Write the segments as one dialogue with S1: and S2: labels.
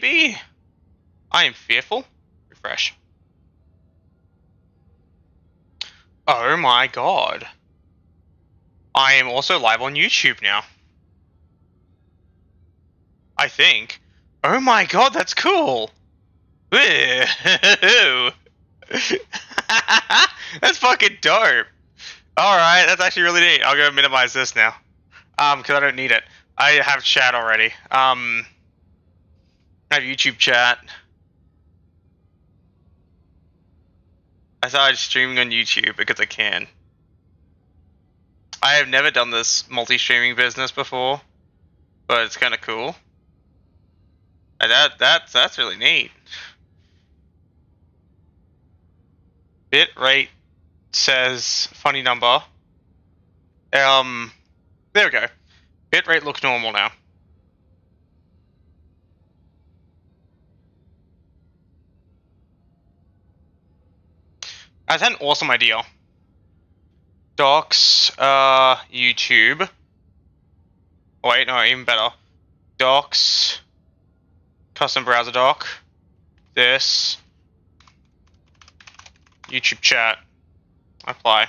S1: be. I am fearful. Refresh. Oh my god. I am also live on YouTube now. I think. Oh my god, that's cool. That's fucking dope. Alright, that's actually really neat. I'll go minimize this now. Because I don't need it. I have chat already. I have YouTube chat. I started streaming on YouTube because I can. I have never done this multi-streaming business before, but it's kind of cool. That's really neat. Bitrate says funny number. There we go. Bitrate looks normal now. That's an awesome idea. Docs, YouTube. Wait, no, even better. Docs, custom browser doc. This. YouTube chat. Apply.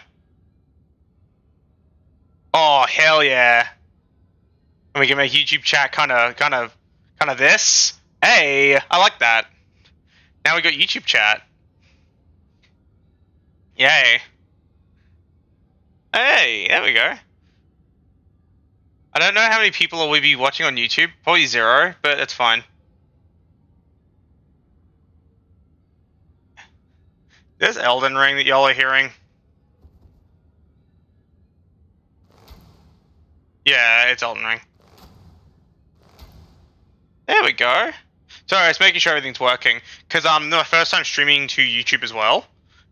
S1: Oh, hell yeah. And we can make YouTube chat kind of this. Hey, I like that. Now we got YouTube chat. Yay. Hey, there we go. I don't know how many people will we be watching on YouTube. Probably 0, but it's fine. There's Elden Ring that y'all are hearing. Yeah, it's Elden Ring. There we go. Sorry, I was making sure everything's working. Because my first time streaming to YouTube as well.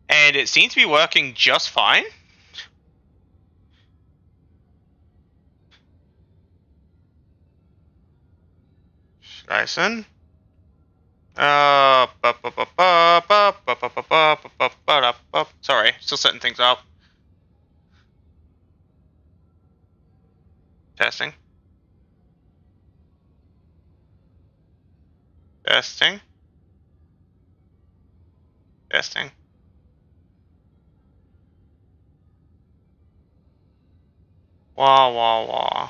S1: And it seems to be working just fine. Dyson. Sorry, still setting things up. Testing. Testing. Testing. Wah, wah, wah.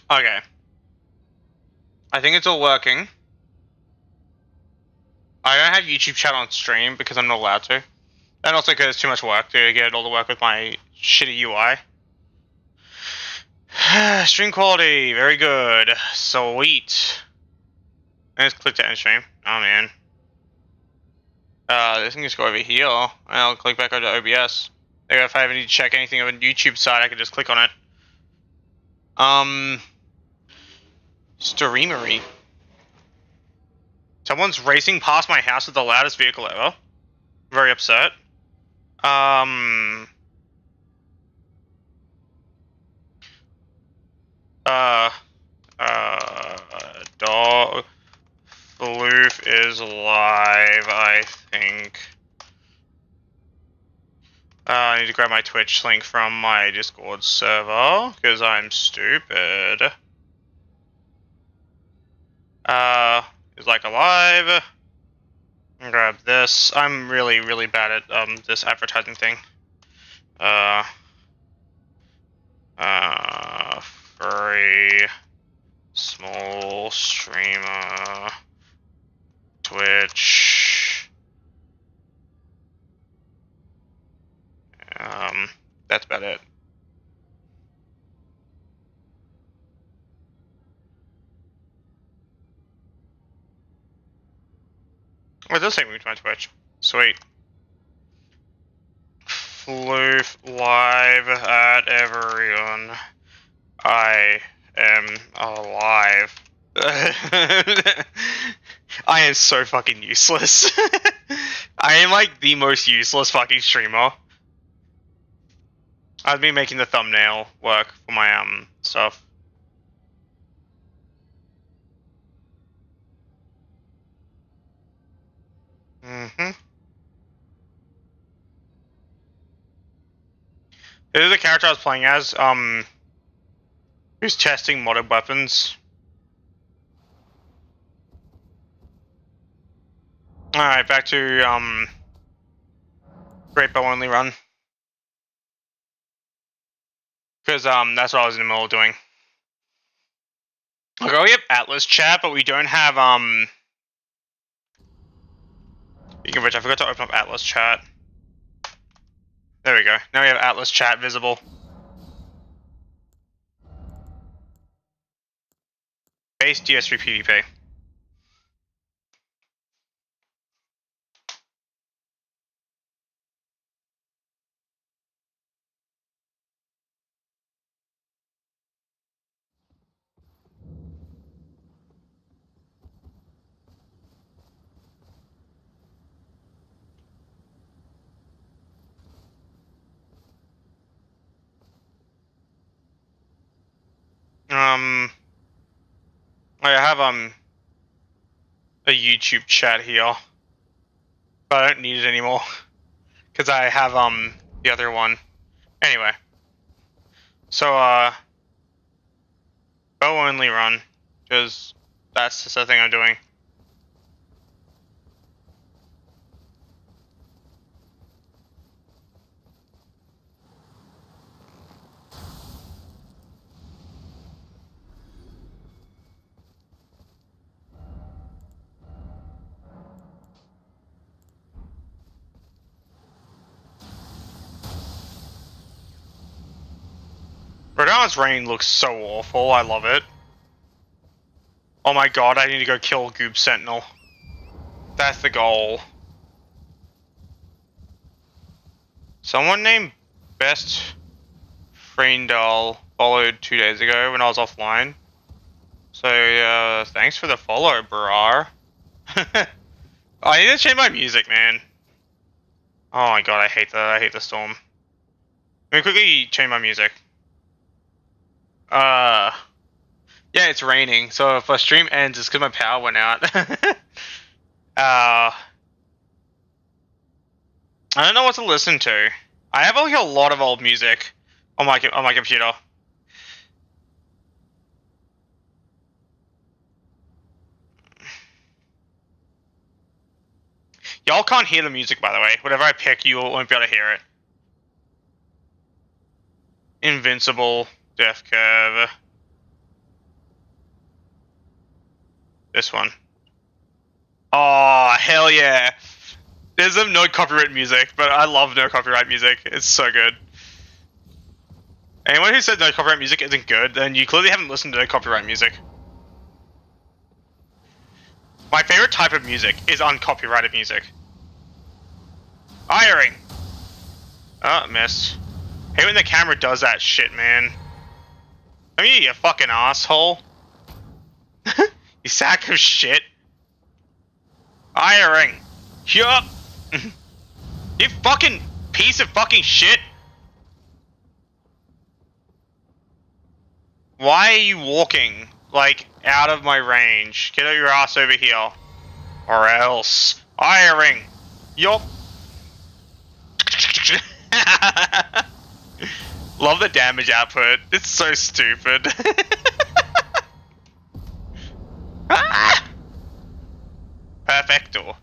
S1: Okay. I think it's all working. I don't have YouTube chat on stream because I'm not allowed to. And also because it's too much work to get it all to work with my shitty UI. Stream quality, very good. Sweet. I just click to end stream. Oh man. This can just go over here, and I'll click back over to OBS. If I ever need to check anything on the YouTube side, I can just click on it. Streamery. Someone's racing past my house with the loudest vehicle ever. Very upset. Dog Floof is live, I think. I need to grab my Twitch link from my Discord server, because I'm stupid. Is like alive. Grab this. I'm really, really bad at, this advertising thing. Free small streamer Twitch. That's about it. Oh, it does take me to my Twitch. Sweet. Floof live at everyone. I am alive. I am so fucking useless. I am like the most useless fucking streamer. I've been making the thumbnail work for my stuff. It is a character I was playing as, who's testing modded weapons. Alright, back to, Greatbow Only run. Because, that's what I was in the middle of doing. Okay, we have Atlas chat, but we don't have, Speaking of which, I forgot to open up Atlas chat. There we go. Now we have Atlas chat visible. Base DS3 PvP. I have, a YouTube chat here. But I don't need it anymore. Because I have, the other one. Anyway. So, bow only run. Because that's just the thing I'm doing. Radon's Rain looks so awful, I love it. Oh my god, I need to go kill Goob Sentinel. That's the goal. Someone named Best Friendal followed 2 days ago when I was offline. So, thanks for the follow, brar. I need to change my music, man. Oh my god, I hate the storm. Let me quickly change my music. Yeah, it's raining, so if my stream ends, it's because my power went out. I don't know what to listen to. I have like a lot of old music on my computer. Y'all can't hear the music, by the way. Whatever I pick, you won't be able to hear it. Invincible, Death Curve. This one. Oh, hell yeah. There's some no copyright music, but I love no copyright music. It's so good. Anyone who said no copyright music isn't good, then you clearly haven't listened to no copyright music. My favorite type of music is uncopyrighted music. Firing! Oh, missed. Hate when the camera does that shit, man. I mean, you fucking asshole. You sack of shit. Firing! Yup! You fucking piece of fucking shit! Why are you walking, like, out of my range? Get your ass over here. Or else. Firing! Yup! Love the damage output. It's so stupid. Ah! Perfecto.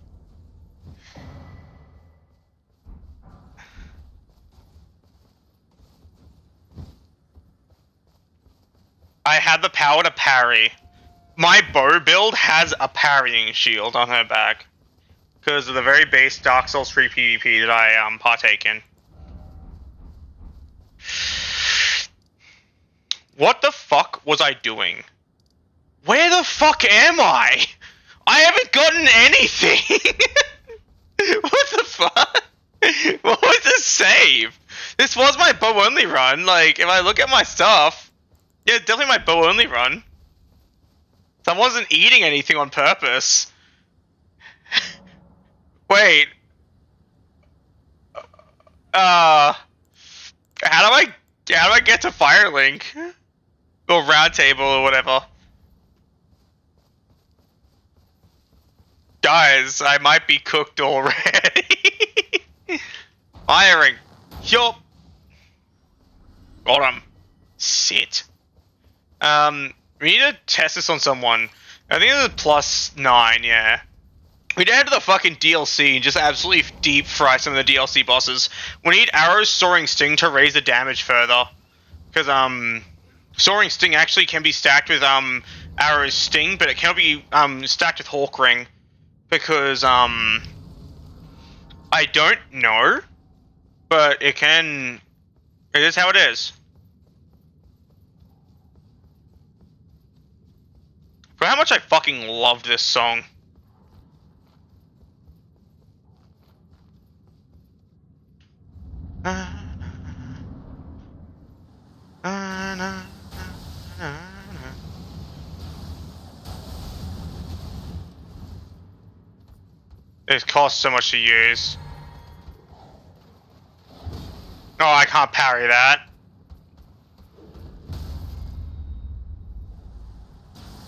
S1: I had the power to parry. My bow build has a parrying shield on her back. Because of the very base Dark Souls 3 PvP that I partake in. What the fuck was I doing? Where the fuck am I? I haven't gotten anything! What the fuck? What was this save? This was my bow only run. Like, if I look at my stuff, yeah, definitely my bow only run. So I wasn't eating anything on purpose. Wait. How do I get to Firelink? Or Roundtable or whatever. Guys, I might be cooked already. Firing. Yup. Got him. Sit. We need to test this on someone. I think it's a +9, yeah. We need to head to the fucking DLC and just absolutely deep fry some of the DLC bosses. We need Arrow's Soaring Sting to raise the damage further. Because, Soaring Sting actually can be stacked with, Arrow's Sting, but it cannot be, stacked with Hawk Ring. Because, I don't know. But it can... It is how it is. For how much I fucking loved this song. It costs so much to use. Oh, I can't parry that.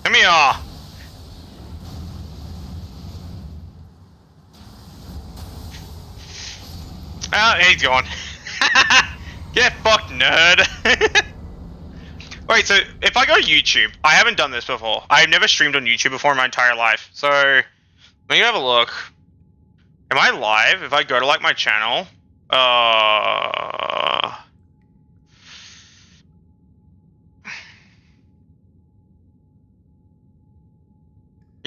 S1: Come here. Oh, he's gone. Get fucked, nerd. Wait, so if I go to YouTube, I haven't done this before. I've never streamed on YouTube before in my entire life. So, let me have a look. Am I live? If I go to, like, my channel...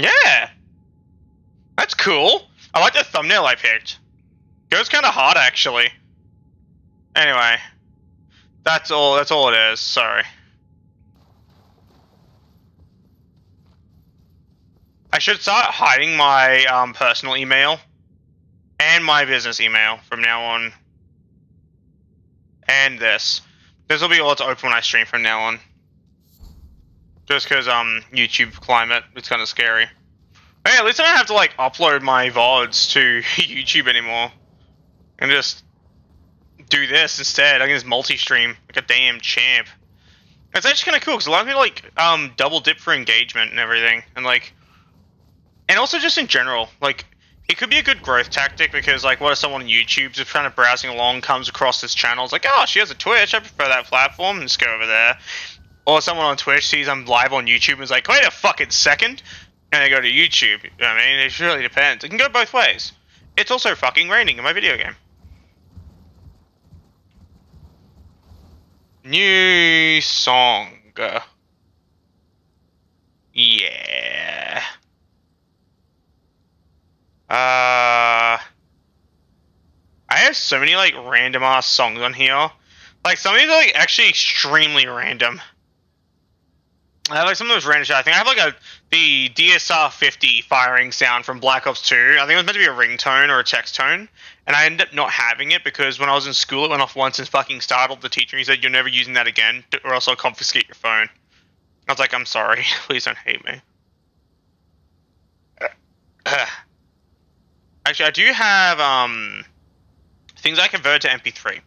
S1: Yeah! That's cool. I like the thumbnail I picked. Goes kind of hard, actually. Anyway. That's all it is. Sorry. I should start hiding my personal email and my business email from now on. And this. This will be all to open when I stream from now on. Just because YouTube climate, it's kind of scary. Hey, at least I don't have to like upload my VODs to YouTube anymore. And just do this instead. I can just multi-stream like a damn champ. It's actually kind of cool because a lot of people like double dip for engagement and everything, and like, and also just in general, like it could be a good growth tactic because like, what if someone on YouTube just kind of browsing along comes across this channel, it's like, oh, she has a Twitch, I prefer that platform, and just go over there. Or someone on Twitch sees I'm live on YouTube and is like, wait a fucking second, and they go to YouTube. I mean, it really depends. It can go both ways. It's also fucking raining in my video game. New song. Yeah. I have so many like random ass songs on here. Like some of these are like actually extremely random. I have like some of those random shit. I think I have like the DSR 50 firing sound from Black Ops 2. I think it was meant to be a ringtone or a text tone. And I ended up not having it because when I was in school, it went off once and fucking startled the teacher. He said, you're never using that again, or else I'll confiscate your phone. I was like, I'm sorry. Please don't hate me. Actually, I do have things I convert to MP3.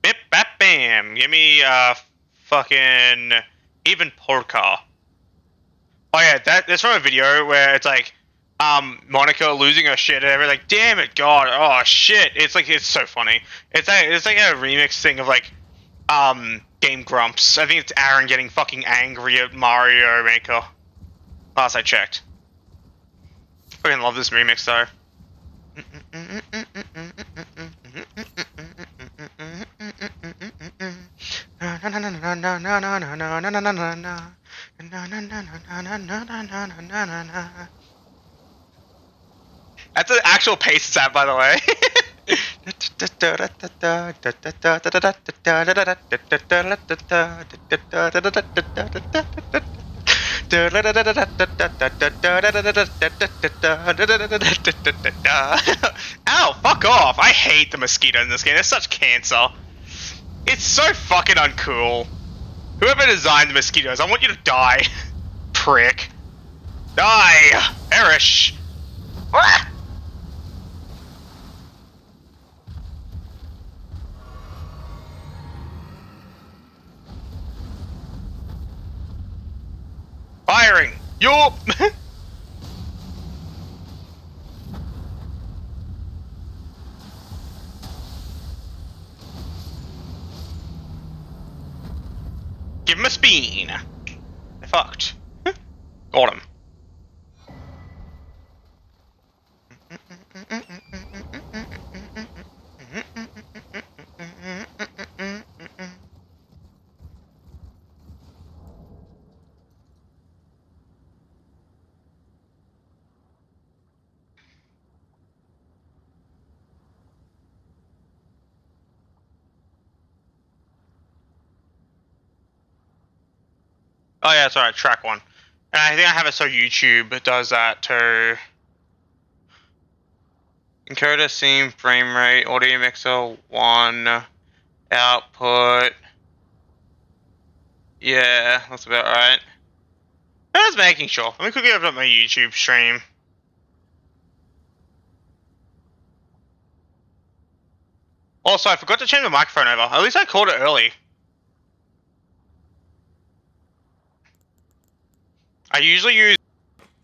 S1: Bip, bap, bam. Give me fucking even polka. Oh yeah, that's from a video where it's like Monica losing her shit and everything, like, damn it, God, oh shit. It's like, it's so funny. It's like a remix thing of like Game Grumps. I think it's Aaron getting fucking angry at Mario Maker. Last I checked. I fucking love this remix though. That's the actual pace it's at, by the way. Ow, fuck off. I hate the mosquito in this game. They're such cancer. It's so fucking uncool. Whoever designed the mosquitoes, I want you to die. Prick. Die! Perish! Ah! Firing! Yup! Give him a spin. They fucked. Got him. Oh yeah, it's alright, track one. And I think I have it so YouTube does that too. Encoder, scene, frame rate, audio mixer, 1, output. Yeah, that's about right. I was making sure. Let me quickly open up my YouTube stream. Also, I forgot to change the microphone over. At least I called it early. I usually use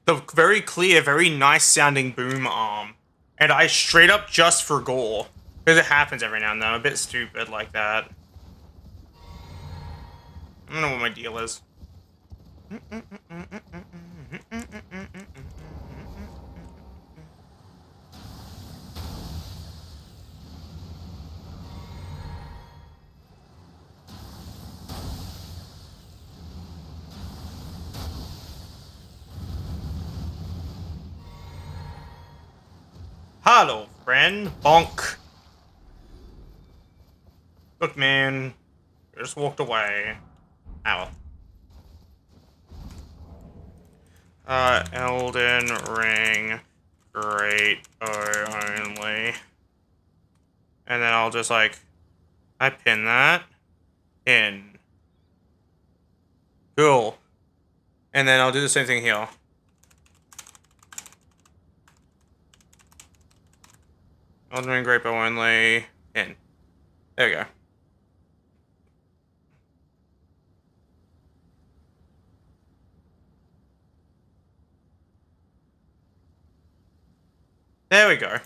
S1: the very clear, very nice sounding boom arm. And I straight up just for gore. Because it happens every now and then. I'm a bit stupid like that. I don't know what my deal is. Hello, friend. Bonk. Look, man. You just walked away. Ow. Elden Ring. Greatbow Only. And then I'll just, like... I pin that. Pin. Cool. And then I'll do the same thing here. Elden Ring, Greatbow Only. Pin. There we go. There we go.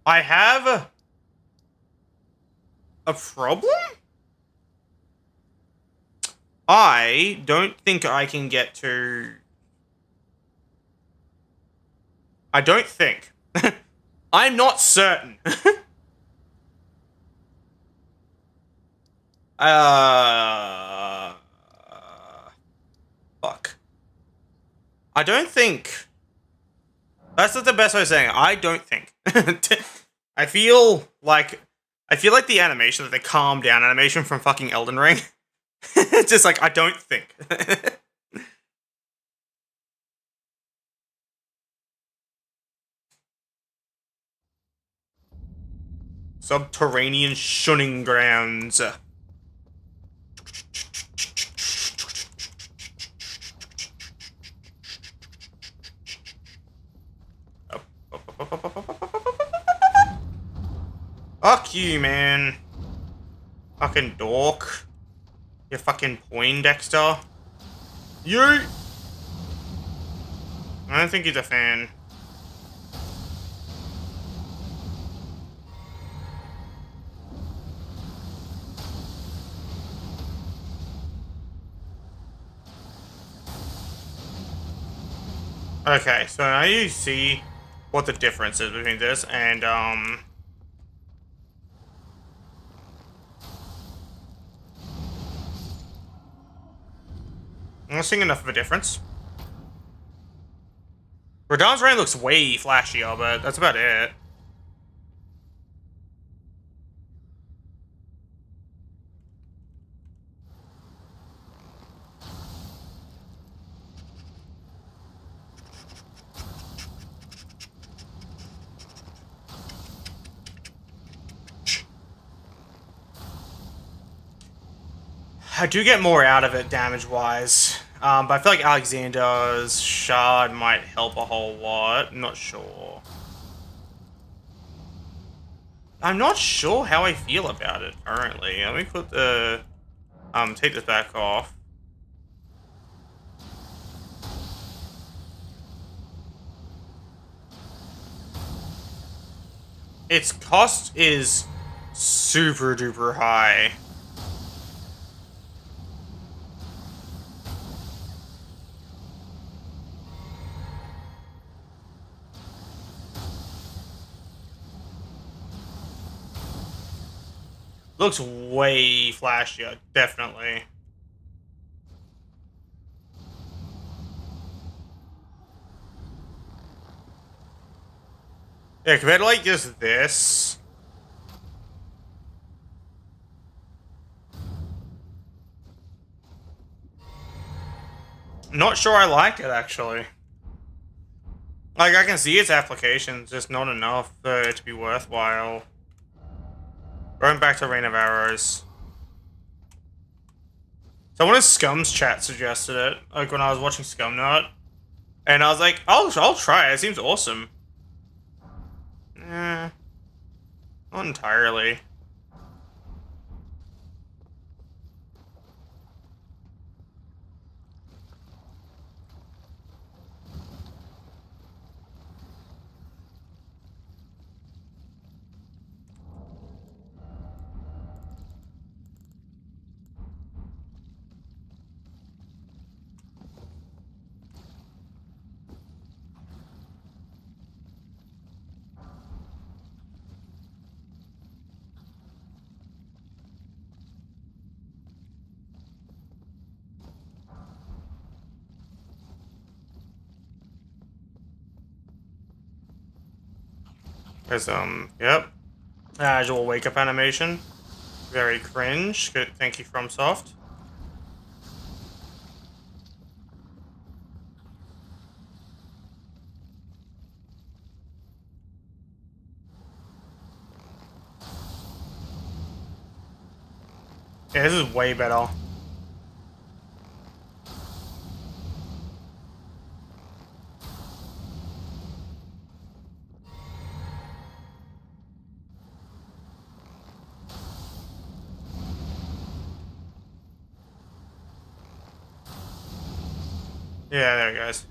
S1: I have a problem? I don't think I can get to... I don't think. I'm not certain. Fuck. I don't think... That's not the best way of saying it. I don't think. I feel like the animation, that the calm down animation from fucking Elden Ring. It's just like, I don't think. Subterranean shunning grounds. Fuck you, man. Fucking dork. You fucking Poindexter. You! I don't think he's a fan. Okay, so now you see what the difference is between this and, I'm not seeing enough of a difference. Radahn's rain looks way flashier, but that's about it. I do get more out of it damage-wise.
S2: But I feel like Alexander's shard might help a whole lot. I'm not sure. I'm not sure how I feel about it currently. Let me put the take this back off. Its cost is super duper high. Looks way flashier, definitely. Yeah, compared to like just this. Not sure I like it actually. Like I can see its applications, just not enough for it to be worthwhile. Going back to Rain of Arrows. Someone in Scum's chat suggested it, like when I was watching Scum Nut. And I was like, I'll try it, it seems awesome. Eh, not entirely. There's yep. Agile wake up animation. Very cringe. Good, thank you, FromSoft. Yeah, this is way better. Yeah, there it goes.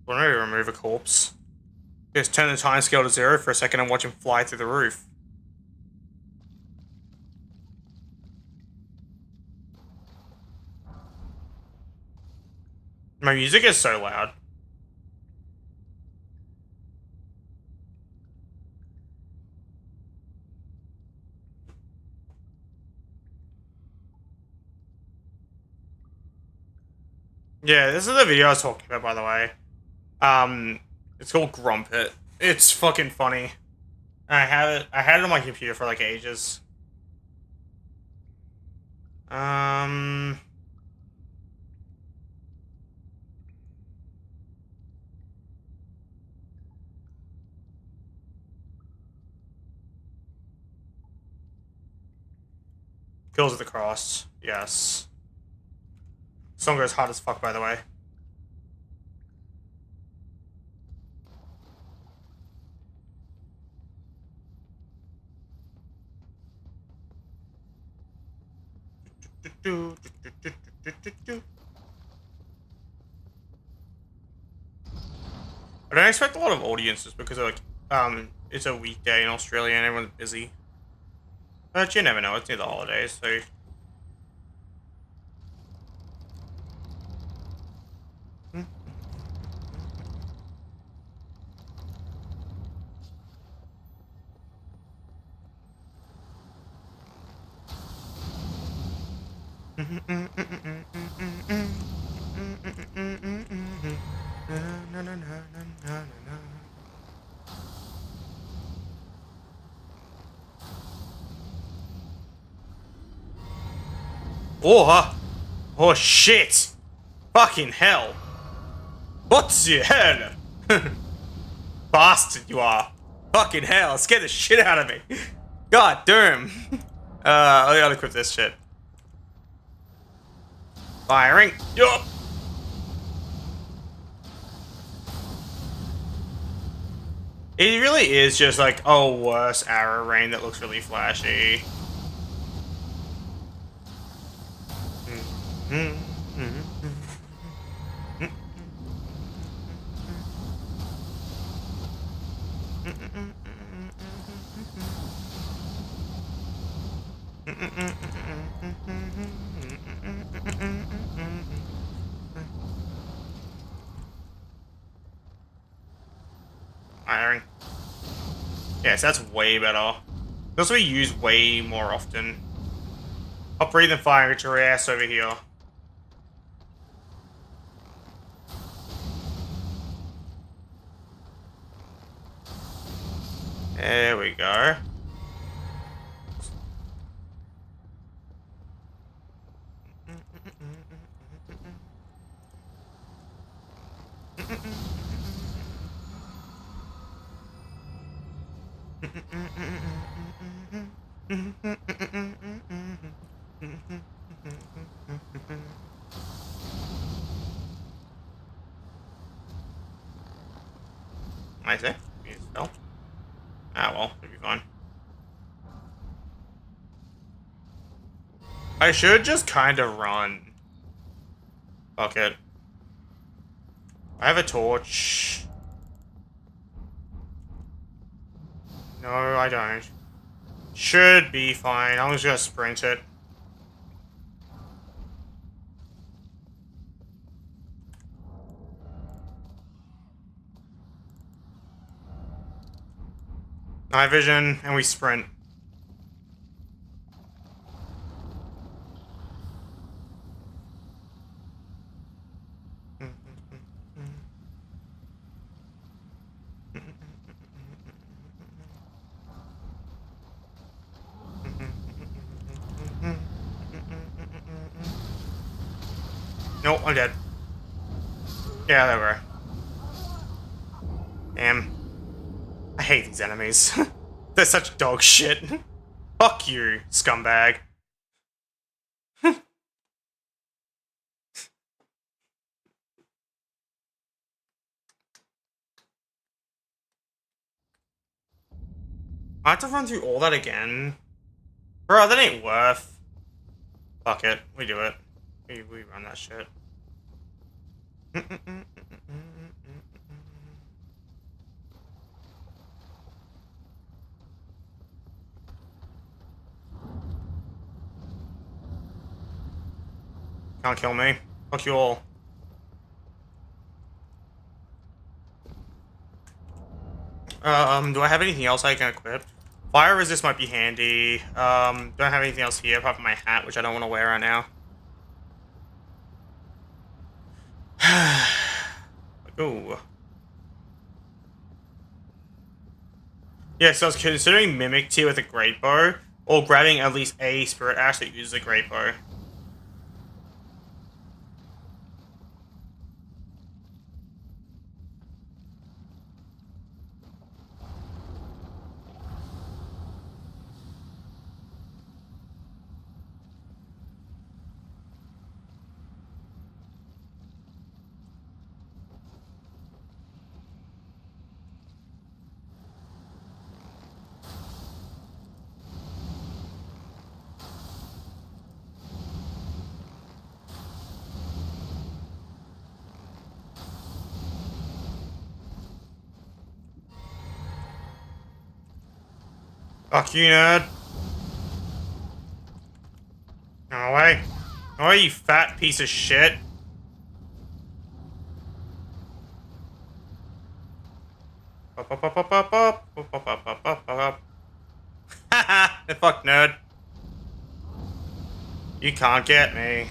S2: Why don't we remove a corpse? Just turn the time scale to 0 for a second and watch him fly through the roof. My music is so loud. Yeah, this is the video I was talking about, by the way. It's called Grumpet. It's fucking funny. I had it on my computer for like ages. Kills of the Cross. Yes. Song goes hard as fuck, by the way. I don't expect a lot of audiences because like it's a weekday in Australia and everyone's busy. But you never know, it's near the holidays, so oh, oh shit! Fucking hell! What the hell? Bastard you are! Fucking hell! Scared the shit out of me. God damn! I gotta equip this shit. Firing. Yup. It really is just like a worse arrow rain that looks really flashy. Firing. Yes, that's way better. That's what we use way more often. I'll breathe and fire at your ass over here. There we go. I say? Spell? Ah, well, it'll be fine. I should just kind of run. Fuck it. I have a torch. No, I don't. Should be fine. I'm just gonna sprint it. Night vision, and we sprint. Nope, I'm dead. Yeah, there we go. Damn. I hate these enemies. They're such dog shit. Fuck you, scumbag. I have to run through all that again? Bro, that ain't worth. Fuck it, we do it. We run that shit. Can't kill me. Fuck you all. Do I have anything else I can equip? Fire resist might be handy. Don't have anything else here apart from my hat, which I don't want to wear right now. Ooh. Yeah, so I was considering Mimic Tier with a Greatbow, or grabbing at least a Spirit Ash that uses a Greatbow. Fuck you, nerd. Go away. Go away, you fat piece of shit. Haha, fuck, nerd. You can't get me.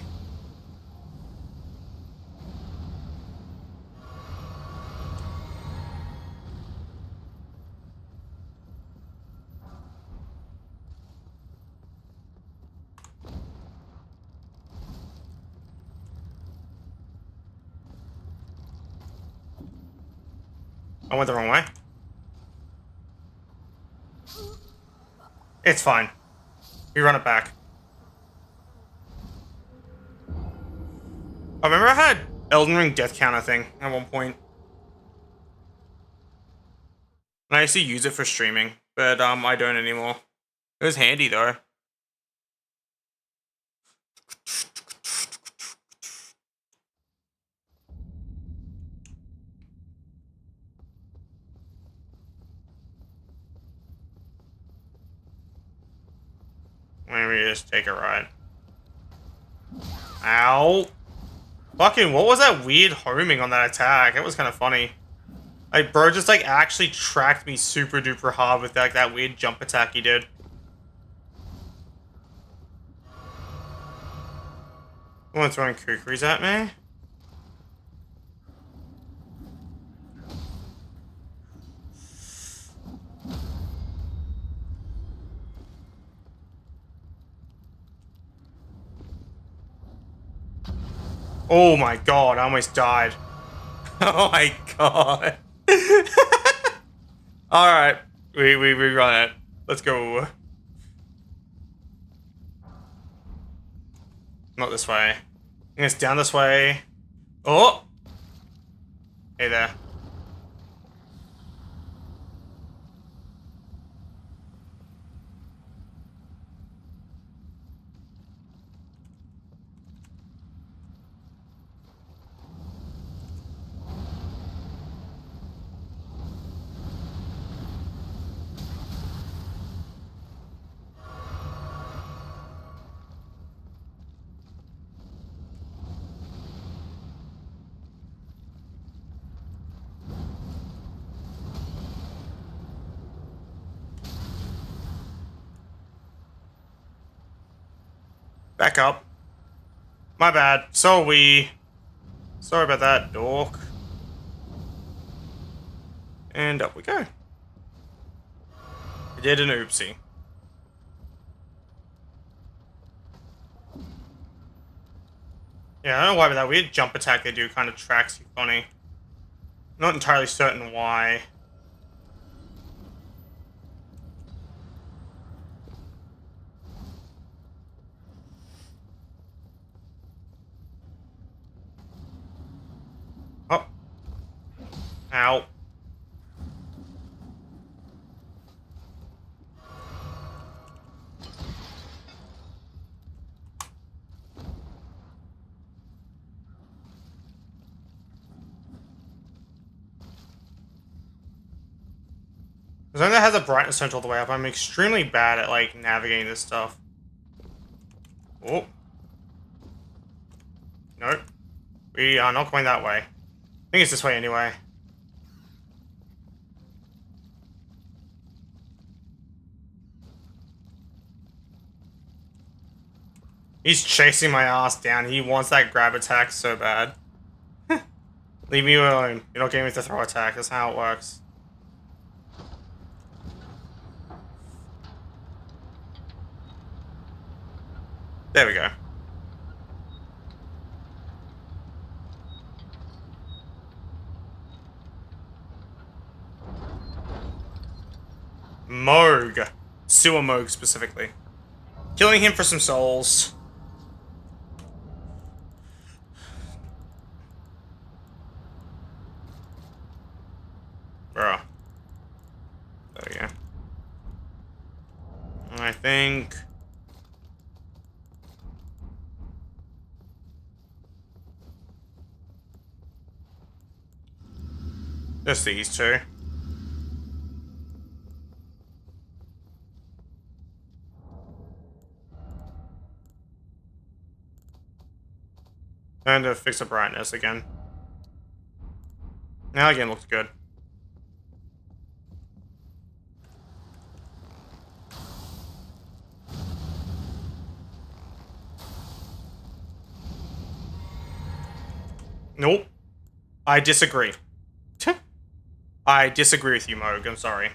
S2: I went the wrong way. It's fine. We run it back. I remember I had Elden Ring death counter thing at one point. And I used to use it for streaming, but I don't anymore. It was handy though. Maybe just take a ride. Ow. Fucking, what was that weird homing on that attack? It was kind of funny. Like, bro just, like, actually tracked me super duper hard with, like, that weird jump attack he did. Someone throwing kukris at me? Oh my god, I almost died. Oh my god. Alright. We rerun it. Let's go. Not this way. I think it's down this way. Oh! Hey there. Back up. My bad. So we. Sorry about that, dork. And up we go. I did an oopsie. Yeah, I don't know why, but that weird jump attack they do kind of tracks you funny. Not entirely certain why. Oh. Ow. As long as it has a brightness center all the way up, I'm extremely bad at, like, navigating this stuff. Oh. Nope. We are not going that way. I think it's this way anyway. He's chasing my ass down. He wants that grab attack so bad. Leave me alone. You're not getting me to throw attack. That's how it works. There we go. Moog. Sewer Moog specifically. Killing him for some souls. Bro. There we go. I think... just these two. And to fix the brightness again. Now again looks good. Nope. I disagree. I disagree with you, Moog. I'm sorry.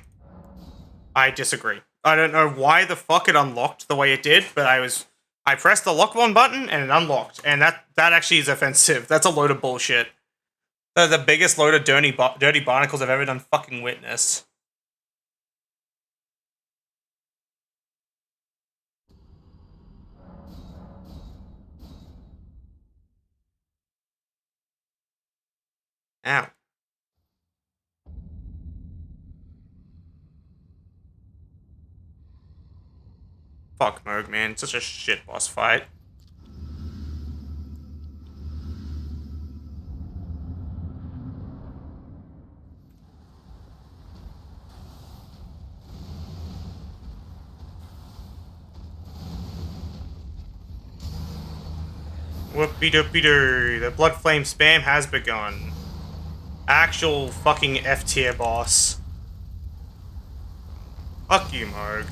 S2: I disagree. I don't know why the fuck it unlocked the way it did, but I pressed the lock one button and it unlocked, and that actually is offensive. That's a load of bullshit. They're the biggest load of dirty barnacles I've ever done fucking witness. Ow. Fuck Moog, man. Such a shit boss fight. Whoopie-doopie-doo. The Blood Flame spam has begun. Actual fucking F tier boss. Fuck you, Moog.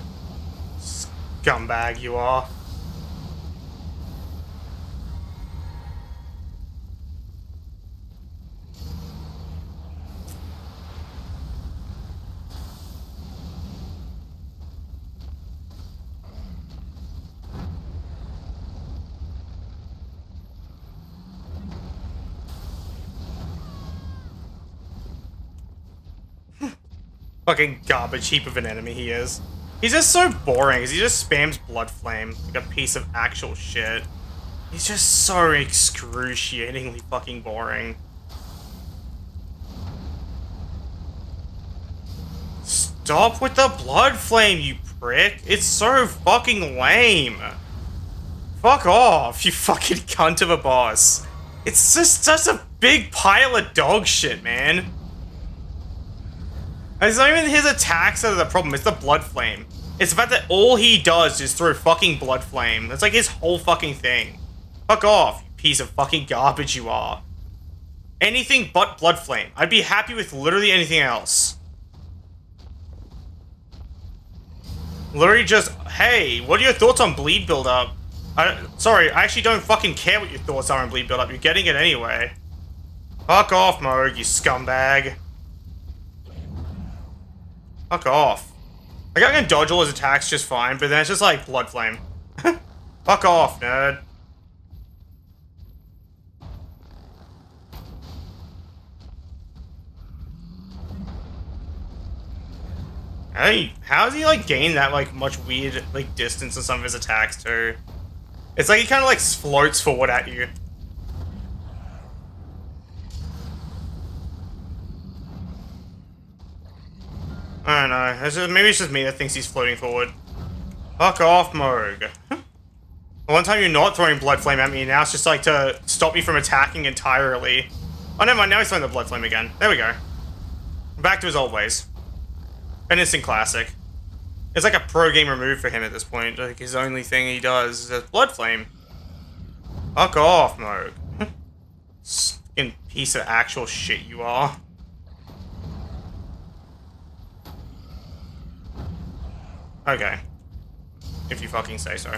S2: Scumbag you are. Fucking garbage heap of an enemy he is. He's just so boring because he just spams Blood Flame like a piece of actual shit. He's just so excruciatingly fucking boring. Stop with the Blood Flame, you prick. It's so fucking lame. Fuck off, you fucking cunt of a boss. It's just such a big pile of dog shit, man. It's not even his attacks that are the problem, it's the Blood Flame. It's the fact that all he does is throw fucking Blood Flame. That's like his whole fucking thing. Fuck off, you piece of fucking garbage you are. Anything but Blood Flame. I'd be happy with literally anything else. Literally just, hey, what are your thoughts on bleed build-up? Sorry, I actually don't fucking care what your thoughts are on bleed build-up. You're getting it anyway. Fuck off, Moog, you scumbag. Fuck off. Like, I can dodge all his attacks just fine, but then it's just like Blood Flame. Fuck off, nerd. Hey, how does he like gain that like much weird like distance in some of his attacks too? It's like he kind of like floats forward at you. I don't know. Maybe it's just me that thinks he's floating forward. Fuck off, Moog. The one time you're not throwing Blood Flame at me, now it's just like to stop me from attacking entirely. Oh, never mind. Now he's throwing the Blood Flame again. There we go. Back to his old ways. An instant classic. It's like a pro game removed for him at this point. Like his only thing he does is a Blood Flame. Fuck off, Moog. Fucking piece of actual shit you are. Okay. If you fucking say so.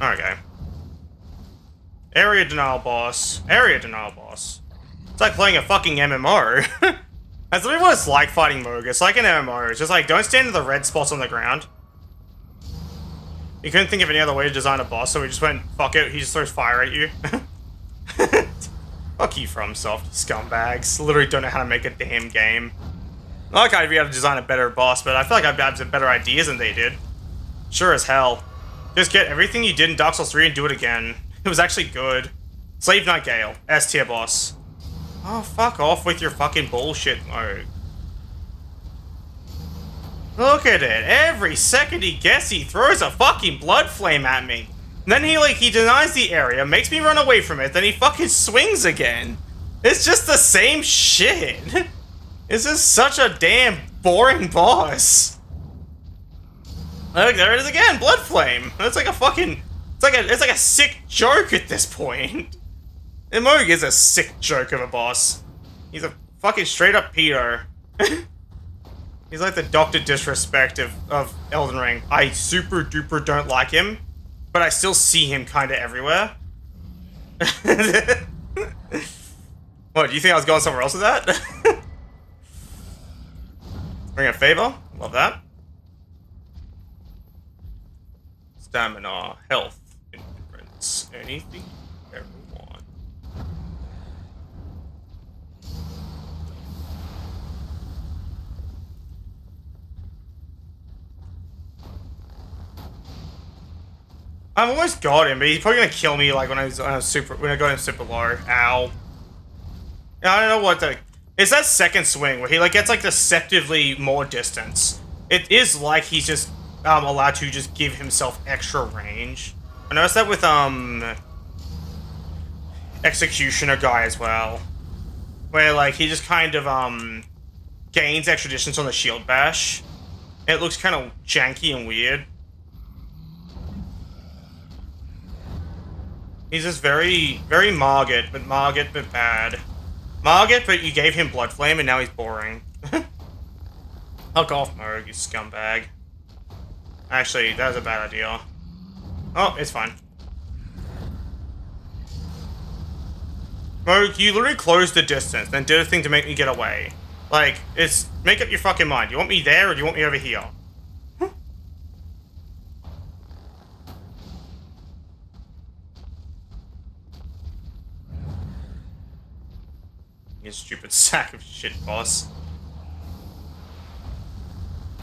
S2: Okay. Area denial boss. Area denial boss. It's like playing a fucking MMO. That's literally what it's like fighting Moog. It's like an MMO. It's just like, don't stand in the red spots on the ground. You couldn't think of any other way to design a boss, so we just went, fuck it, he just throws fire at you. Fuck you, FromSoft, scumbags. Literally don't know how to make a damn game. Not like I'd be able to design a better boss, but I feel like I'd have some better ideas than they did. Sure as hell. Just get everything you did in Dark Souls 3 and do it again. It was actually good. Slave Knight Gale, S tier boss. Oh, fuck off with your fucking bullshit mode. Look at it. Every second he gets, he throws a fucking Blood Flame at me. And then he denies the area, makes me run away from it, then he fucking swings again. It's just the same shit. This is such a damn boring boss. Look, there it is again, Blood Flame. It's like a fucking, it's like a sick joke at this point. And Moog is a sick joke of a boss. He's a fucking straight up pedo. He's like the Dr. Disrespect of Elden Ring. I super duper don't like him, but I still see him kinda everywhere. What, do you think I was going somewhere else with that? Bring a favor? Love that. Stamina, health, endurance, anything you ever want. I've almost got him, but he's probably gonna kill me like when I got him super low. Ow. I don't know what the... It's that second swing where he like gets like deceptively more distance. It is like he's just allowed to just give himself extra range. I noticed that with Executioner guy as well. Where like he just kind of gains extra distance on the shield bash. It looks kind of janky and weird. He's just very Margit but bad. Margit, but you gave him Blood Flame and now he's boring. Fuck off, Moog, you scumbag. Actually, that was a bad idea. Oh, it's fine. Moog, you literally closed the distance, then did a thing to make me get away. Like, it's... Make up your fucking mind. Do you want me there or do you want me over here? You stupid sack of shit, boss.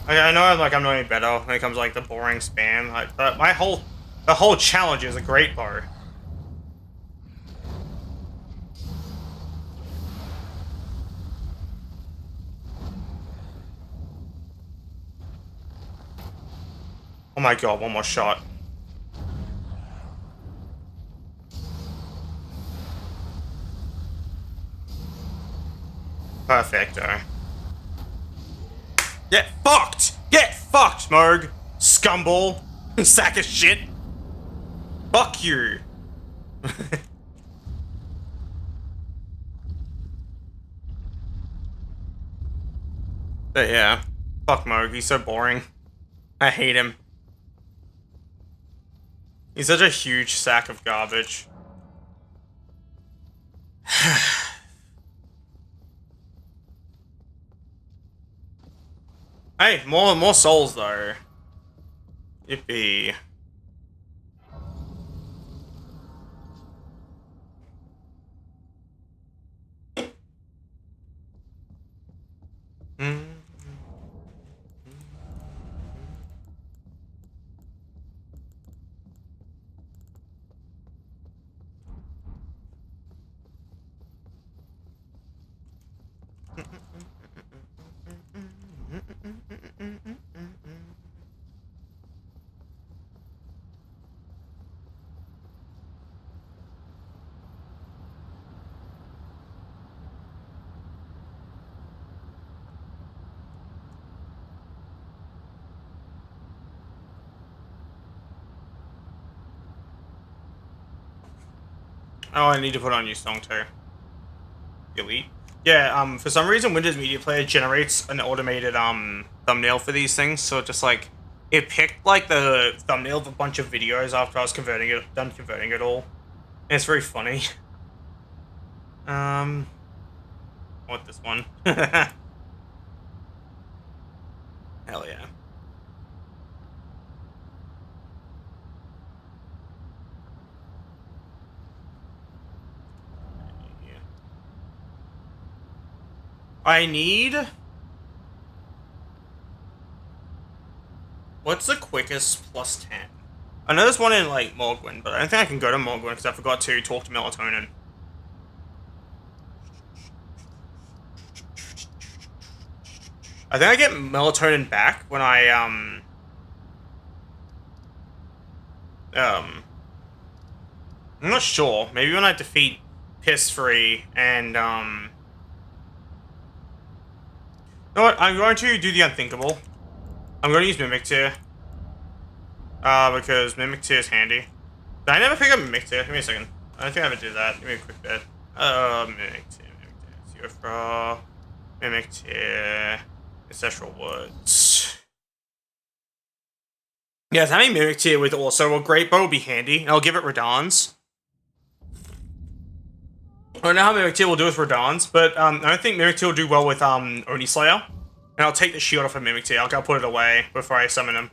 S2: I know I'm not any better when it comes to like the boring spam. Like, but the whole challenge is a Greatbow. Oh my god, one more shot. Perfecto. Get fucked! Get fucked, Moog! Scumball! Sack of shit! Fuck you! But yeah. Fuck Moog, he's so boring. I hate him. He's such a huge sack of garbage. Hey, more souls though. Yippee. Oh, I need to put on a new song too. Elite. Yeah, for some reason Windows Media Player generates an automated thumbnail for these things, so it just like it picked like the thumbnail of a bunch of videos after I was done converting it all. And it's very funny. What this one? Hell yeah. I need... What's the quickest +10? I know there's one in, like, Morgwyn, but I don't think I can go to Morgwyn because I forgot to talk to Melatonin. I think I get Melatonin back when I, I'm not sure. Maybe when I defeat Piss3 and, You know what? I'm going to do the unthinkable. I'm going to use Mimic Tear. Because Mimic Tear is handy. Did I never pick up Mimic Tear? Give me a second. I don't think I ever did that. Give me a quick bit. Mimic Tear. Theofra. Mimic Tear. Ancestral Woods. Yes, having Mimic Tear with also a Greatbow would be handy. And I'll give it Radans. I don't know how Mimic Tear will do with Radans, but I don't think Mimic Tear will do well with Oni Slayer. And I'll take the shield off of Mimic Tear. I'll put it away before I summon him.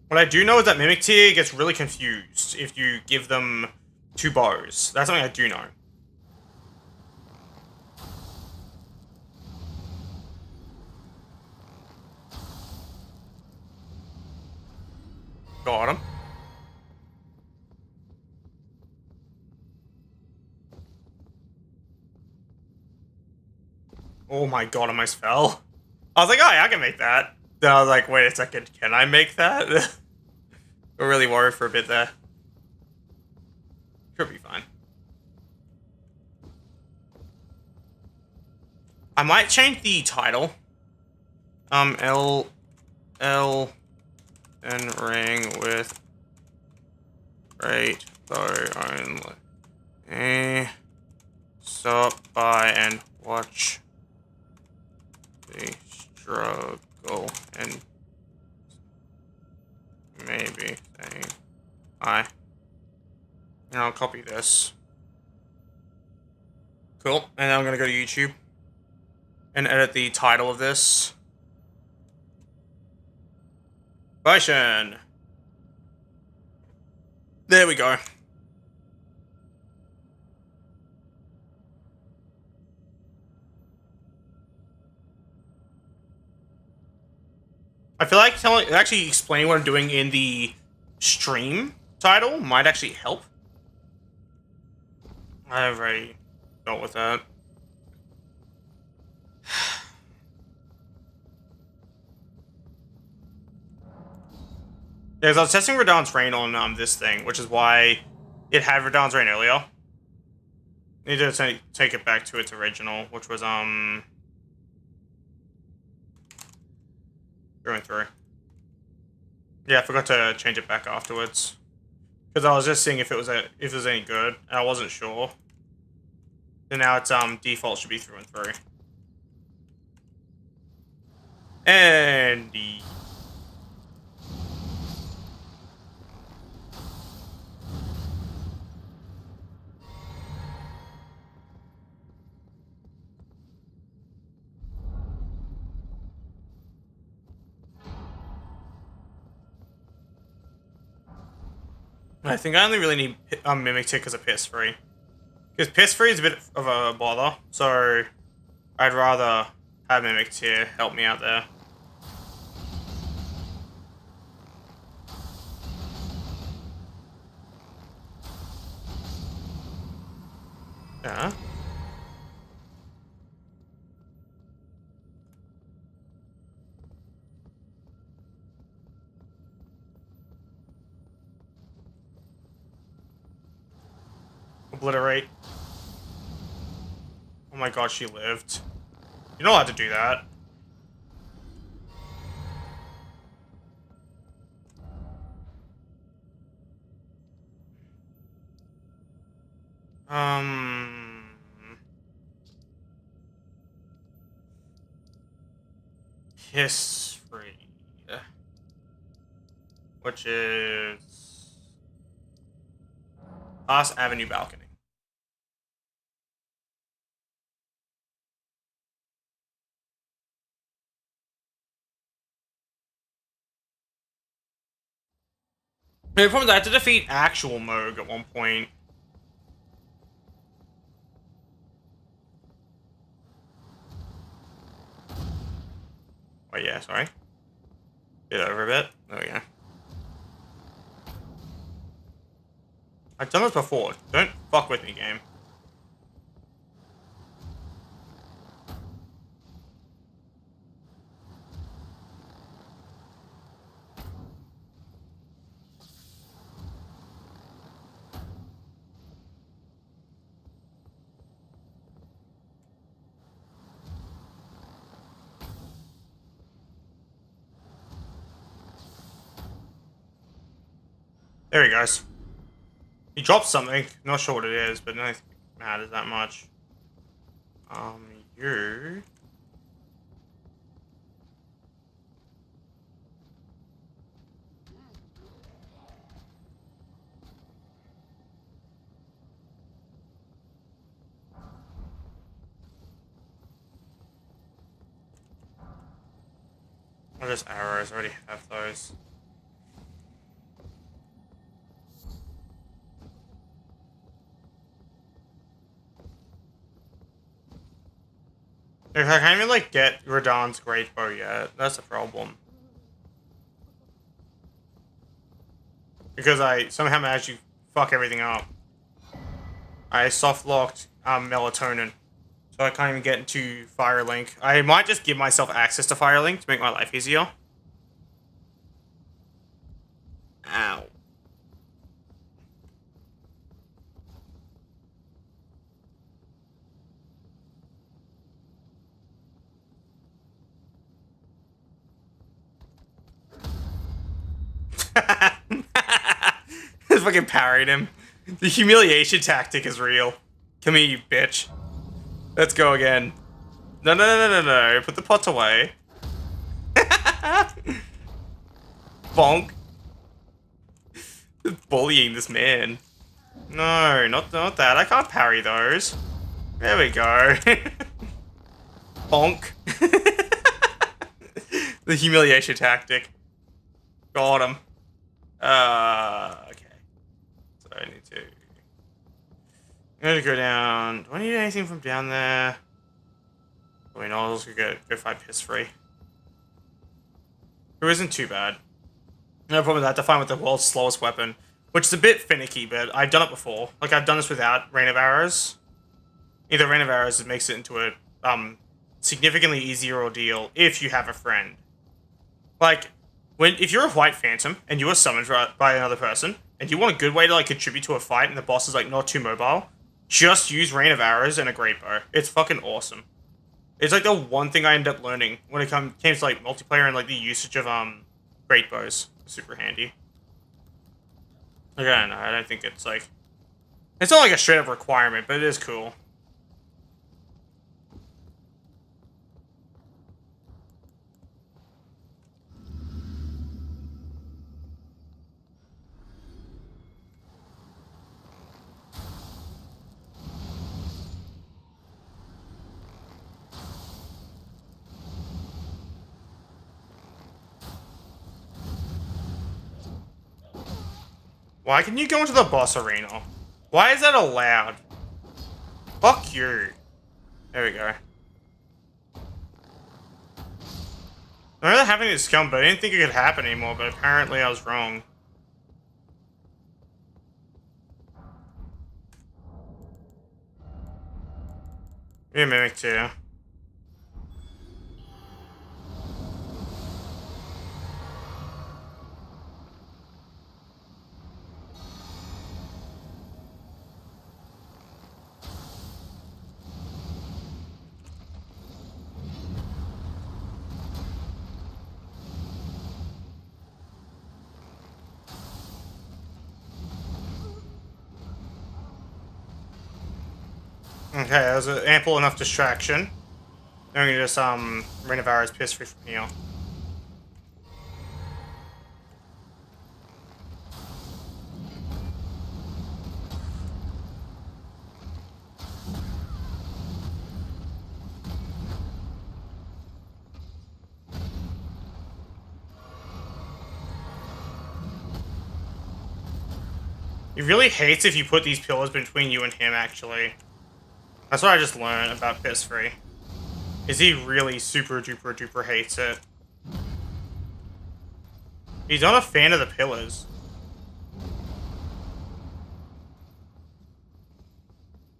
S2: What I do know is that Mimic Tear gets really confused if you give them 2 bows. That's something I do know. Got him. Oh my god, I almost fell. I was like, oh yeah, I can make that. Then I was like, wait a second, can I make that? I really worried for a bit there. Should be fine. I might change the title. Elden Ring with Greatbow Only. Stop by and watch the struggle and maybe say hi. And I'll copy this. Cool. And then I'm gonna go to YouTube and edit the title of this. Bison. There we go. I feel like actually explaining what I'm doing in the stream title might actually help. I've already dealt with that. Yeah, because I was testing Radahn's Rain on this thing, which is why it had Radahn's Rain earlier. I need to take it back to its original, which was through and through. Yeah, I forgot to change it back afterwards because I was just seeing if it was any good, and I wasn't sure. And now its default should be through and through. And I think I only really need Mimic Tick as a PS3. Because PS3 is a bit of a bother, so I'd rather have Mimic Tick help me out there. Yeah. Obliterate. Oh my god, she lived. You're not allowed to do that. History. Which is Pass Avenue Balcony. The problem is I had to defeat actual Moog at one point. Oh yeah, sorry. Get over a bit. There we go. I've done this before. Don't fuck with me, game. There he goes. He dropped something. Not sure what it is, but I don't think it matters that much. You... Oh, just arrows. I already have those. I can't even, like, get Radahn's Greatbow yet. That's a problem. because I somehow managed to fuck everything up. I soft locked melatonin, so I can't even get into Firelink. I might just give myself access to Firelink to make my life easier. Ow. Just fucking parried him. The humiliation tactic is real. Come here, you bitch. Let's go again. No, no, no, no, no, no. Put the pots away. Bonk. Bullying this man. No, not that. I can't parry those. There we go. Bonk. The humiliation tactic. Got him. Okay. So I need to... I'm gonna go down... Do I need anything from down there? Wait, no, I'll just go fight Piss Free. Who isn't too bad. No problem with that. To find with the world's slowest weapon. Which is a bit finicky, but I've done it before. Like, I've done this without Rain of Arrows. Either Rain of Arrows, it makes it into a significantly easier ordeal if you have a friend. Like, if you're a White Phantom and you are summoned by another person, and you want a good way to like contribute to a fight and the boss is like not too mobile, just use Rain of Arrows and a Greatbow. It's fucking awesome. It's like the one thing I end up learning when it came to like multiplayer and like the usage of Greatbows. Super handy. Again, I don't think it's like... It's not like a straight up requirement, but it is cool. Why can you go into the boss arena? Why is that allowed? Fuck you. There we go. I remember having this come, but I didn't think it could happen anymore, but apparently I was wrong. Be a mimic too. Okay, that was an ample enough distraction. Then we can just Rain of Arrows Piss Free from here. He really hates if you put these pillars between you and him, actually. That's what I just learned about Piss Free. Is he really super duper duper hates it. He's not a fan of the pillars.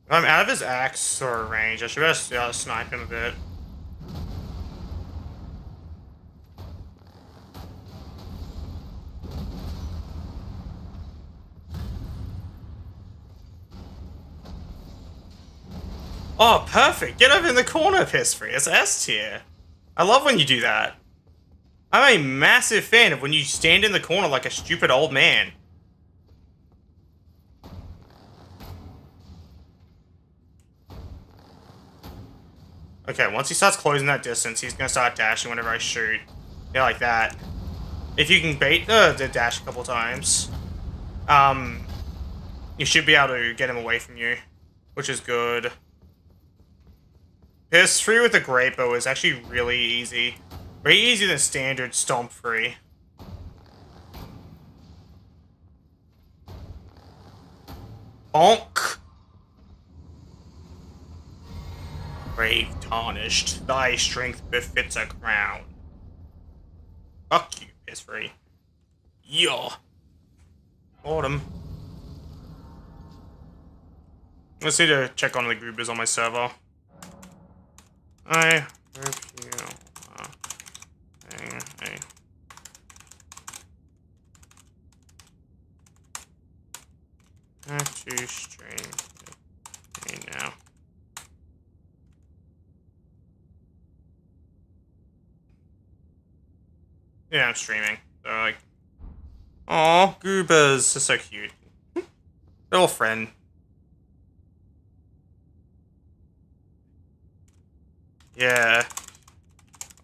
S2: If I'm out of his axe or range, I should better snipe him a bit. Oh, perfect. Get over in the corner, Piss Free. It's S tier. I love when you do that. I'm a massive fan of when you stand in the corner like a stupid old man. Okay, once he starts closing that distance, he's gonna start dashing whenever I shoot. Yeah, like that. If you can bait the dash a couple times, you should be able to get him away from you, which is good. Piss Free with the Greatbow is actually really easy. Way easier than standard Stomp Free. Bonk! Brave tarnished, thy strength befits a crown. Fuck you, Piss Free. Yeah. Autumn. Let's need to check on the groupers on my server. I hope you are having a have to stream with me now. Yeah, I'm streaming. So like, oh, goobers, they're so cute. Little friend. Yeah.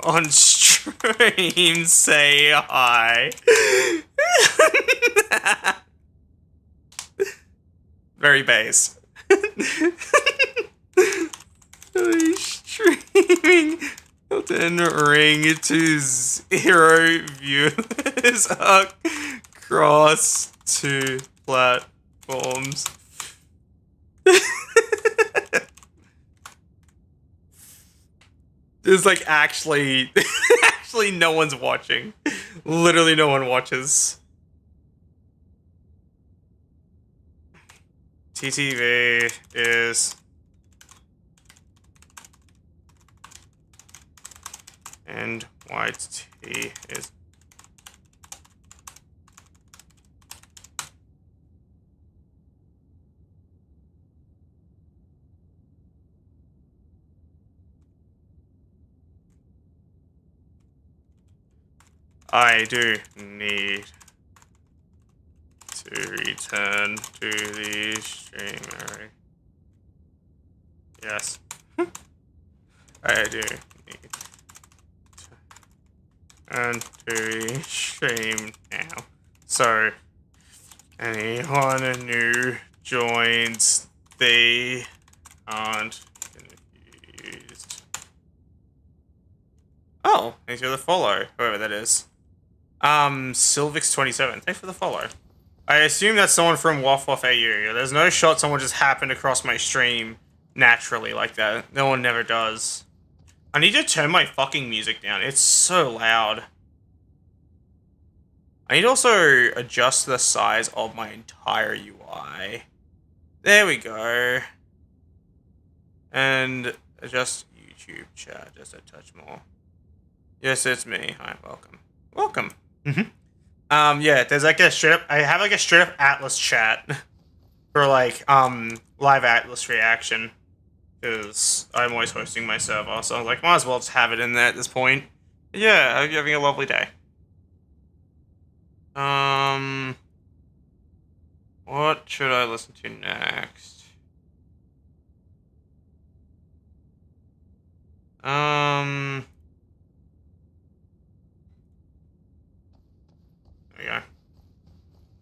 S2: On stream, say hi. Very base. Streaming Elden Ring to 0 viewers across 2 platforms. There's like actually no one's watching. Literally no one watches. TTV is and white tea is I do need to return to the stream area. Yes. I do need to return to the stream now. So, anyone new joins, they aren't confused. Oh, thanks for the follow, whoever that is. Sylvix27, thanks for the follow. I assume that's someone from Wuff AU. There's no shot someone just happened across my stream naturally like that. No one never does. I need to turn my fucking music down. It's so loud. I need to also adjust the size of my entire UI. There we go. And adjust YouTube chat just a touch more. Yes, it's me. Hi, welcome. Welcome. Yeah, there's like a I have like a straight up Atlas chat for like, live Atlas reaction. Because I'm always hosting my server, so I was like, might as well just have it in there at this point. Yeah, I hope you're having a lovely day. What should I listen to next? There we go.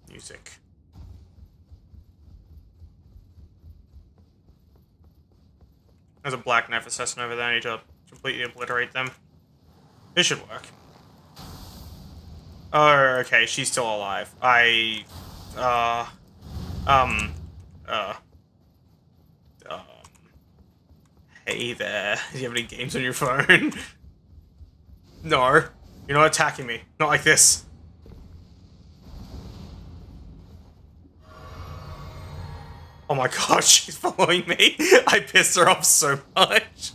S2: Music. There's a black knife assassin over there. I need to completely obliterate them. This should work. Oh, okay, she's still alive. Hey there. Do you have any games on your phone? No. You're not attacking me. Not like this. Oh my god, she's following me. I pissed her off so much.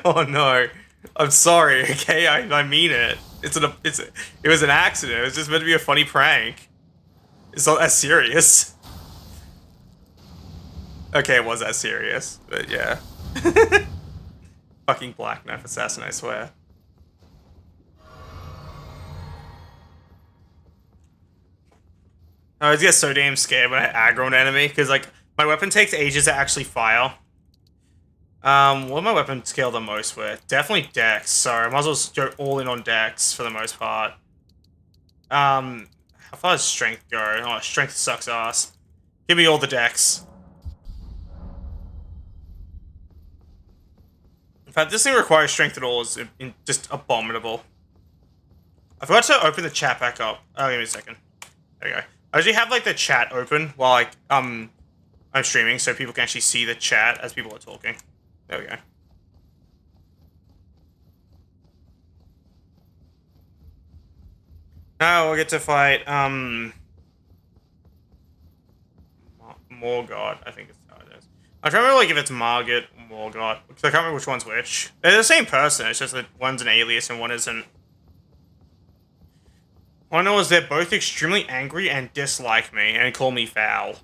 S2: Oh no. I'm sorry, okay? I mean it. It was an accident. It was just meant to be a funny prank. It's not that serious. Okay, it was that serious, but yeah. Fucking black knife assassin, I swear. I always get so damn scared when I aggro an enemy, because like, my weapon takes ages to actually fire. What my weapon scale the most with? Definitely Dex, so I might as well go all in on Dex for the most part. How far does Strength go? Oh, Strength sucks ass. Give me all the Dex. In fact, this thing requires Strength at all is just abominable. I forgot to open the chat back up. Oh, give me a second. There we go. I usually have like the chat open while like, I'm streaming, so people can actually see the chat as people are talking. There we go. Now we'll get to fight, Morgott, I think it's how it is. I'm trying to remember like if it's Margit or Morgott, because I can't remember which one's which. They're the same person, it's just that one's an alias and one isn't. All I know is they're both extremely angry and dislike me and call me foul.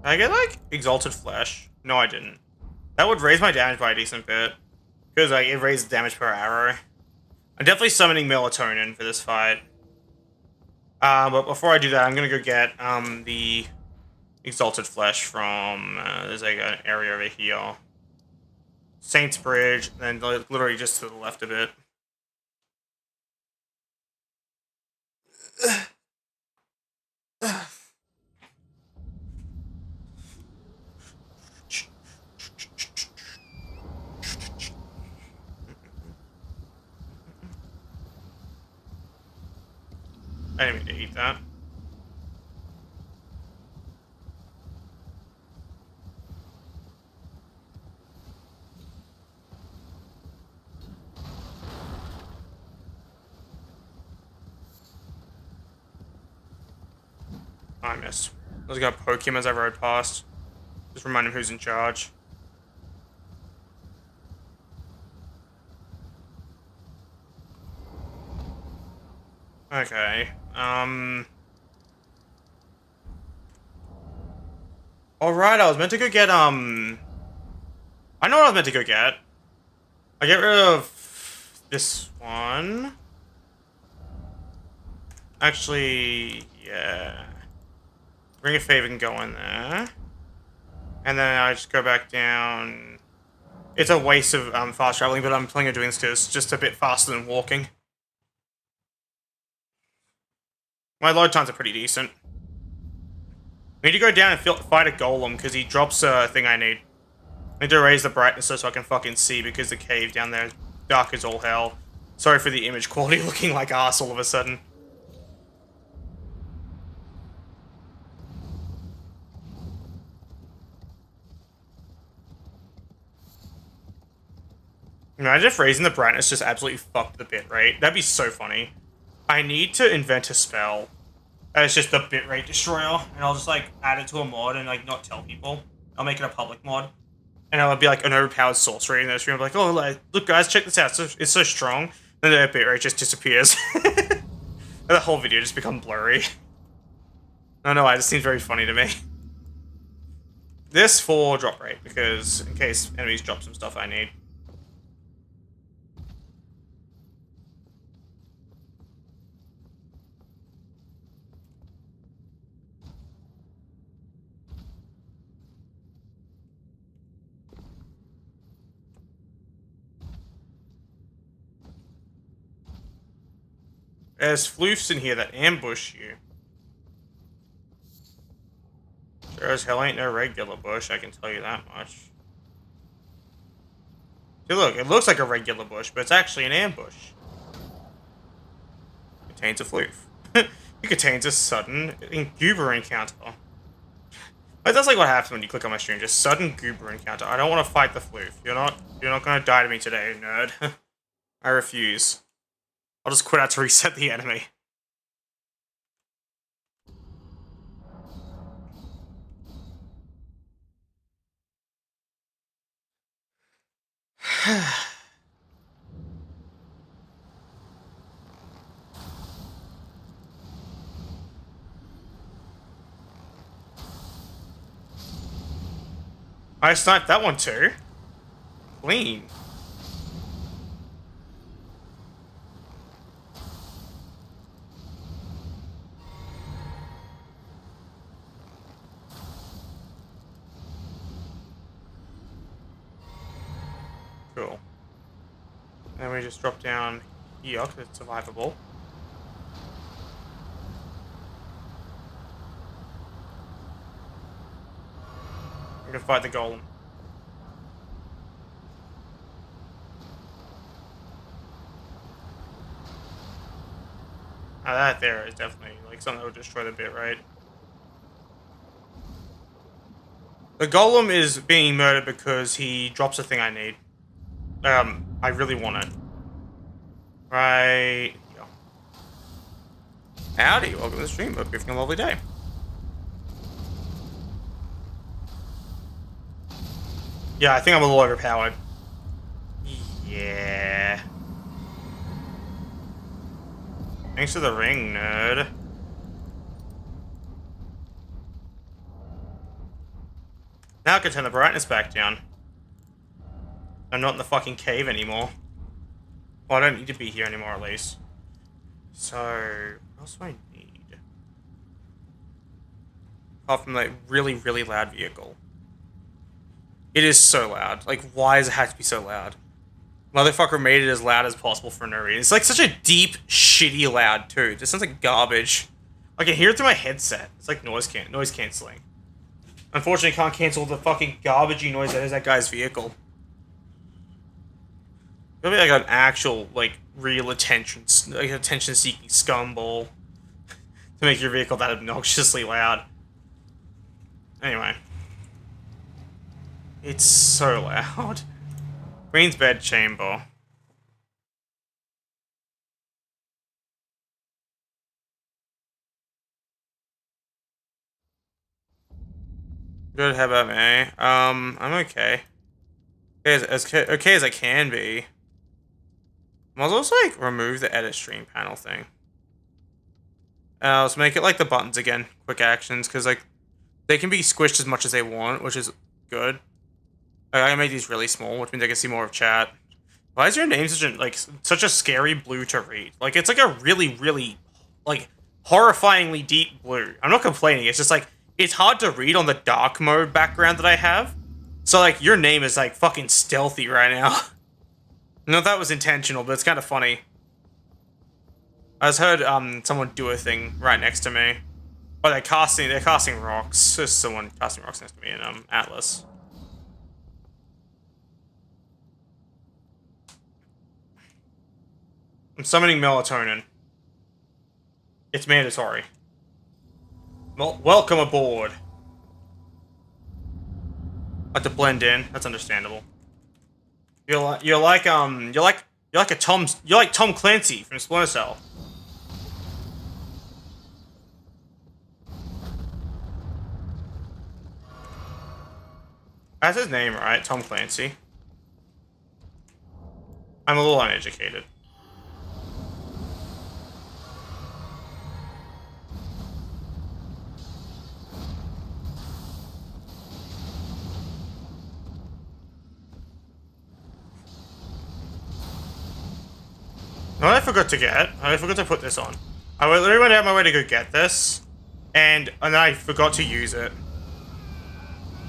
S2: Did I get, like, Exalted Flesh? No, I didn't. That would raise my damage by a decent bit. Because, like, it raises damage per arrow. I'm definitely summoning Melatonin for this fight. But before I do that, I'm gonna go get, the Exalted Flesh from, there's, like, an area over here. Saints Bridge, and then literally just to the left of it. I didn't mean to eat that. I missed. I was gonna poke him as I rode past. Just remind him who's in charge. Okay. Alright, I was meant to go get, I know what I was meant to go get. I get rid of this one. Actually, yeah. Ring of Favor can go in there. And then I just go back down. It's a waste of fast traveling, but I'm planning on doing this because it's just a bit faster than walking. My load times are pretty decent. I need to go down and fight a golem because he drops a thing I need. I need to raise the brightness so I can fucking see because the cave down there is dark as all hell. Sorry for the image quality looking like ass all of a sudden. Imagine if raising the brightness just absolutely fucked the bitrate. That'd be so funny. I need to invent a spell. It's just the bitrate destroyer, and I'll just like add it to a mod and like not tell people. I'll make it a public mod, and it'll be like an overpowered sorcery in the stream. Like, oh, like, look guys, check this out. It's so strong. And then the bitrate just disappears. And the whole video just becomes blurry. No, it just seems very funny to me. This for drop rate because in case enemies drop some stuff I need. There's floofs in here that ambush you. Sure as hell ain't no regular bush, I can tell you that much. See, look, it looks like a regular bush, but it's actually an ambush. It contains a floof. It contains a sudden goober encounter. But that's like what happens when you click on my stream, just sudden goober encounter. I don't want to fight the floof. You're not gonna die to me today, nerd. I refuse. I'll just quit out to reset the enemy. I sniped that one too. Clean. Cool. And we just drop down here because it's survivable. I'm gonna fight the golem. Now that there is definitely like something that would destroy the bit, right? The golem is being murdered because he drops a thing I need. I really want it. Right here. Howdy, welcome to the stream. Hope you're having a lovely day. Yeah, I think I'm a little overpowered. Yeah. Thanks for the ring, nerd. Now I can turn the brightness back down. I'm not in the fucking cave anymore. Well, I don't need to be here anymore, at least. So, what else do I need? Apart from, like, really, really loud vehicle. It is so loud. Like, why does it have to be so loud? Motherfucker made it as loud as possible for no reason. It's like such a deep, shitty loud, too. It just sounds like garbage. I can hear it through my headset. It's like noise cancelling. Unfortunately, I can't cancel the fucking garbagey noise that is that guy's vehicle. It'll be like an actual, like, real attention-seeking scumball to make your vehicle that obnoxiously loud. Anyway. It's so loud. Queen's bed chamber. Good, how about me? I'm okay. Okay as I can be. I might also, like, remove the edit stream panel thing. Let's make it like the buttons again. Quick actions, because, like, they can be squished as much as they want, which is good. Like, I can make these really small, which means I can see more of chat. Why is your name such a scary blue to read? Like, it's like a really, really, like, horrifyingly deep blue. I'm not complaining, it's just like, it's hard to read on the dark mode background that I have. So, like, your name is, like, fucking stealthy right now. I know if that was intentional, but it's kind of funny. I just heard, someone do a thing right next to me. Oh, they're casting rocks. There's someone casting rocks next to me in, Atlas. I'm summoning melatonin. It's mandatory. Welcome aboard. I have to blend in. That's understandable. You're like Tom Clancy from Splinter Cell. That's his name, right? Tom Clancy. I'm a little uneducated. No, I forgot to get. I forgot to put this on. I literally went out my way to go get this, and then I forgot to use it.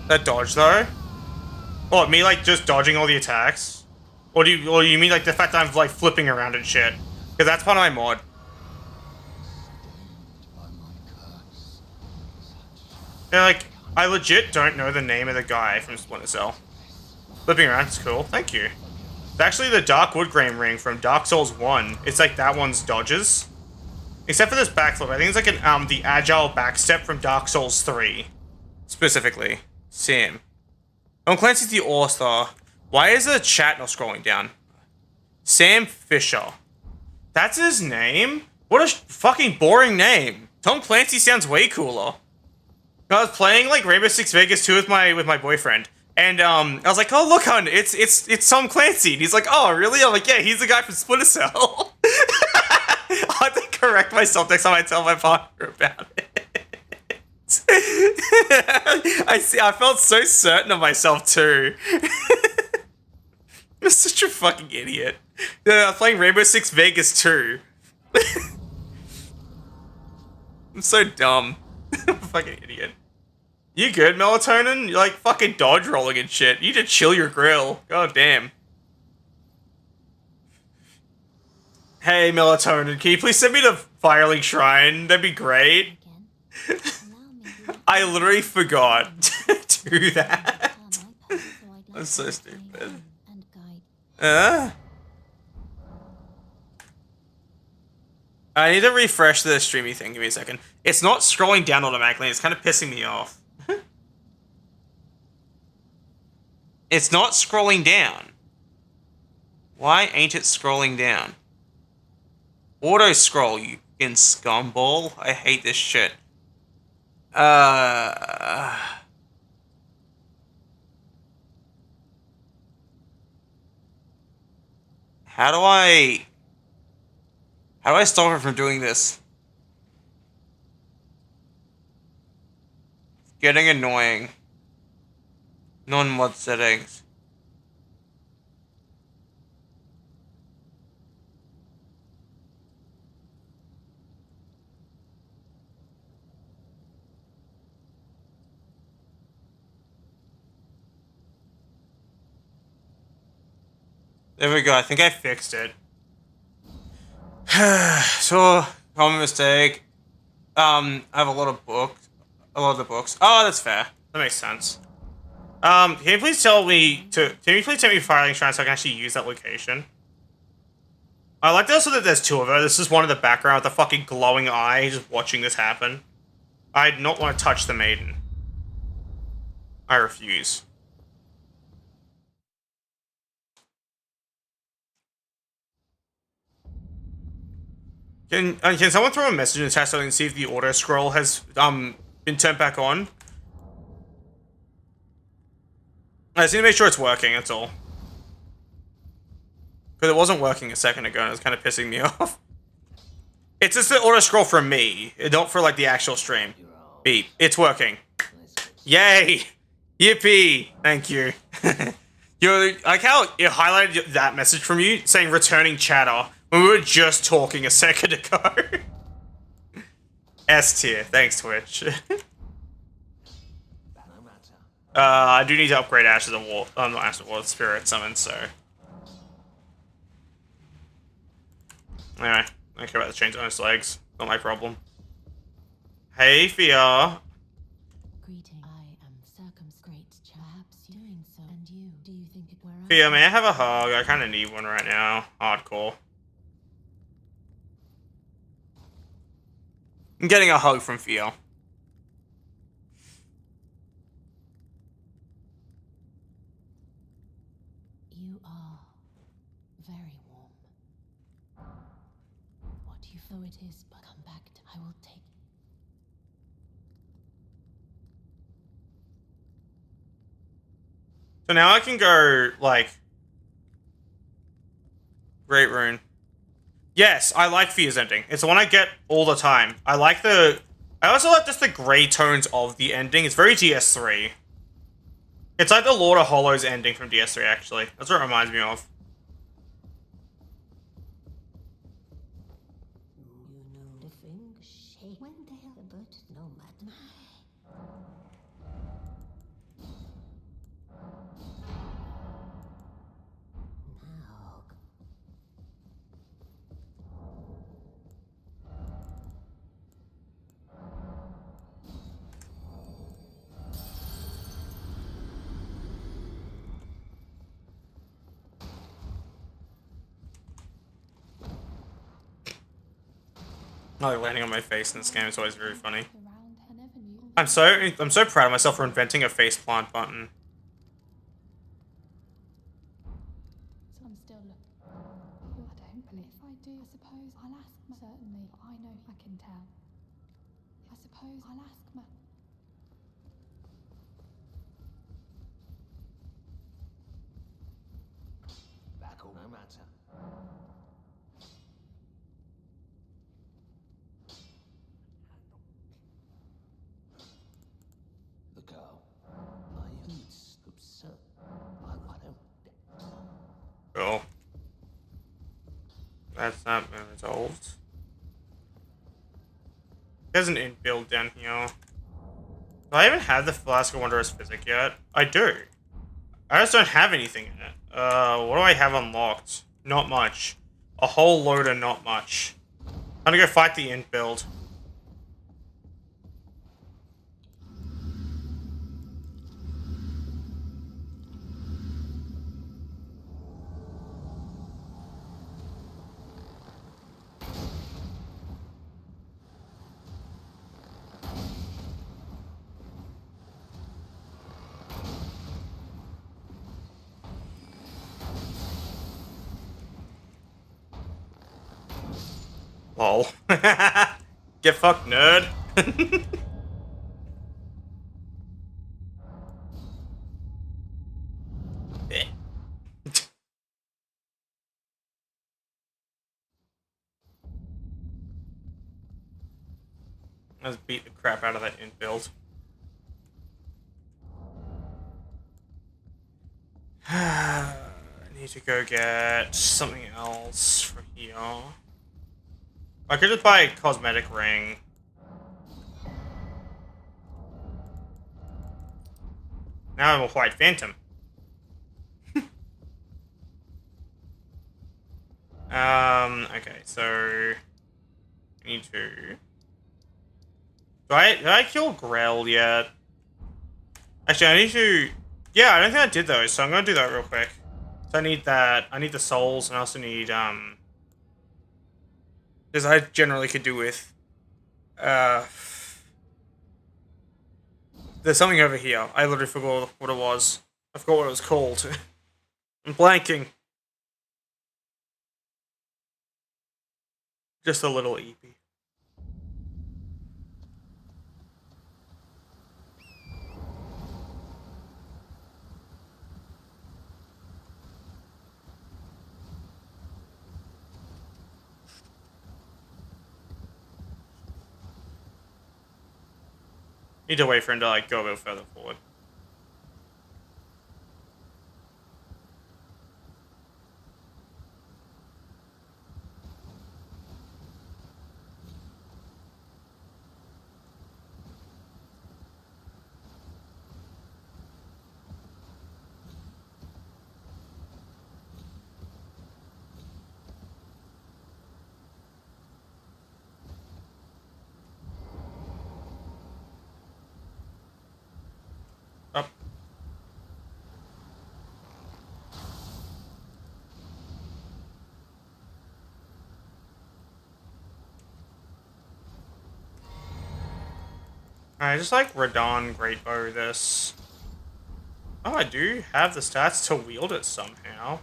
S2: That dodge though? Oh, me like just dodging all the attacks? Or do you mean like the fact that I'm like flipping around and shit? Because that's part of my mod. Yeah, like I legit don't know the name of the guy from Splinter Cell. Flipping around is cool. Thank you. It's actually the Dark Woodgrain ring from Dark Souls 1. It's like that one's dodges. Except for this backflip. I think it's like an the agile backstep from Dark Souls 3. Specifically. Sam. Tom Clancy's the author. Why is the chat not scrolling down? Sam Fisher. That's his name? What a fucking boring name. Tom Clancy sounds way cooler. I was playing like Rainbow Six Vegas 2 with my boyfriend. And I was like, oh look, hon, it's Tom Clancy. And he's like, oh really? I'm like, yeah, he's the guy from Splinter Cell. I have to correct myself next time I tell my partner about it. I felt so certain of myself too. I'm such a fucking idiot. I was playing Rainbow Six Vegas 2. I'm so dumb. I'm a fucking idiot. You good, Melatonin? You're like fucking dodge rolling and shit. You need to chill your grill. God damn. Hey, Melatonin, can you please send me to Firelink Shrine? That'd be great. I literally forgot to do that. I'm so stupid. I need to refresh the streamy thing. Give me a second. It's not scrolling down automatically. It's kind of pissing me off. It's not scrolling down. Why ain't it scrolling down? Auto scroll, you fucking scumball. I hate this shit. How do I stop it from doing this? It's getting annoying. Non-mod settings. There we go. I think I fixed it. So, common mistake. I have a lot of books. A lot of the books. Oh, that's fair. That makes sense. Can you please tell me to? Can you please tell me firing shrine so I can actually use that location? I like also that there's two of her. This is one in the background with a fucking glowing eye, just watching this happen. I do not want to touch the maiden. I refuse. Can someone throw a message in the chat so I can see if the auto scroll has been turned back on? I just need to make sure it's working, that's all. Because it wasn't working a second ago and it was kind of pissing me off. It's just the auto scroll from me, not for like the actual stream. Beep. It's working. Yay! Yippee! Thank you. Yo, like how it highlighted that message from you saying returning chatter when we were just talking a second ago. S tier. Thanks, Twitch. I do need to upgrade Ashes of War. Not Ashes of War, Spirit Summon, so. Anyway, I don't care about the chains on his legs. Not my problem. Hey, Fia.
S3: Greeting. I am circumscribed. Perhaps doing so. And you, do you think it were?
S2: Fia, may I have a hug? I kind of need one right now. Hardcore. I'm getting a hug from Fia.
S3: You are very warm. What you though it is, but come back. I will take.
S2: So now I can go, like... Great Rune. Yes, I like Fia's ending. It's the one I get all the time. I like the... I also like just the grey tones of the ending. It's very DS3. It's like the Lord of Hollows ending from DS3, actually. That's what it reminds me of.
S3: You know the thing shake when they are but no matter. Now.
S2: I like landing on my face in this game. It's always very funny. I'm so proud of myself for inventing a faceplant button.
S4: So I'm still looking. I don't believe if I do. I suppose I'll ask. Certainly, I know I can tell. I suppose I'll ask.
S5: Back no matter. The girl. My it's absurd. I don't.
S2: Cool. That's not been resolved. There's an inbuild down here. Do I even have the Flask of Wondrous Physic yet? I do. I just don't have anything in it. What do I have unlocked? Not much. A whole load of not much. I'm gonna go fight the inbuild. Lol. Get fucked, nerd. Eh. Let's beat the crap out of that inbuild. I need to go get something else for here. I could just buy a cosmetic ring. Now I'm a white phantom. Okay, so I need to. Did I kill Grell yet? Actually, I need to. Yeah, I don't think I did those, so I'm gonna do that real quick. So I need that. I need the souls, and I also need because I generally could do with there's something over here. I literally forgot what it was. I forgot what it was called. I'm blanking. Just a little EP. Need to wait for him to like go a bit further forward. Up. I just like Radon Greatbow this. Oh, I do have the stats to wield it somehow.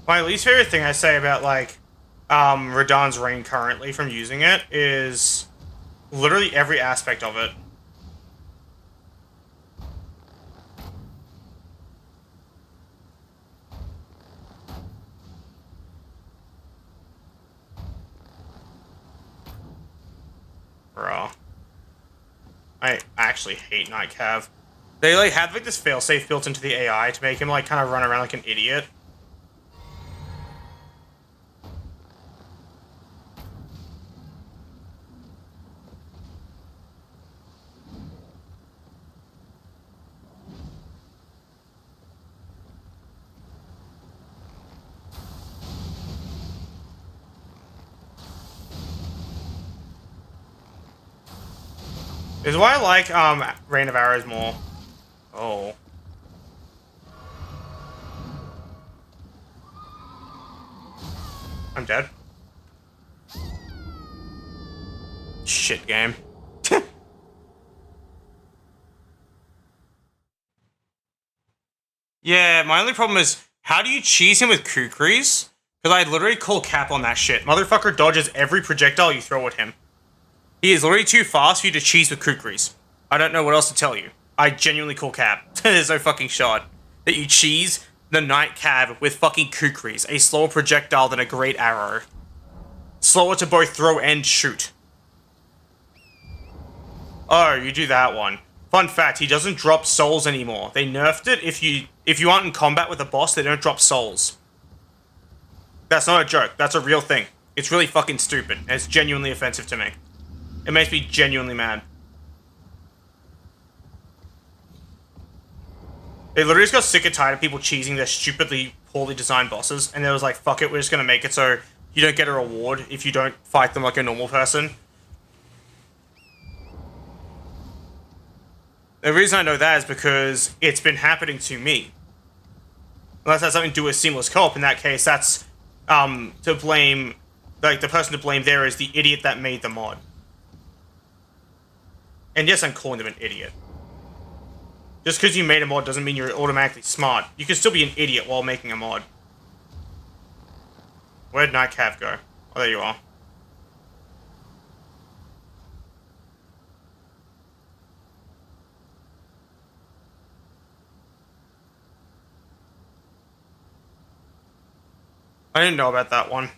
S2: My least favorite thing I say about like Radon's Rain currently from using it is literally every aspect of it. Bruh. I actually hate Night Cav. They like have like this failsafe built into the AI to make him like kind of run around like an idiot. This is why I like Rain of Arrows more. Oh. I'm dead. Shit game. Yeah, my only problem is, how do you cheese him with kukris? Because I literally call cap on that shit. Motherfucker dodges every projectile you throw at him. He is literally too fast for you to cheese with kukris. I don't know what else to tell you. I genuinely call cap. There's no fucking shot that you cheese the Night Cav with fucking kukris, a slower projectile than a great arrow. Slower to both throw and shoot. Oh, you do that one. Fun fact, he doesn't drop souls anymore. They nerfed it. If you aren't in combat with a boss, they don't drop souls. That's not a joke. That's a real thing. It's really fucking stupid, and it's genuinely offensive to me. It makes me genuinely mad. They literally just got sick and tired of people cheesing their stupidly poorly designed bosses, and they was like, fuck it, we're just gonna make it so you don't get a reward if you don't fight them like a normal person. The reason I know that is because it's been happening to me. Unless that's something to do with seamless co-op, in that case, that's to blame like, the person to blame there is the idiot that made the mod. And yes, I'm calling them an idiot. Just because you made a mod doesn't mean you're automatically smart. You can still be an idiot while making a mod. Where'd Nightcav go? Oh, there you are. I didn't know about that one.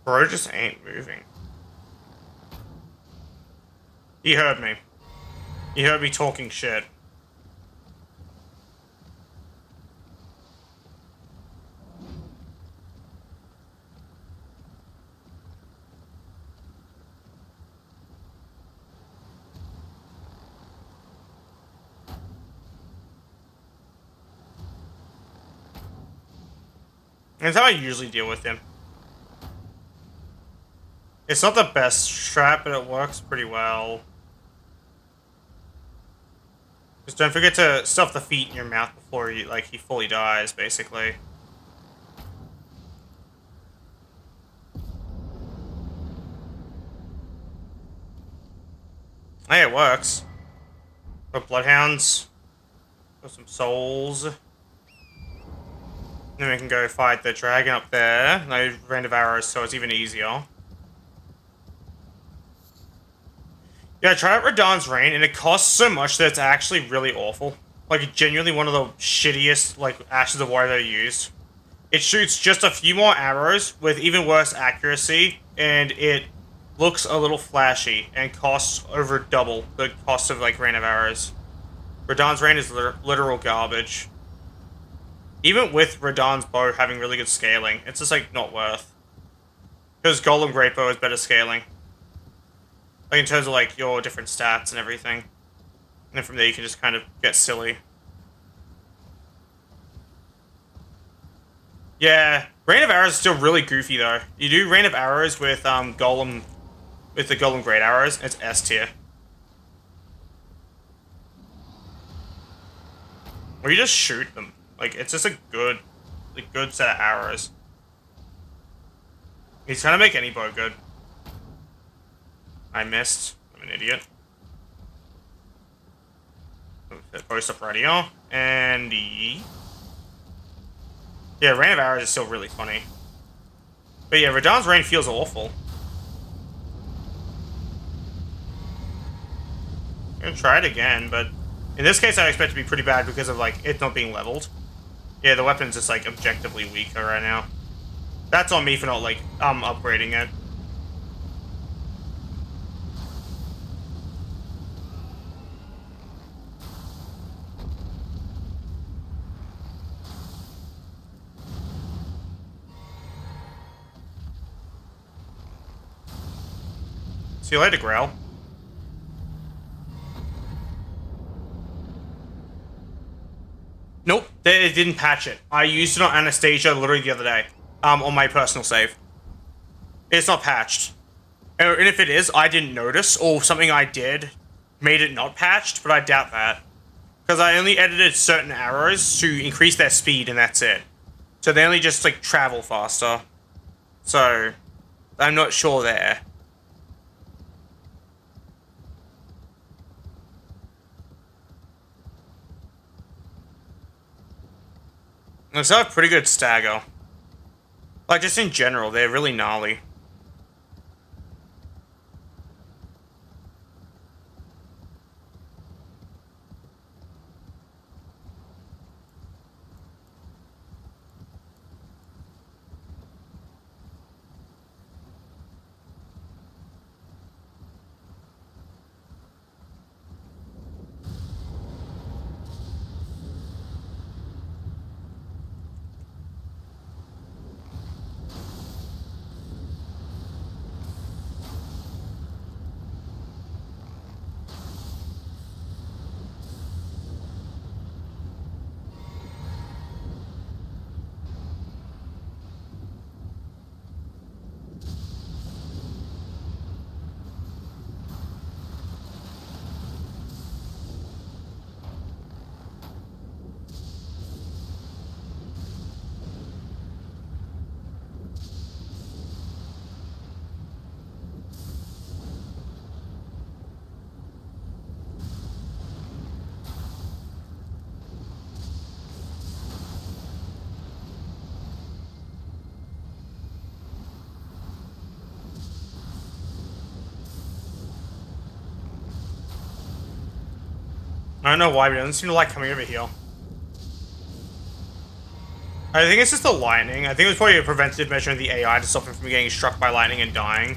S2: Bro just ain't moving. He heard me. He heard me talking shit. That's how I usually deal with him. It's not the best strat, but it works pretty well. Just don't forget to stuff the feet in your mouth before he fully dies, basically. Hey, it works. Got bloodhounds. Got some souls. Then we can go fight the dragon up there. No rain of arrows, so it's even easier. Yeah, try out Radahn's Rain, and it costs so much that it's actually really awful. Like, genuinely one of the shittiest, like, Ashes of War I've ever used. It shoots just a few more arrows with even worse accuracy, and it looks a little flashy, and costs over double the cost of, like, Rain of Arrows. Radahn's Rain is literal garbage. Even with Radahn's Bow having really good scaling, it's just, like, not worth. Because Golem Greatbow is better scaling. Like, in terms of, like, your different stats and everything. And then from there you can just kind of get silly. Yeah, Rain of Arrows is still really goofy, though. You do Rain of Arrows with, Golem... with the Golem Great Arrows, it's S tier. Or you just shoot them. Like, it's just a good set of arrows. He's trying to make any bow good. I missed. I'm an idiot. Post up right here. And yeah, Rain of Arrows is still really funny. But yeah, Radahn's Rain feels awful. I'm gonna try it again, but in this case I expect it to be pretty bad because of, like, it not being leveled. Yeah, the weapon's just, like, objectively weaker right now. That's on me for not, like, upgrading it. See you later, Grail. Nope, it didn't patch it. I used it on Anastasia literally the other day, on my personal save. It's not patched. And if it is, I didn't notice, or something I did made it not patched, but I doubt that. Because I only edited certain arrows to increase their speed, and that's it. So they only just, like, travel faster. So, I'm not sure there. They still have pretty good stagger. Like, just in general, they're really gnarly. I don't know why, but it doesn't seem to like coming over here. I think it's just the lightning. I think it was probably a preventative measure of the AI to stop him from getting struck by lightning and dying.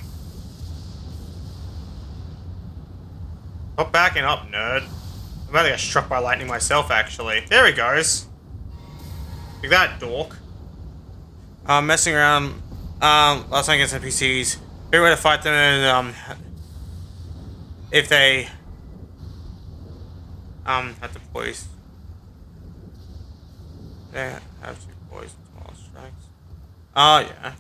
S2: Stop backing up, nerd. I'm about to get struck by lightning myself, actually. There he goes. Look at that, dork. Messing around. Last time against NPCs. Great way to fight them, and if they have to poise. They have to poison small strikes. Oh yeah.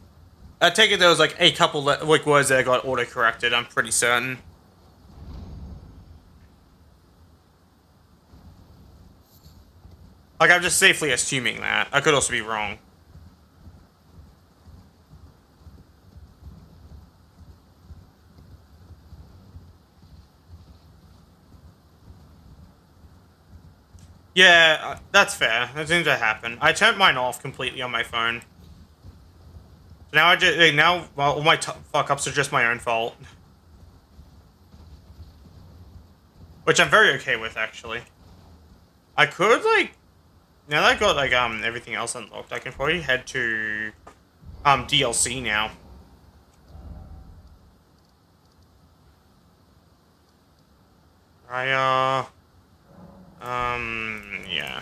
S2: I take it there was like a couple like words that got auto corrected. I'm pretty certain. Like, I'm just safely assuming that. I could also be wrong. Yeah, that's fair. That seems to happen. I turned mine off completely on my phone. So now well, all my fuck ups are just my own fault. Which I'm very okay with, actually. I could, like, now that I got, like, everything else unlocked, I can probably head to, DLC now. Yeah.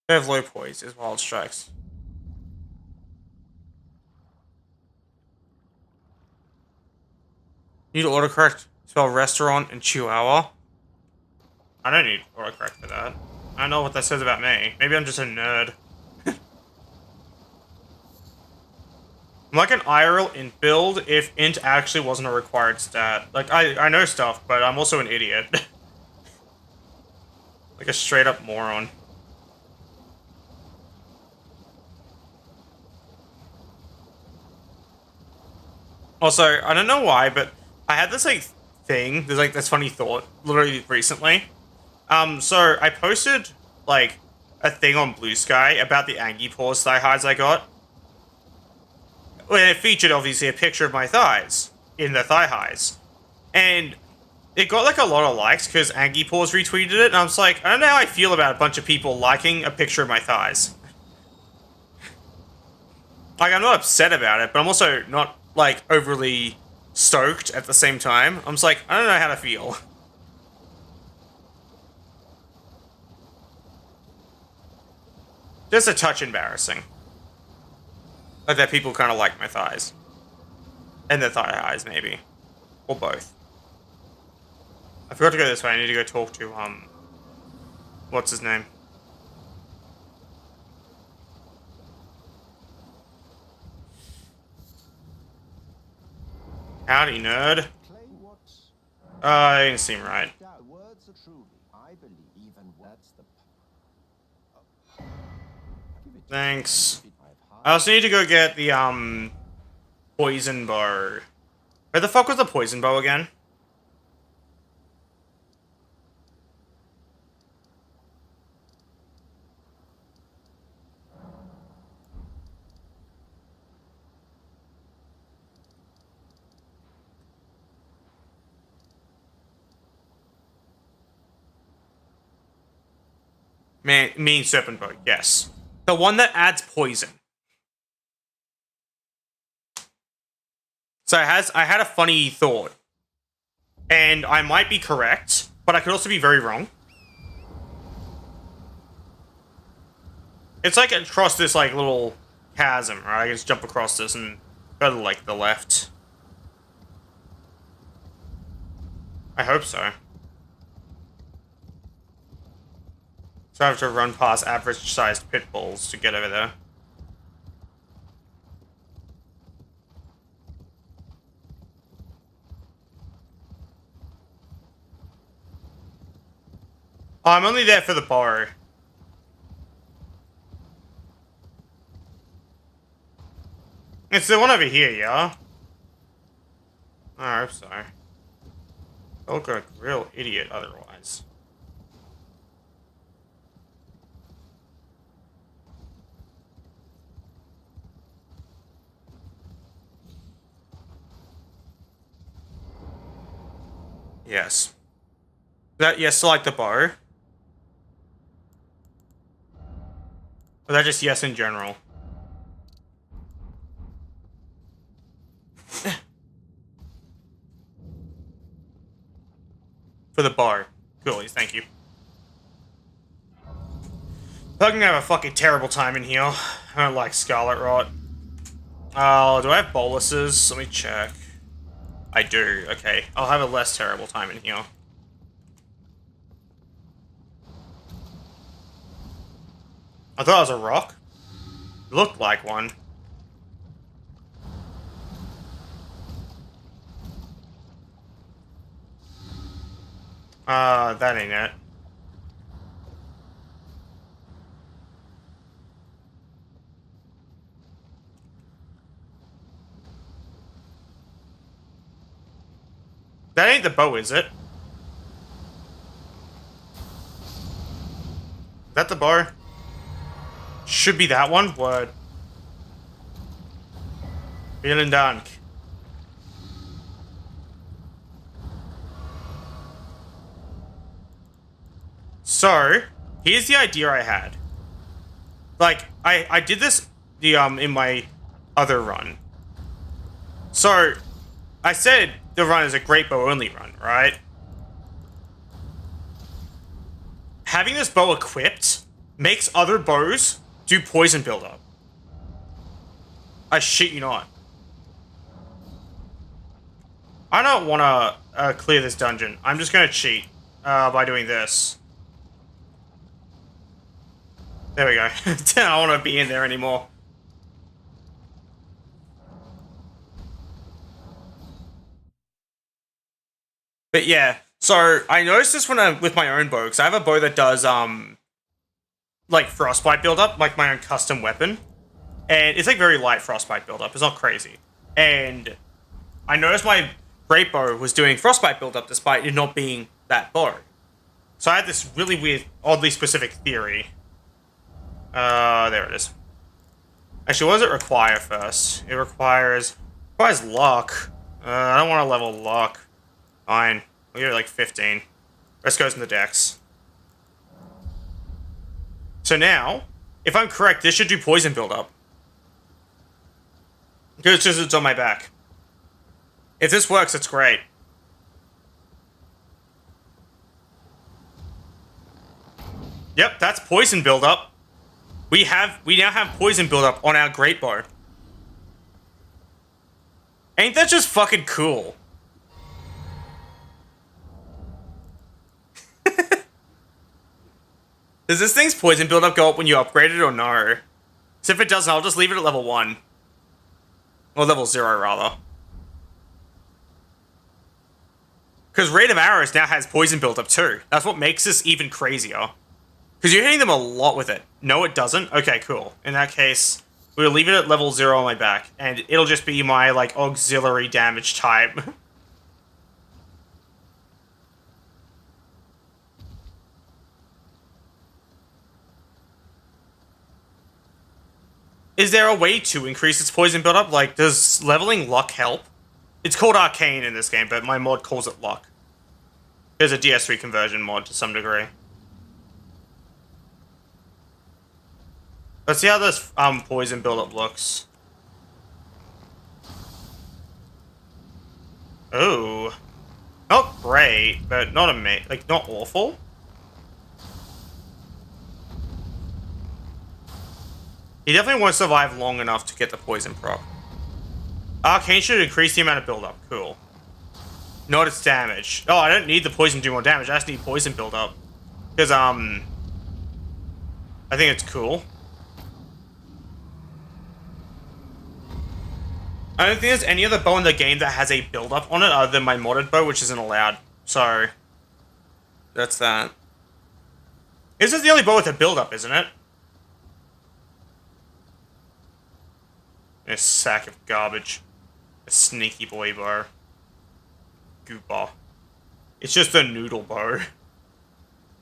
S2: They have low poise as wild strikes. Need autocorrect, spell restaurant and chihuahua. I don't need autocorrect for that. I don't know what that says about me. Maybe I'm just a nerd. I'm like an IRL int build if int actually wasn't a required stat. Like, I know stuff, but I'm also an idiot. Like a straight up moron. Also, I don't know why, but I had this, like, thing, there's, like, this funny thought, literally recently. So I posted, like, a thing on Blue Sky about the Angie Paws thigh highs I got. Well, it featured, obviously, a picture of my thighs in the thigh highs. And it got, like, a lot of likes because Angie Paws retweeted it, and I was like, I don't know how I feel about a bunch of people liking a picture of my thighs. Like, I'm not upset about it, but I'm also not, like, overly stoked at the same time. I'm just like, I don't know how to feel. Just a touch embarrassing. Like that people kind of like my thighs. And the thigh highs, maybe. Or both. I forgot to go this way. I need to go talk to, what's his name? Howdy, nerd. Didn't seem right. Thanks. I also need to go get the, poison bow. Where the fuck was the poison bow again? Mean serpent bow, yes. The one that adds poison. So I had a funny thought. And I might be correct, but I could also be very wrong. It's like across this like little chasm, right? I can just jump across this and go to like the left. I hope so. So I have to run past average-sized pit bulls to get over there. Oh, I'm only there for the bow. It's the one over here, yeah? I hope so. I'll look like a real idiot otherwise. Yes. Yes, select the bow. Or that just yes in general? For the bar. Cool, thank you. I'm gonna have a fucking terrible time in here. I don't like Scarlet Rot. Oh, do I have boluses? Let me check. I do, okay. I'll have a less terrible time in here. I thought it was a rock. It looked like one. That ain't it. That ain't the bow, is it? Is that the bow? Should be that one. Word. Vielen Dank. So, here's the idea I had. Like, I did this in my other run. So, I said the run is a Greatbow Only run, right? Having this bow equipped makes other bows do poison buildup. I shit you not. I don't want to clear this dungeon. I'm just going to cheat by doing this. There we go. I don't want to be in there anymore. But yeah, so I noticed this when I'm with my own bow, because I have a bow that does like frostbite buildup, like my own custom weapon. And it's like very light frostbite buildup. It's not crazy. And I noticed my great bow was doing frostbite buildup despite it not being that bow. So I had this really weird, oddly specific theory. There it is. Actually, what does it require first? It requires luck. I don't want to level luck. Fine. We'll give it like 15. Rest goes in the dex. So now, if I'm correct, this should do poison buildup. Because it's on my back. If this works, it's great. Yep, that's poison buildup. We now have poison buildup on our great bow. Ain't that just fucking cool? Does this thing's poison buildup go up when you upgrade it or no? So if it doesn't, I'll just leave it at level 1. Or level 0, rather. Because Rate of Arrows now has poison buildup too. That's what makes this even crazier. Because you're hitting them a lot with it. No, it doesn't? Okay, cool. In that case, we'll leave it at level 0 on my back. And it'll just be my, like, auxiliary damage type. Is there a way to increase its poison buildup? Like, does leveling luck help? It's called Arcane in this game, but my mod calls it luck. There's a DS3 conversion mod to some degree. Let's see how this poison buildup looks. Oh. Not great, but not like not awful. He definitely won't survive long enough to get the poison proc. Arcane should increase the amount of buildup. Cool. Not its damage. Oh, I don't need the poison to do more damage. I just need poison buildup. Because, I think it's cool. I don't think there's any other bow in the game that has a build-up on it other than my modded bow, which isn't allowed. So, that's that. This is the only bow with a build-up, isn't it? A sack of garbage. A sneaky boy bow. Goopa. It's just a noodle bow.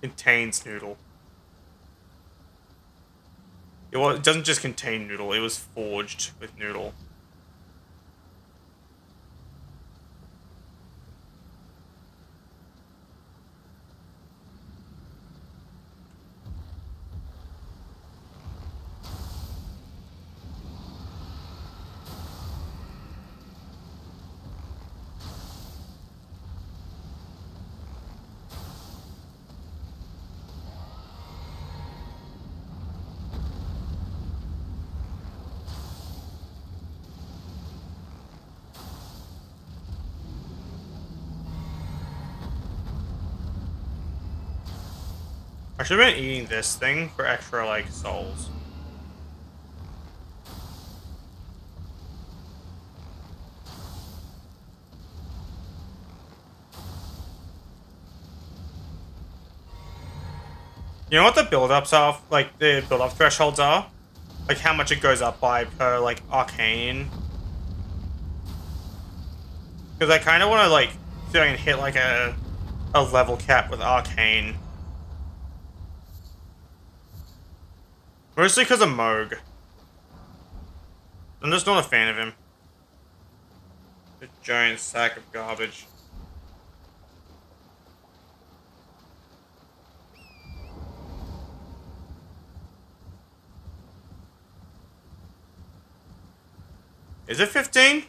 S2: Contains noodle. It doesn't just contain noodle, it was forged with noodle. I should have been eating this thing for extra, like, souls. You know what the build-ups are? Like, the build-up thresholds are? Like, how much it goes up by per, like, arcane? Because I kind of want to, like, see if I can hit, like, a level cap with arcane. Mostly because of Moog. I'm just not a fan of him. A giant sack of garbage. Is it 15?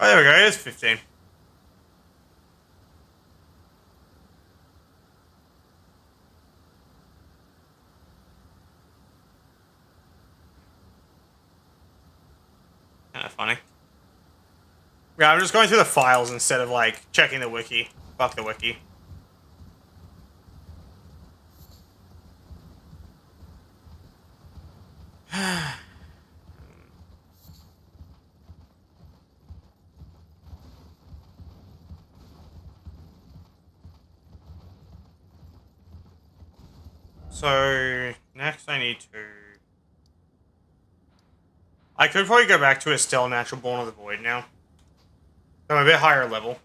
S2: Oh, there we go, it is 15. Kinda funny. Yeah, I'm just going through the files instead of, like, checking the wiki. Fuck the wiki. So, next I need to... I could probably go back to a still natural born of the void now. I'm a bit higher level.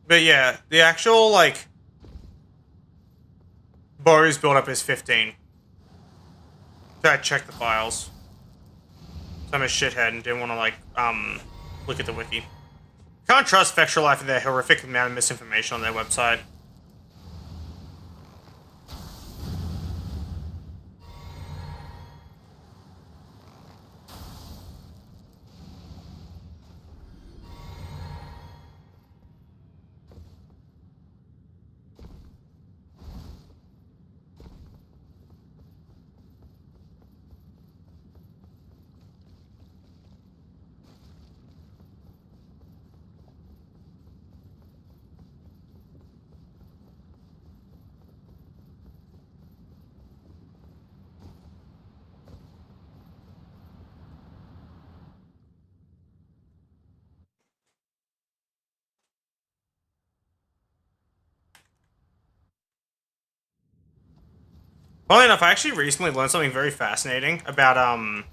S2: But yeah, the actual, like, bows build-up is 15. So I checked the files. So I'm a shithead and didn't want to, like, look at the wiki. Can't trust Vector Life and their horrific amount of misinformation on their website. Funnily enough, I actually recently learned something very fascinating about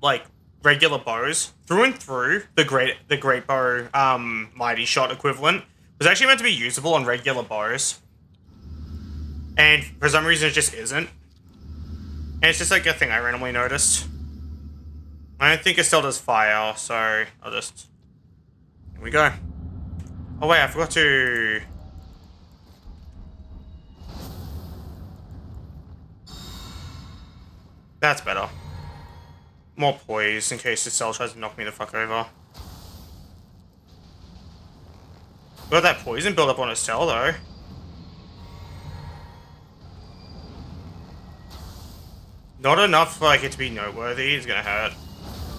S2: like regular bows through and through. The Greatbow mighty shot equivalent was actually meant to be usable on regular bows, and for some reason it just isn't. And it's just like a thing I randomly noticed. I don't think it still does fire, so I'll just... Here we go. Oh wait, I forgot to... That's better. More poise in case the cell tries to knock me the fuck over. Got that poison build up on a cell though. Not enough for like it to be noteworthy. It's gonna hurt.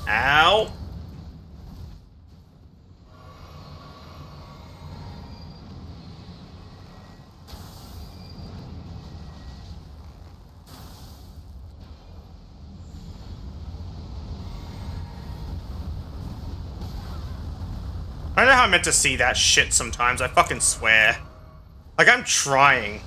S2: Ow! I don't know how I'm meant to see that shit sometimes, I fucking swear. Like, I'm trying.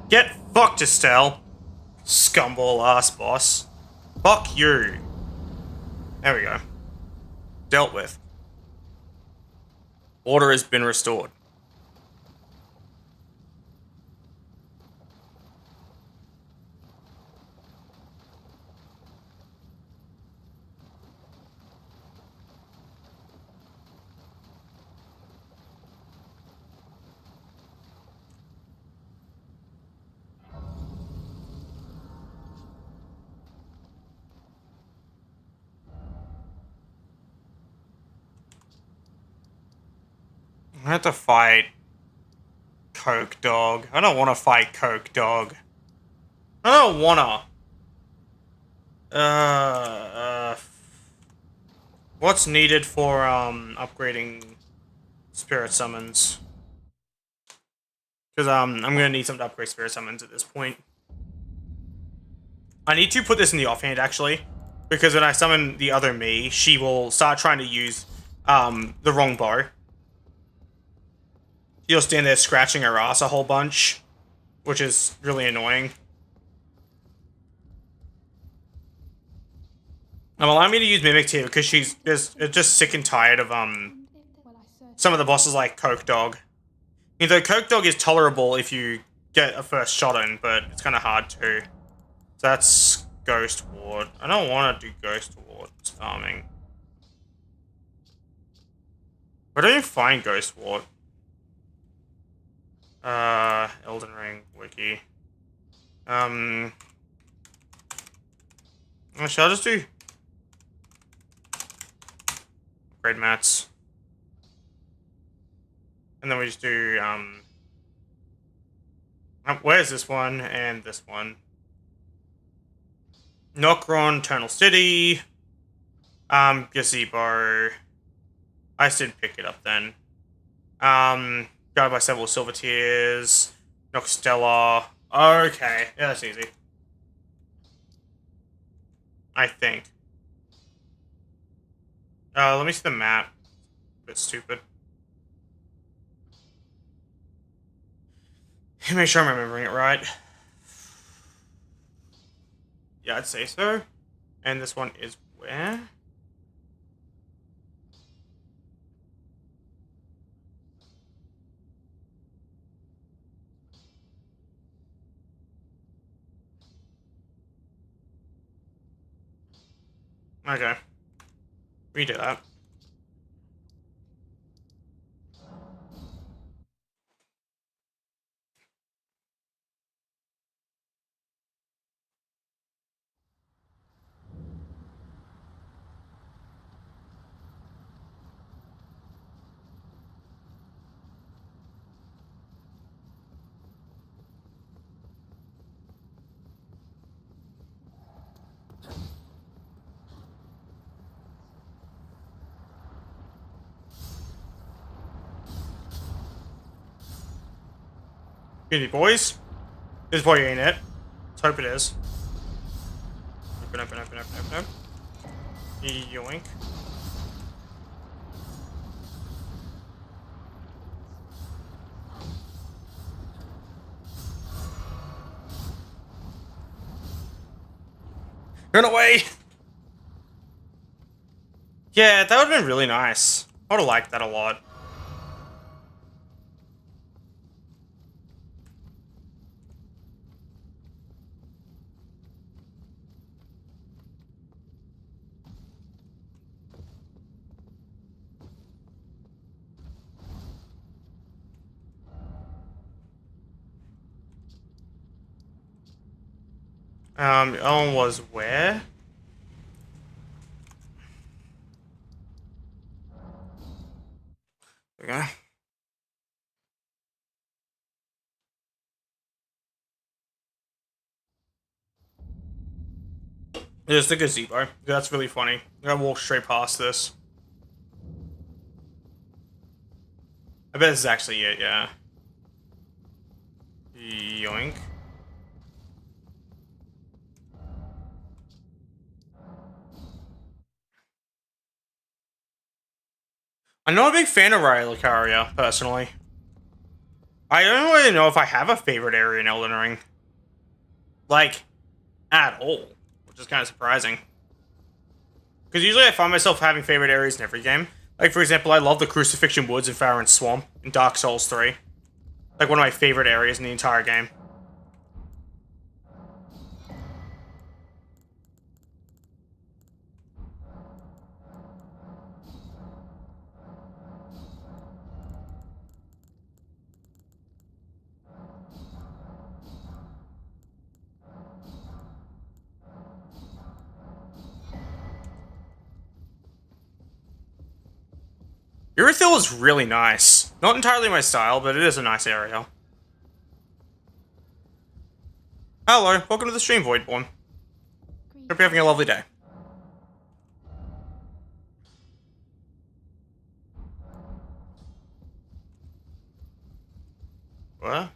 S2: Get fucked, Estelle. Scumball ass boss. Fuck you. There we go. Dealt with. Order has been restored. I have to fight Coke Dog. I don't want to fight Coke Dog. I don't wanna. What's needed for upgrading spirit summons? Because I'm gonna need something to upgrade spirit summons at this point. I need to put this in the offhand actually, because when I summon the other me, she will start trying to use the wrong bow. You'll stand there scratching her ass a whole bunch, which is really annoying. Allowing me to use Mimic here because she's just sick and tired of some of the bosses like Coke Dog. You know, Coke Dog is tolerable if you get a first shot in, but it's kind of hard too. So that's Ghost Ward. I don't want to do Ghost Ward. It's farming. Where do you find Ghost Ward? Elden Ring wiki. Shall I just do upgrade mats? And then we just do, where's this one and this one? Nokron, Eternal City, Gazebo. I just didn't pick it up then. Guided by several silver tears. Noxtella. Okay, yeah, that's easy. I think. Let me see the map. A bit stupid. Make sure I'm remembering it right. Yeah, I'd say so. And this one is where? Okay. We did that. Community boys. This probably ain't it. Let's hope it is. Open, open, open, open, open, open. Yoink. Run away! Yeah, that would have been really nice. I would have liked that a lot. The other one was where? There we go. There's the gazebo. That's really funny. I walked straight past this. I bet this is actually it, yeah. Yoink. I'm not a big fan of Layka, personally. I don't really know if I have a favorite area in Elden Ring. Like, at all. Which is kind of surprising. Because usually I find myself having favorite areas in every game. Like, for example, I love the Crucifixion Woods in Farron's Swamp in Dark Souls 3. Like, one of my favorite areas in the entire game. Irithyll is really nice. Not entirely my style, but it is a nice area. Hello, welcome to the stream, Voidborn. Hope you're having a lovely day. What? Am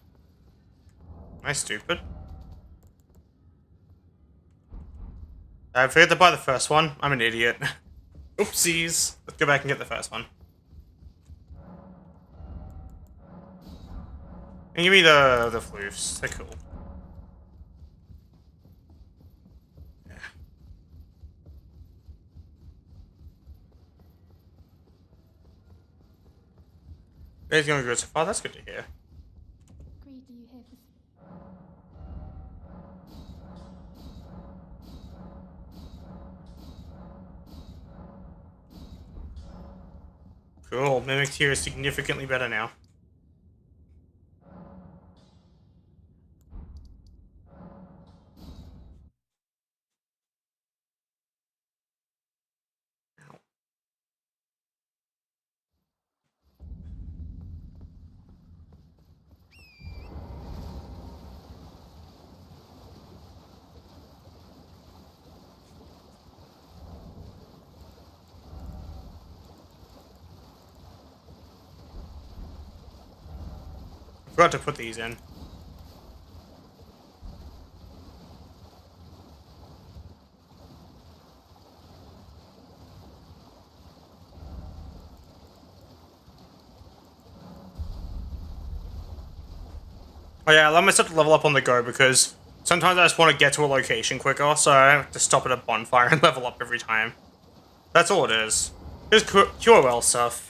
S2: I stupid? I forgot to buy the first one. I'm an idiot. Oopsies. Let's go back and get the first one. And give me the floofs. They're cool. Yeah. It's going good so far. That's good to hear.
S4: Greed, do you hear this?
S2: Cool. Mimic tier is significantly better now. I forgot to put these in. Oh yeah, I allow myself to level up on the go because sometimes I just want to get to a location quicker, so I don't have to stop at a bonfire and level up every time. That's all it is. Just cure well stuff.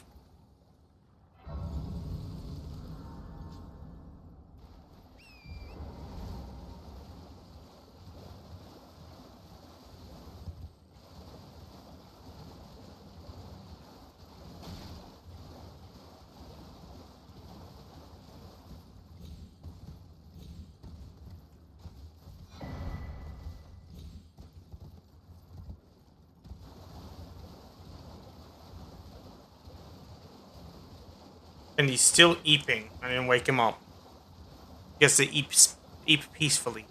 S2: And he's still eeping. I didn't wake him up. He has to eep peacefully.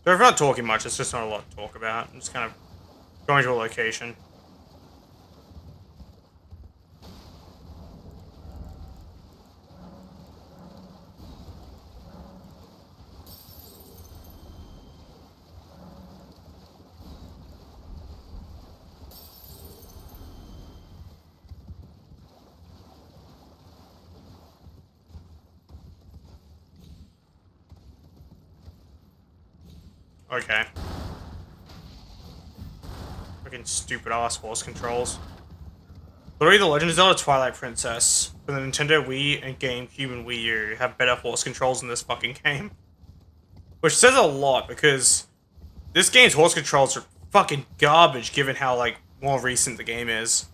S2: So if we're not talking much, it's just not a lot to talk about. I'm just kind of going to a location. Okay. Fucking stupid ass horse controls. Literally, The Legend of Zelda Twilight Princess for the Nintendo Wii and GameCube and Wii U have better horse controls in this fucking game. Which says a lot, because this game's horse controls are fucking garbage given how, like, more recent the game is.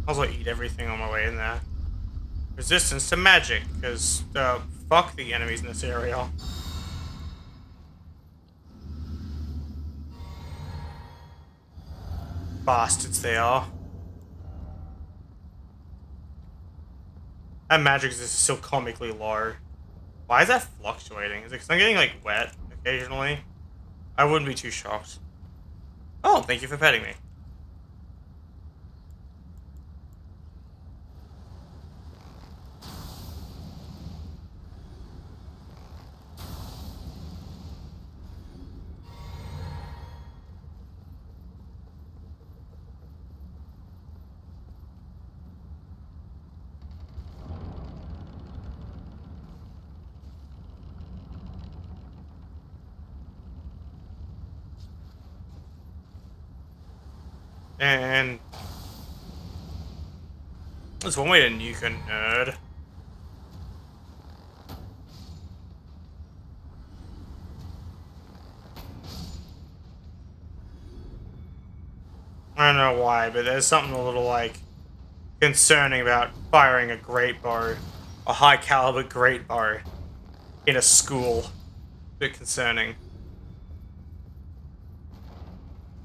S2: I'll also eat everything on my way in there. Resistance to magic, because, fuck the enemies in this area. Bastards they are. That magic is still comically low. Why is that fluctuating? Is it because I'm getting, like, wet occasionally? I wouldn't be too shocked. Oh, thank you for petting me. And there's one way to nuke a nerd. I don't know why, but there's something a little, like, concerning about firing a great bow, a high caliber great bow, in a school. A bit concerning.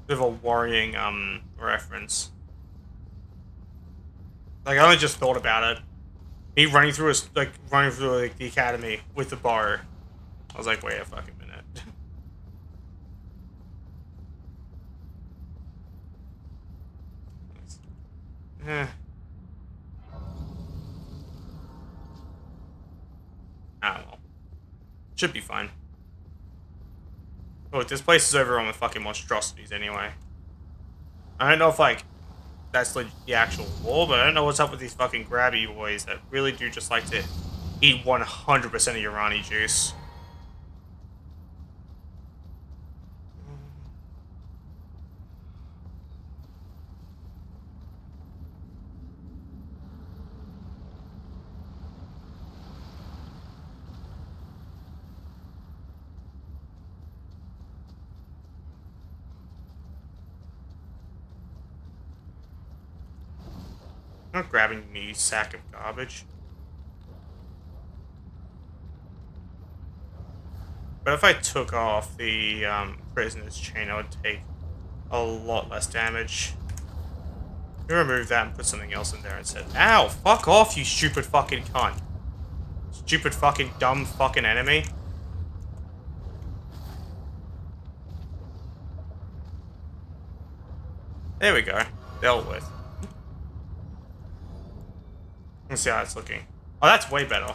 S2: Bit of a worrying, reference. Like, I only just thought about it. Me running through like, the academy with the bow. I was like, wait a fucking minute. Eh. I don't know. Should be fine. Oh, this place is overrun with fucking monstrosities anyway. I don't know if, like, that's the actual war, but I don't know what's up with these fucking grabby boys that really do just like to eat 100% of your Rani juice. I'm not grabbing me sack of garbage. But if I took off the prisoner's chain, I would take a lot less damage. Let me remove that and put something else in there instead. Ow! Fuck off, you stupid fucking cunt. Stupid fucking dumb fucking enemy. There we go. Dealt with. Let's see how it's looking. Oh, that's way better.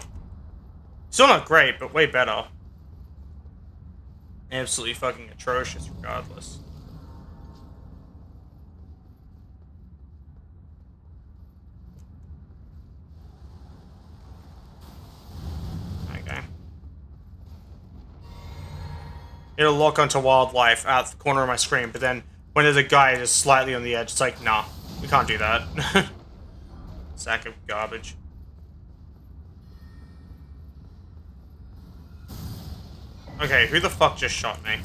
S2: Still not great, but way better. Absolutely fucking atrocious regardless. it'll lock onto wildlife at the corner of my screen, but then when there's a guy just slightly on the edge, it's like, nah, we can't do that. Sack of garbage. Okay, who the fuck just shot me?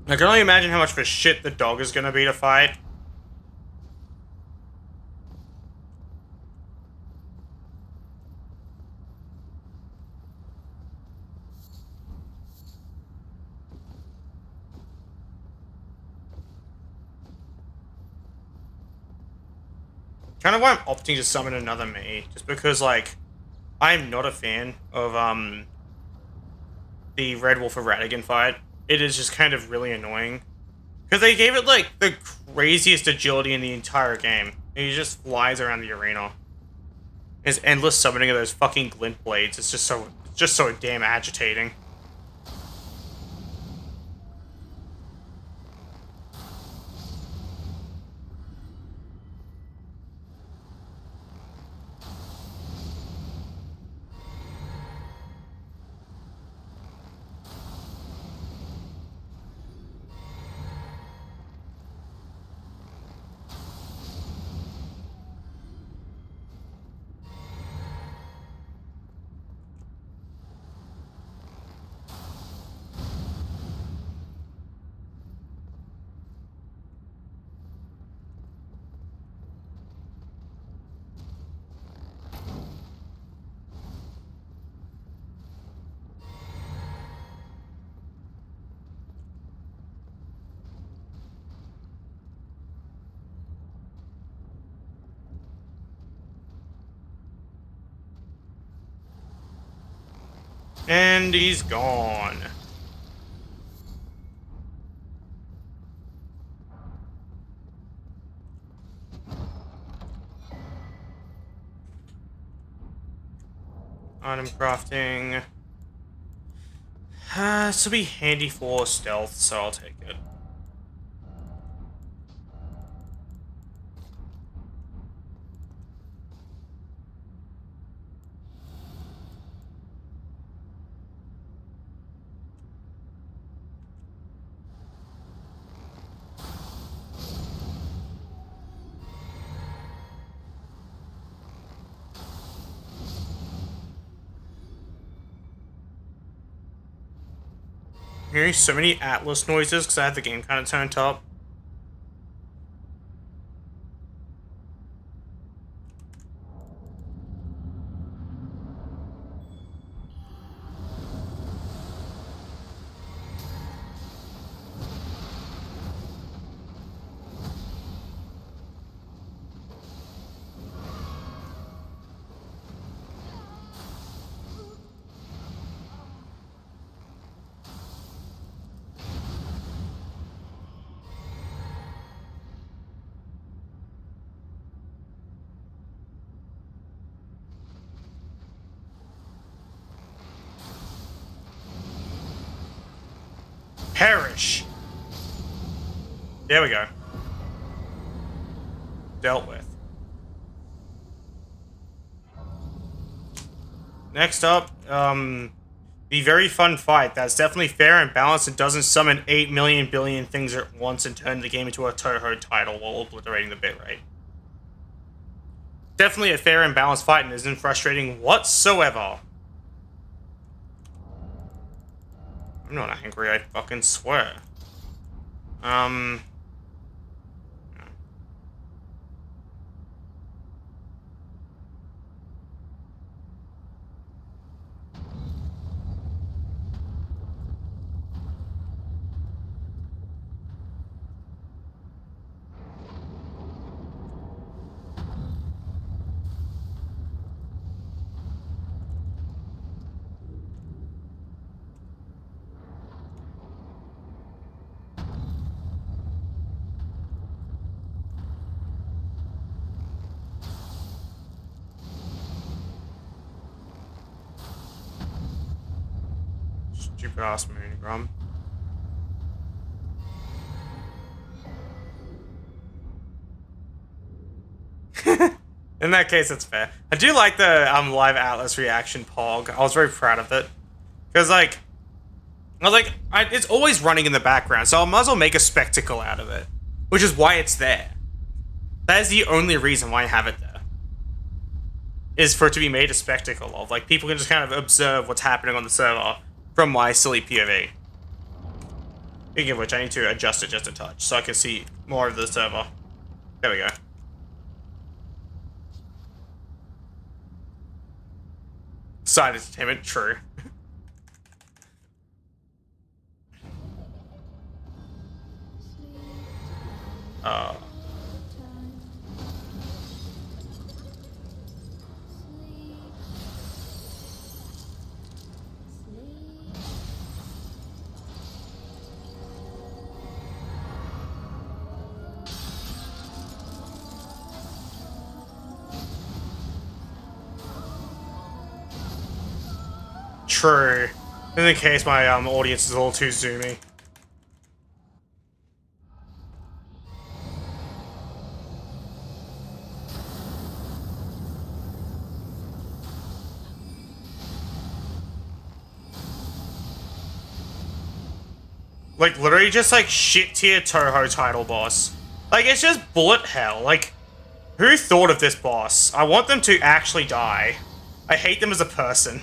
S2: I can only imagine how much of a shit the dog is gonna be to fight. Kind of why I'm opting to summon another me, just because, like, I'm not a fan of, the Red Wolf of Ratigan fight. It is just kind of really annoying. Because they gave it, like, the craziest agility in the entire game. He just flies around the arena. His endless summoning of those fucking glint blades is just so damn agitating. And he's gone. Item crafting. This will be handy for stealth, so I'll take it. I'm hearing so many Atlas noises because I have the game kind of turned up. Perish! There we go. Dealt with. Next up, the very fun fight that's definitely fair and balanced and doesn't summon 8 million billion things at once and turn the game into a Toho title while obliterating the bitrate. Definitely a fair and balanced fight and isn't frustrating whatsoever. I'm not angry, I fucking swear. Stupid ass Moon Grum. In that case, it's fair. I do like the live Atlas reaction pog. I was very proud of it. Because, like, it's always running in the background, so I might as well make a spectacle out of it. Which is why it's there. That is the only reason why I have it there. Is for it to be made a spectacle of. Like, people can just kind of observe what's happening on the server from my silly POV. Speaking of which, I need to adjust it just a touch so I can see more of the server. There we go. Side entertainment, true. True. In the case my audience is a little too zoomy. Like, literally just, like, shit-tier Toho title boss. Like, it's just bullet hell. Like, who thought of this boss? I want them to actually die. I hate them as a person.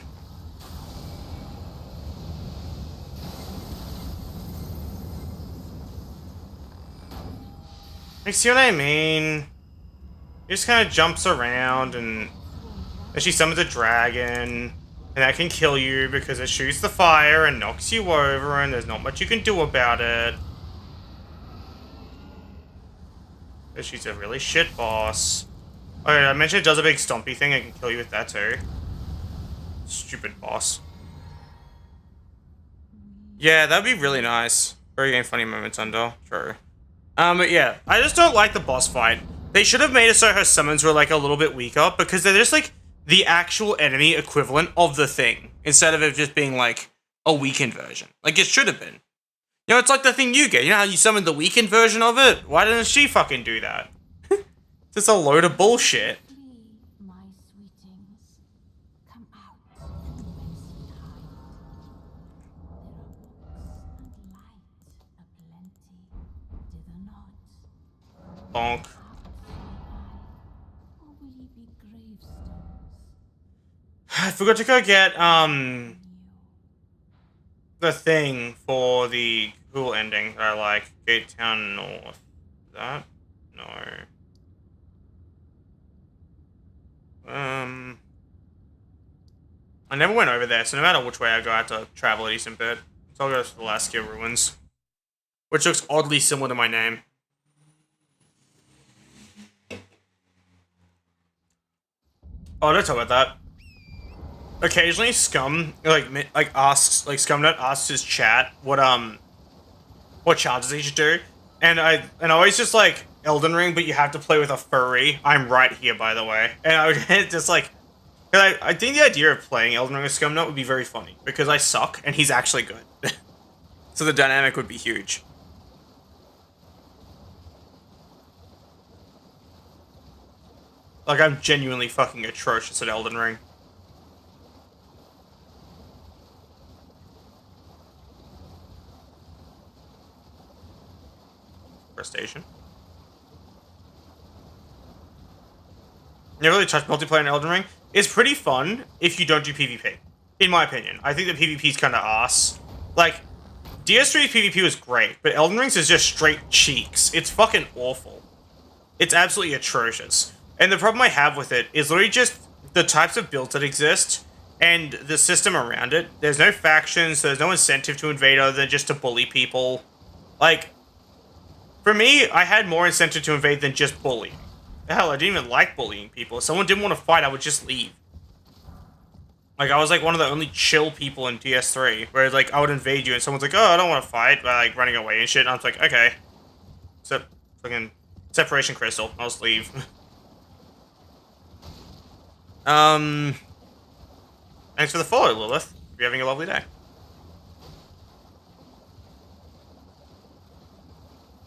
S2: You see what I mean? He just kind of jumps around and she summons a dragon. And that can kill you because it shoots the fire and knocks you over and there's not much you can do about it. But she's a really shit boss. Oh yeah, I mentioned it does a big stompy thing. I can kill you with that too. Stupid boss. Yeah, that'd be really nice. Very game funny moments under. True. But yeah, I just don't like the boss fight. They should have made it so her summons were like a little bit weaker because they're just like the actual enemy equivalent of the thing instead of it just being like a weakened version. Like it should have been. You know, it's like the thing you get. You know how you summon the weakened version of it? Why didn't she fucking do that? It's just a load of bullshit.
S3: My sweetings, come out from whence ye hide. There are books and light aplenty, thither not.
S2: Bonk.
S3: Or will ye be gravestones?
S2: I forgot to go get, the thing for the cool ending that I like. Gate Town North. That? No. I never went over there, so no matter which way I go, I have to travel a decent bit. So I'll go to the Laskia Ruins. Which looks oddly similar to my name. Oh, don't talk about that. Occasionally, Scum asks Scumnut asks his chat what charges he should do, and I always just like Elden Ring, but you have to play with a furry. I'm right here, by the way, and I would just like, cause I think the idea of playing Elden Ring with Scumnut would be very funny because I suck and he's actually good, so the dynamic would be huge. Like I'm genuinely fucking atrocious at Elden Ring. Station. Never really touched multiplayer in Elden Ring. It's pretty fun if you don't do PvP. In my opinion. I think the PvP is kind of ass. Like, DS3's PvP was great, but Elden Ring's is just straight cheeks. It's fucking awful. It's absolutely atrocious. And the problem I have with it is literally just the types of builds that exist and the system around it. There's no factions, so there's no incentive to invade other than just to bully people. Like, for me, I had more incentive to invade than just bullying. Hell, I didn't even like bullying people. If someone didn't want to fight, I would just leave. Like, I was like one of the only chill people in DS3, where like I would invade you and someone's like, oh, I don't want to fight, by like running away and shit, and I was like, okay. So, fucking separation crystal, I'll just leave. Thanks for the follow, Lilith. You're having a lovely day.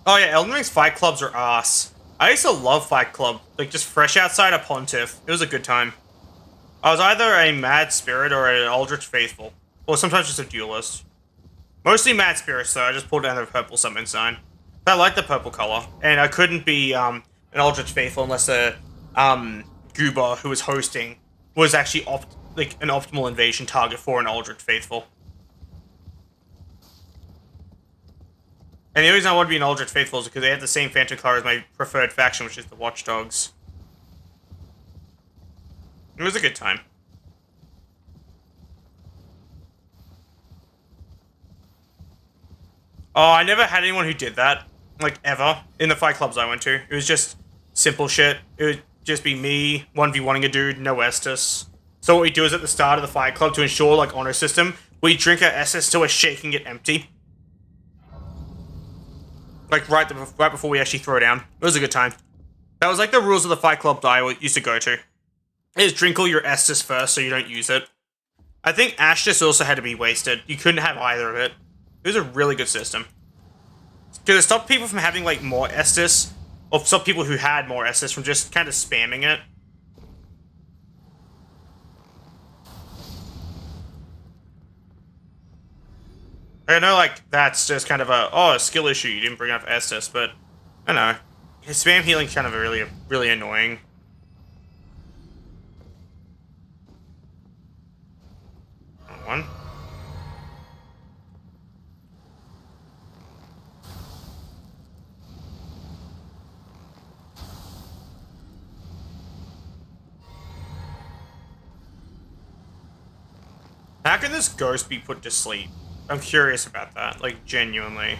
S2: Oh yeah, Elden Ring's fight clubs are ass. I used to love Fight Club. Like, just fresh outside of Pontiff. It was a good time. I was either a Mad Spirit or an Eldritch Faithful. Or sometimes just a Duelist. Mostly Mad Spirits, though. I just pulled down the purple summon sign. I like the purple color. And I couldn't be an Eldritch Faithful unless the Goober who was hosting was actually an optimal invasion target for an Eldritch Faithful. And the reason I want to be an Eldritch Faithful is because they have the same Phantom color as my preferred faction, which is the Watchdogs. It was a good time. Oh, I never had anyone who did that, like, ever, in the fight clubs I went to. It was just simple shit. It would just be me, 1v1ing a dude, no Estus. So what we do is at the start of the fight club, to ensure, like, honor system, we drink our Estus till we're shaking it empty. Like, right before we actually throw down. It was a good time. That was, like, the rules of the fight club that I used to go to. Is drink all your Estus first so you don't use it. I think Astus also had to be wasted. You couldn't have either of it. It was a really good system. Because it stopped people from having, like, more Estus, or stopped people who had more Estus from just kind of spamming it. I know, like, that's just kind of a skill issue, you didn't bring enough Estus, but, I don't know. Spam healing's kind of really annoying. One. How can this ghost be put to sleep? I'm curious about that, like, genuinely.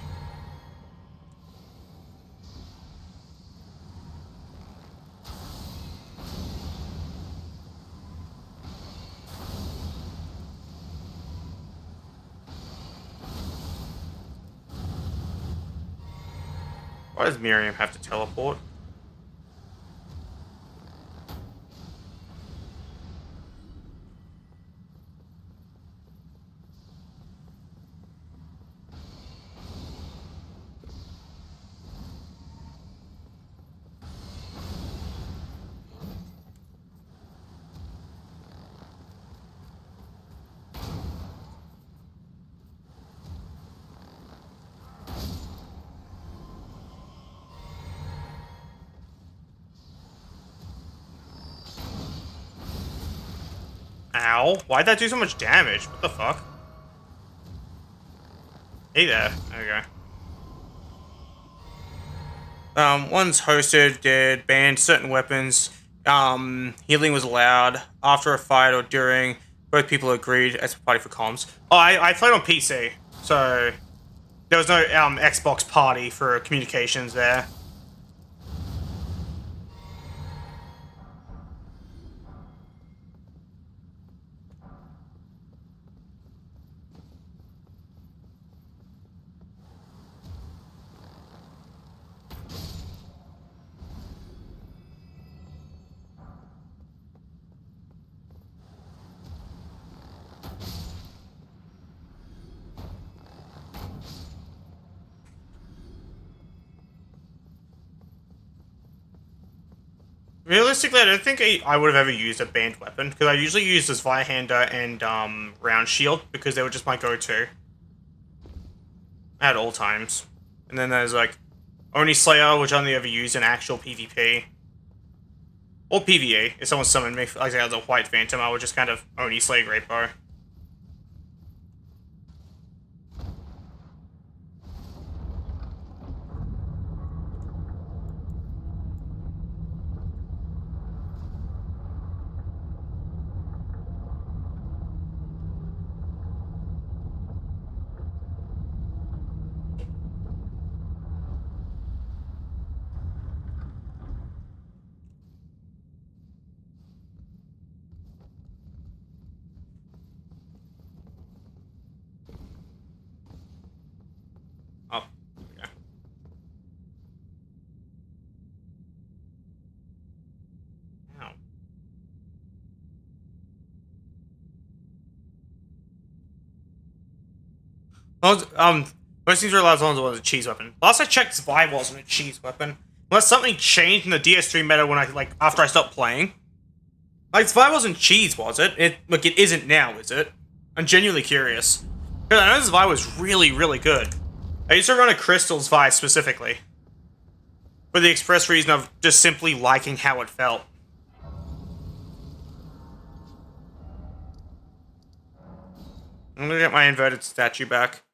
S2: Why does Miriam have to teleport? Ow. Why'd that do so much damage? What the fuck? Hey there. Okay. Once hosted, did ban certain weapons. Healing was allowed after a fight or during. Both people agreed as a party for comms. Oh, I played on PC, so there was no Xbox party for communications there. Realistically, I don't think I would have ever used a banned weapon, because I usually use this Virehander and Round Shield, because they were just my go-to. At all times. And then there's, like, Oni Slayer, which I only ever use in actual PvP. Or PvE. If someone summoned me, like I was a White Phantom, I would just kind of Oni Slay Greatbow. Oh, okay. Ow. Most things are allowed as long as it was a cheese weapon. Last I checked, Spy wasn't a cheese weapon. Unless something changed in the DS3 meta when after I stopped playing. Like, Vi wasn't cheese, was it? It isn't now, is it? I'm genuinely curious. Because I know this Vi was really, really good. I used to run a Crystals Vi specifically. For the express reason of just simply liking how it felt. I'm gonna get my inverted statue back.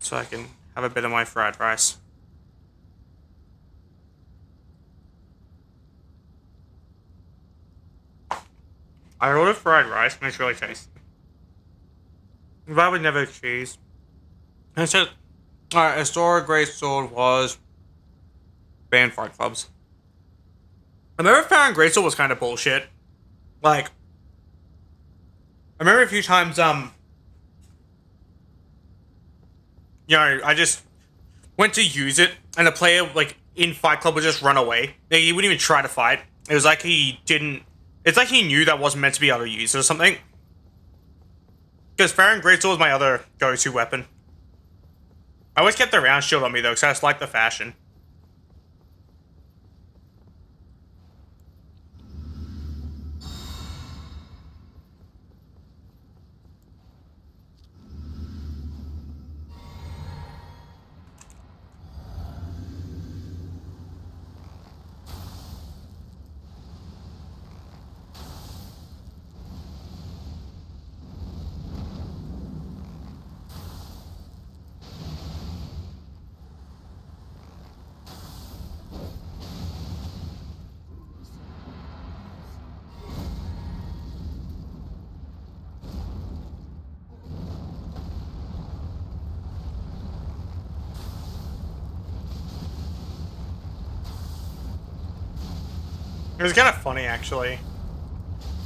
S2: So I can have a bit of my fried rice. I ordered fried rice and it's really tasty. If I would never cheese. And it said, alright, a Sora Great Sword was banned Fight Clubs. I remember Farron Great Sword was kind of bullshit. Like, I remember a few times, you know, I just went to use it, and the player, like, in Fight Club would just run away. Like, he wouldn't even try to fight. It was like he didn't... It's like he knew that wasn't meant to be able to use it or something. Because Farron Greatsword was my other go-to weapon. I always kept the round shield on me, though, because I just like the fashion. It was kind of funny, actually.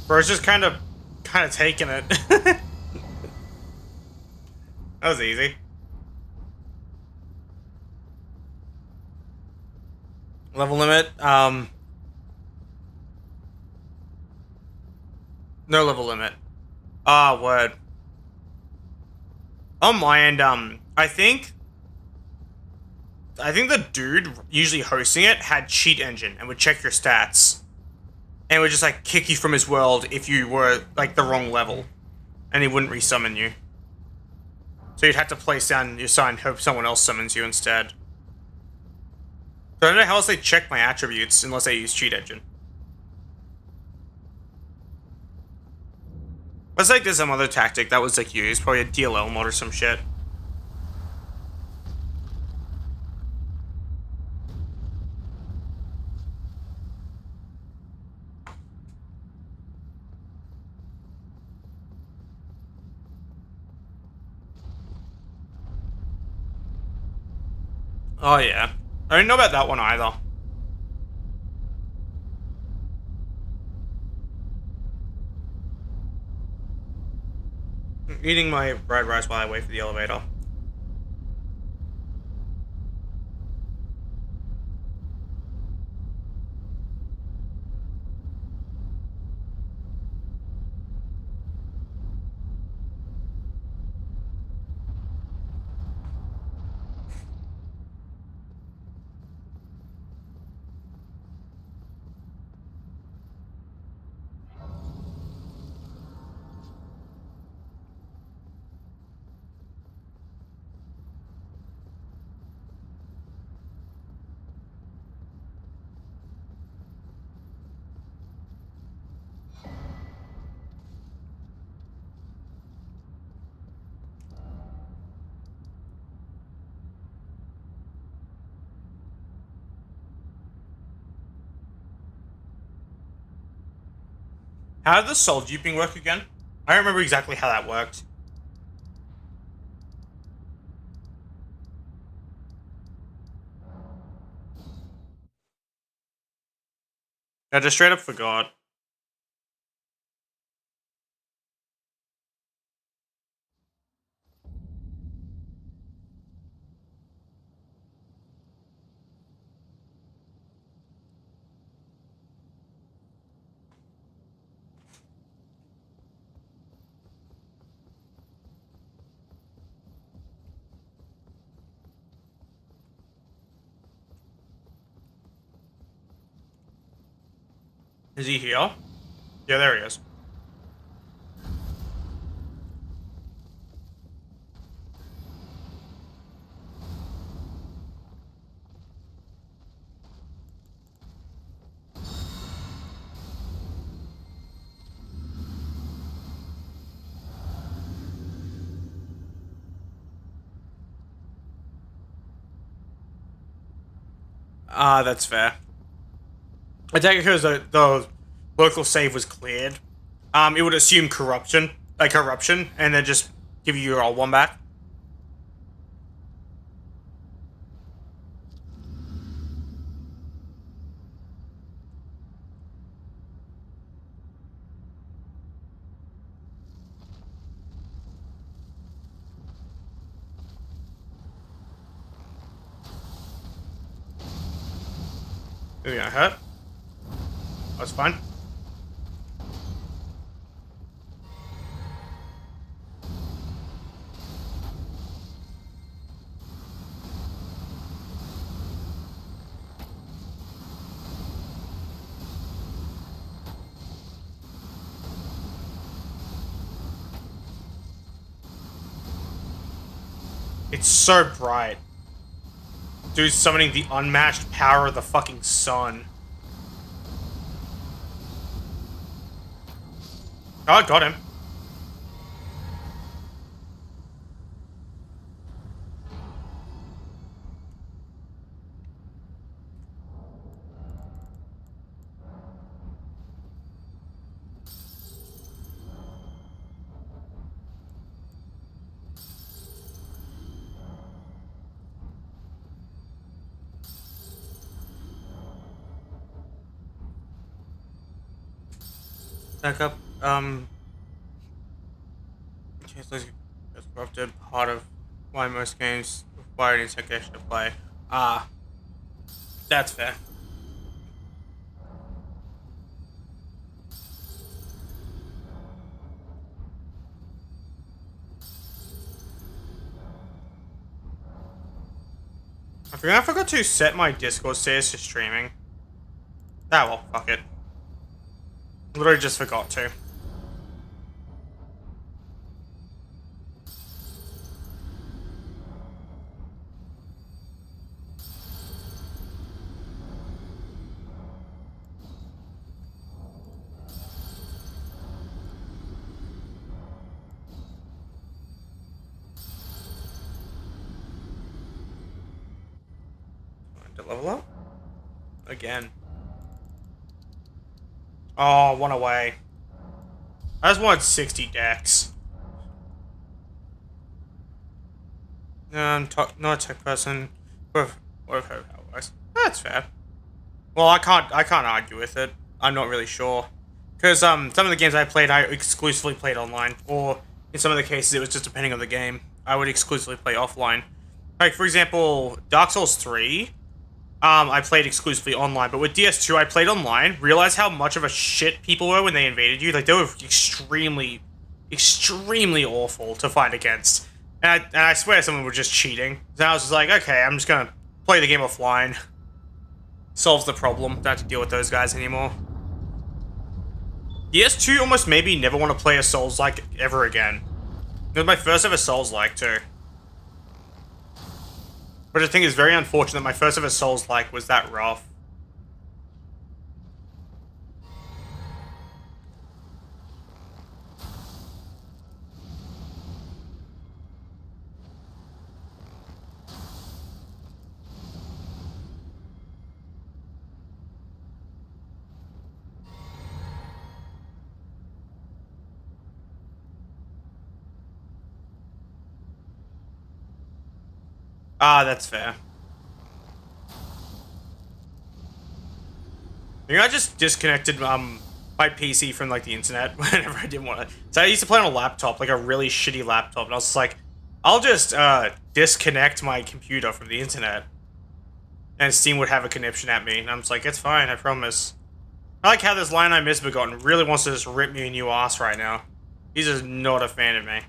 S2: Bro, it's just kind of taking it. That was easy. Level limit, no level limit. Ah, word. On my end, I think the dude usually hosting it had cheat engine and would check your stats. And would just, like, kick you from his world if you were, like, the wrong level. And he wouldn't resummon you. So you'd have to place down your sign and hope someone else summons you instead. So I don't know how else they check my attributes unless they use cheat engine. Let's say there's some other tactic that was, like, used. Probably a DLL mod or some shit. Oh, yeah. I didn't know about that one either. I'm eating my fried rice while I wait for the elevator. How did the soul duping work again? I don't remember exactly how that worked. I just straight up forgot. Is he here? Yeah, there he is. That's fair. I take it because the local save was cleared. It would assume corruption, and then just give you your old one back. Is he gonna hurt? That's fine. It's so bright. Dude, summoning the unmatched power of the fucking sun. Oh, I got him. Back up. It's corrupted part of why most games require an integration to play. That's fair. I forgot to set my Discord status to streaming. Ah, well, fuck it. Literally just forgot to. To level up? Again. Oh, one away. I just wanted 60 decks. Not a tech person. What if how it works? That's fair. Well, I can't argue with it. I'm not really sure. Because some of the games I played, I exclusively played online. Or in some of the cases, it was just depending on the game. I would exclusively play offline. Like, for example, Dark Souls 3, I played exclusively online. But with DS2, I played online, realized how much of a shit people were when they invaded you. Like, they were extremely, extremely awful to fight against. And I swear someone was just cheating. So I was just like, okay, I'm just gonna play the game offline. Solves the problem. Don't have to deal with those guys anymore. DS2 almost made me never want to play a Souls-like ever again. It was my first ever Souls-like too. But I think it's very unfortunate my first ever Souls-like was that rough. Ah, that's fair. You know, I just disconnected my PC from like the internet whenever I didn't want to. So I used to play on a laptop, like a really shitty laptop, and I was just like, I'll just disconnect my computer from the internet, and Steam would have a connection at me, and I'm just like, it's fine, I promise. I like how this line I misbegotten really wants to just rip me a new ass right now. He's just not a fan of me.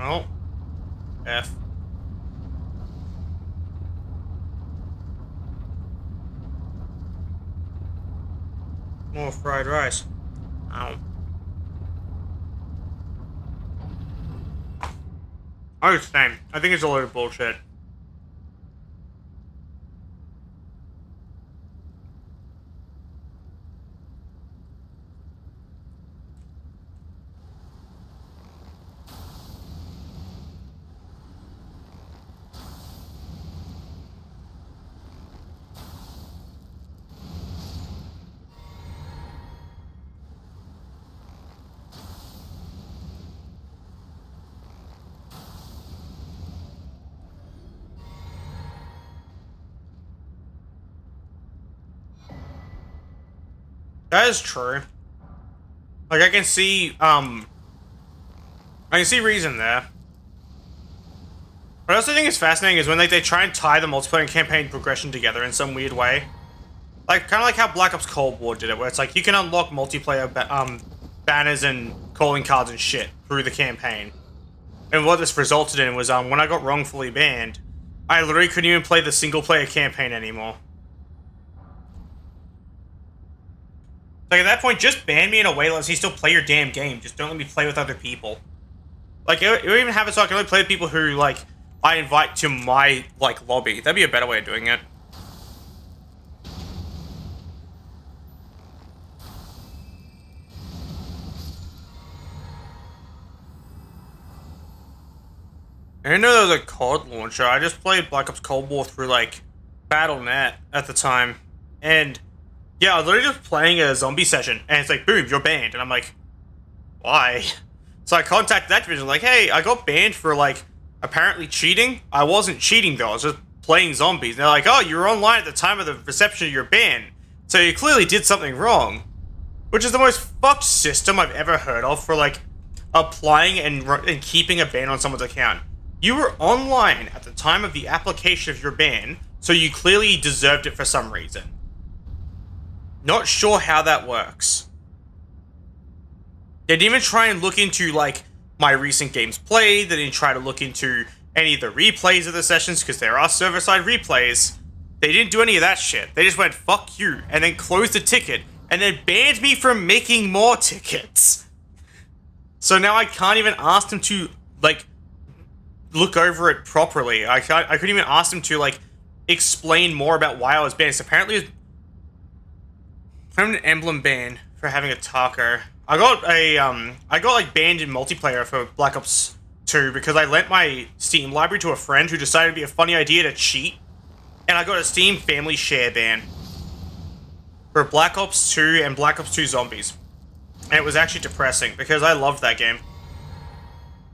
S2: Oh. F. More fried rice. Ow. I was saying, I think it's a load of bullshit. That is true. Like, I can see reason there. What I also think is fascinating is when they try and tie the multiplayer and campaign progression together in some weird way. Like, kind of like how Black Ops Cold War did it, where it's like, you can unlock multiplayer banners and calling cards and shit through the campaign. And what this resulted in was, when I got wrongfully banned, I literally couldn't even play the single-player campaign anymore. Like, at that point, just ban me in a way that lets me still play your damn game. Just don't let me play with other people. Like, it would even have it so I can only play with people who, like, I invite to my, like, lobby. That'd be a better way of doing it. I didn't know there was a COD launcher. I just played Black Ops Cold War through, like, Battle.net at the time. And yeah, I was literally just playing a zombie session, and it's like, boom, you're banned. And I'm like, why? So I contacted that division, like, hey, I got banned for, like, apparently cheating. I wasn't cheating, though. I was just playing zombies. And they're like, oh, you were online at the time of the reception of your ban, so you clearly did something wrong. Which is the most fucked system I've ever heard of for, like, applying and keeping a ban on someone's account. You were online at the time of the application of your ban, so you clearly deserved it for some reason. Not sure how that works. They didn't even try and look into, like, my recent games played. They didn't try to look into any of the replays of the sessions, because there are server-side replays. They didn't do any of that shit. They just went, fuck you, and then closed the ticket, and then banned me from making more tickets. So now I can't even ask them to, like, look over it properly. I couldn't even ask them to, like, explain more about why I was banned. So apparently it was an emblem ban for having a taco. I got like banned in multiplayer for Black Ops 2 because I lent my Steam library to a friend who decided it'd be a funny idea to cheat, and I got a Steam family share ban for Black Ops 2 and Black Ops 2 Zombies. And it was actually depressing because I loved that game.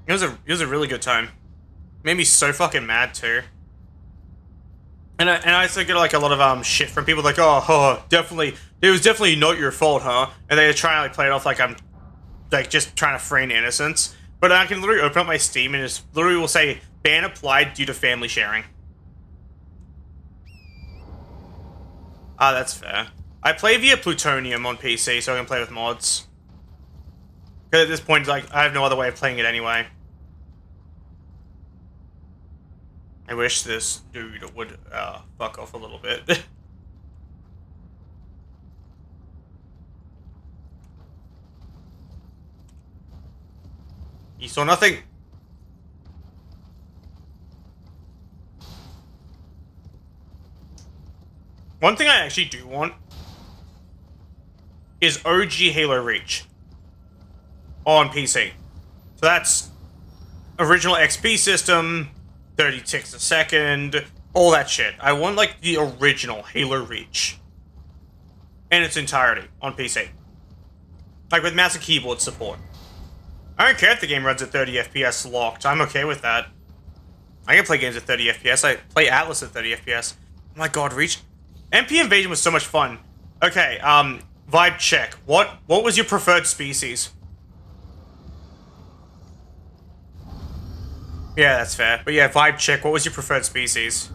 S2: It was a really good time. Made me so fucking mad too. And I also get like a lot of shit from people like, oh, definitely, it was definitely not your fault, huh? And they try and like play it off like I'm like just trying to feign innocence. But I can literally open up my Steam and just literally will say ban applied due to family sharing. Ah, that's fair. I play via Plutonium on PC, so I can play with mods. Because at this point, like, I have no other way of playing it anyway. I wish this dude would fuck off a little bit. He saw nothing. One thing I actually do want is OG Halo Reach on PC. So that's original XP system, 30 ticks a second, all that shit. I want, like, the original Halo Reach in its entirety on PC. Like, with mouse and keyboard support. I don't care if the game runs at 30 FPS locked. I'm okay with that. I can play games at 30 FPS. I play Atlas at 30 FPS. Oh my god, Reach. MP Invasion was so much fun. Okay, vibe check. What was your preferred species? Yeah, that's fair. But yeah, vibe check. What was your preferred species?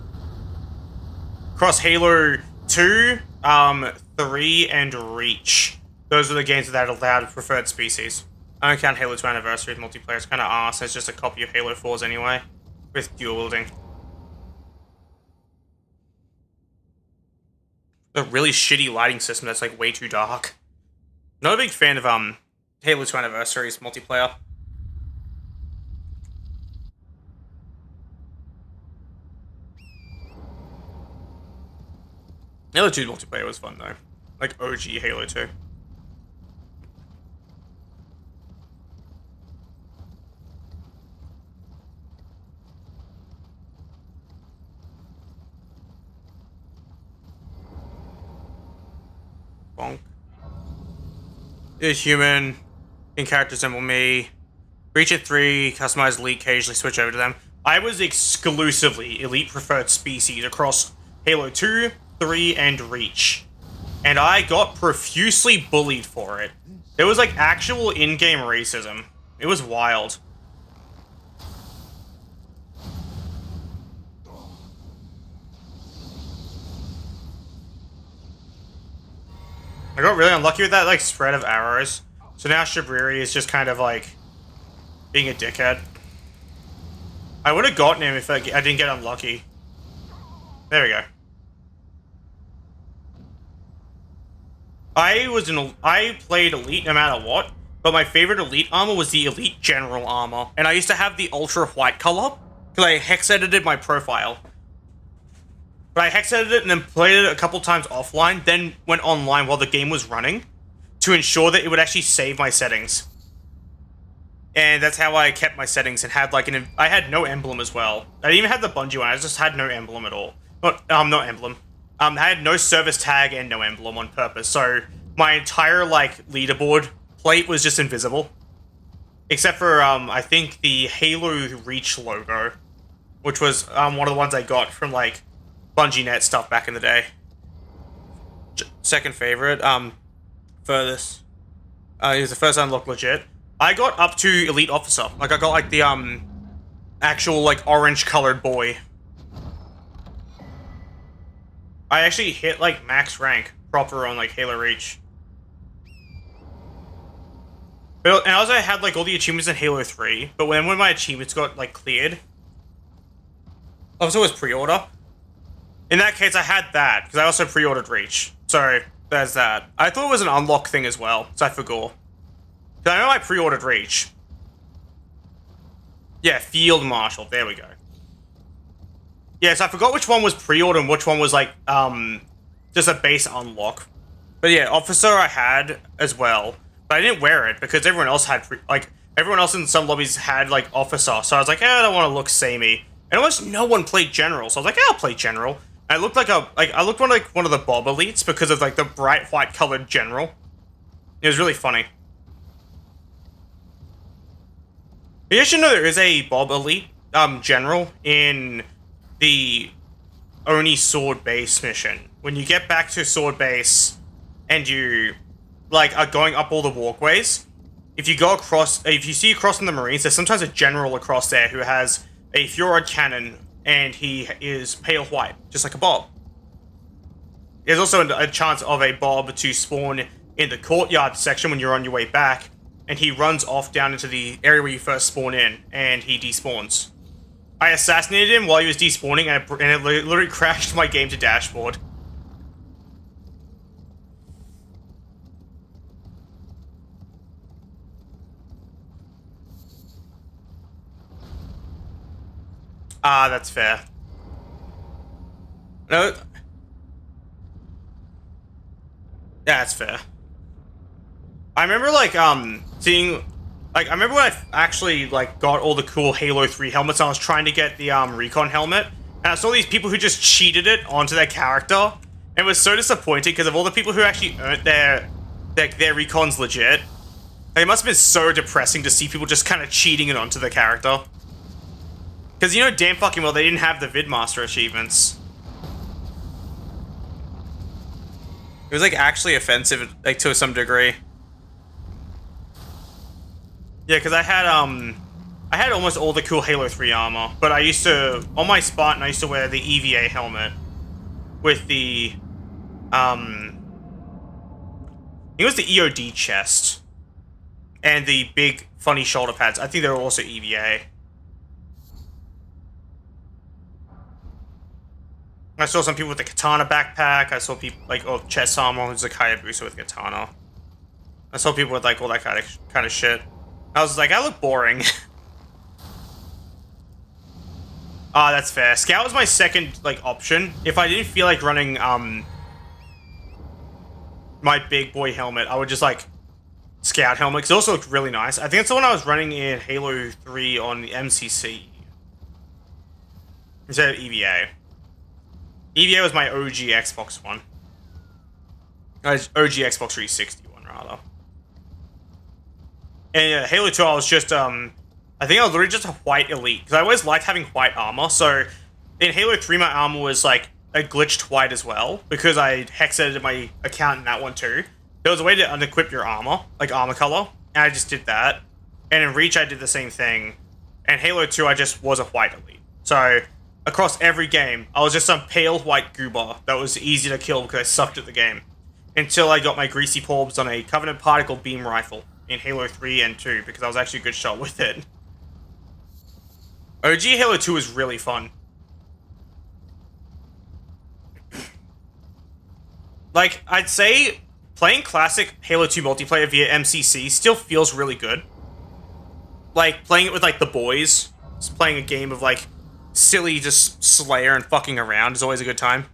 S2: Across Halo 2, 3, and Reach. Those are the games that allowed preferred species. I don't count Halo 2 Anniversary with multiplayer. It's kind of arse. It's just a copy of Halo 4's anyway. With dual wielding. A really shitty lighting system that's like way too dark. Not a big fan of Halo 2 Anniversary's multiplayer. Halo 2 multiplayer was fun though. Like OG Halo 2. Bonk. Is human. In character resemble me. Reach at 3, customize elite, occasionally switch over to them. I was exclusively elite preferred species across Halo 2, 3, and Reach. And I got profusely bullied for it. There was like actual in-game racism. It was wild. I got really unlucky with that like spread of arrows. So now Shabriri is just kind of like being a dickhead. I would have gotten him if I didn't get unlucky. There we go. I played Elite no matter what, but my favorite Elite armor was the Elite General armor. And I used to have the ultra white color, because I hex edited my profile. But I hex edited it and then played it a couple times offline, then went online while the game was running, to ensure that it would actually save my settings. And that's how I kept my settings and had like I had no emblem as well. I didn't even have the Bungie one, I just had no emblem at all. Not emblem. I had no service tag and no emblem on purpose, so my entire, like, leaderboard plate was just invisible. Except for, I think the Halo Reach logo, which was, one of the ones I got from, like, Bungie Net stuff back in the day. Second favorite, furthest. He was the first unlock legit. I got up to Elite Officer. Like, I got, like, the, actual, like, orange-colored boy. I actually hit, like, max rank proper on, like, Halo Reach. But, and also I had, like, all the achievements in Halo 3, but when my achievements got, like, cleared, also was pre-order. In that case, I had that, because I also pre-ordered Reach. So, there's that. I thought it was an unlock thing as well, so I forgot. Because I know I pre-ordered Reach. Yeah, Field Marshal, there we go. Yeah, so I forgot which one was pre-order and which one was, like, just a base unlock. But yeah, Officer I had as well. But I didn't wear it because everyone else had, everyone else in some lobbies had, like, Officer. So I was like, I don't want to look samey. And almost no one played General. So I was like, I'll play General. And I looked like I looked like one of the Bob Elites because of, like, the bright white colored General. It was really funny. You should know there is a Bob Elite, General in the Oni Sword Base mission. When you get back to Sword Base and you, like, are going up all the walkways, if you go across, if you see across in the Marines, there's sometimes a general across there who has a Fjord cannon and he is pale white, just like a Bob. There's also a chance of a Bob to spawn in the courtyard section when you're on your way back, and he runs off down into the area where you first spawn in, and he despawns. I assassinated him while he was despawning, and it literally crashed my game to dashboard. Ah, that's fair. No. Yeah, that's fair. I remember, like, seeing... Like, I remember when I actually, like, got all the cool Halo 3 helmets and I was trying to get the, Recon helmet. And I saw these people who just cheated it onto their character. And it was so disappointing because of all the people who actually earned their Recons legit. It must have been so depressing to see people just kind of cheating it onto the character. Because you know damn fucking well they didn't have the Vidmaster achievements. It was like actually offensive, like to some degree. Yeah, because I had almost all the cool Halo 3 armor, but I used to, on my Spartan, I used to wear the EVA helmet with the, it was the EOD chest and the big funny shoulder pads. I think they were also EVA. I saw some people with the katana backpack. I saw people like chest armor, who's a Hayabusa with katana. I saw people with like all that kind of shit. I was like, I look boring. Ah, that's fair. Scout was my second like option. If I didn't feel like running my big boy helmet, I would just like Scout helmet because it also looked really nice. I think it's the one I was running in Halo 3 on the MCC instead of EVA. EVA was my OG Xbox one. OG Xbox 360 one rather. And yeah, Halo 2 I was just I think I was literally just a white elite because I always liked having white armor. So in Halo 3 my armor was like a glitched white as well because I hex edited my account in that one too. There was a way to unequip your armor, like armor color, and I just did that. And in Reach I did the same thing. And Halo 2 I just was a white elite. So across every game I was just some pale white goober that was easy to kill because I sucked at the game. Until I got my greasy palms on a Covenant particle beam rifle in Halo 3 and 2 because I was actually a good shot with it. OG Halo 2 was really fun. Like, I'd say playing classic Halo 2 multiplayer via MCC still feels really good. Like, playing it with, like, the boys. Just playing a game of, like, silly just Slayer and fucking around is always a good time.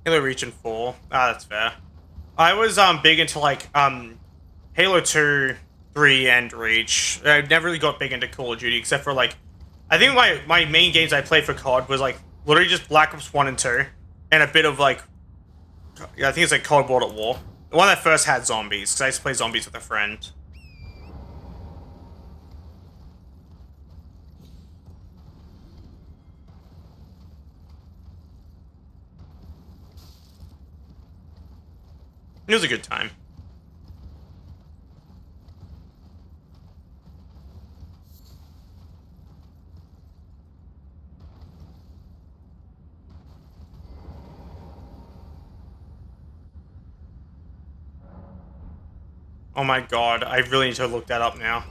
S2: Halo Reach and 4. Ah, that's fair. I was big into like Halo 2, 3, and Reach. I never really got big into Call of Duty except for like I think my main games I played for COD was like literally just Black Ops 1 and 2 and a bit of like I think it's like Cold War at War. The one that first had zombies because I used to play zombies with a friend. It was a good time. Oh my god, I really need to look that up now.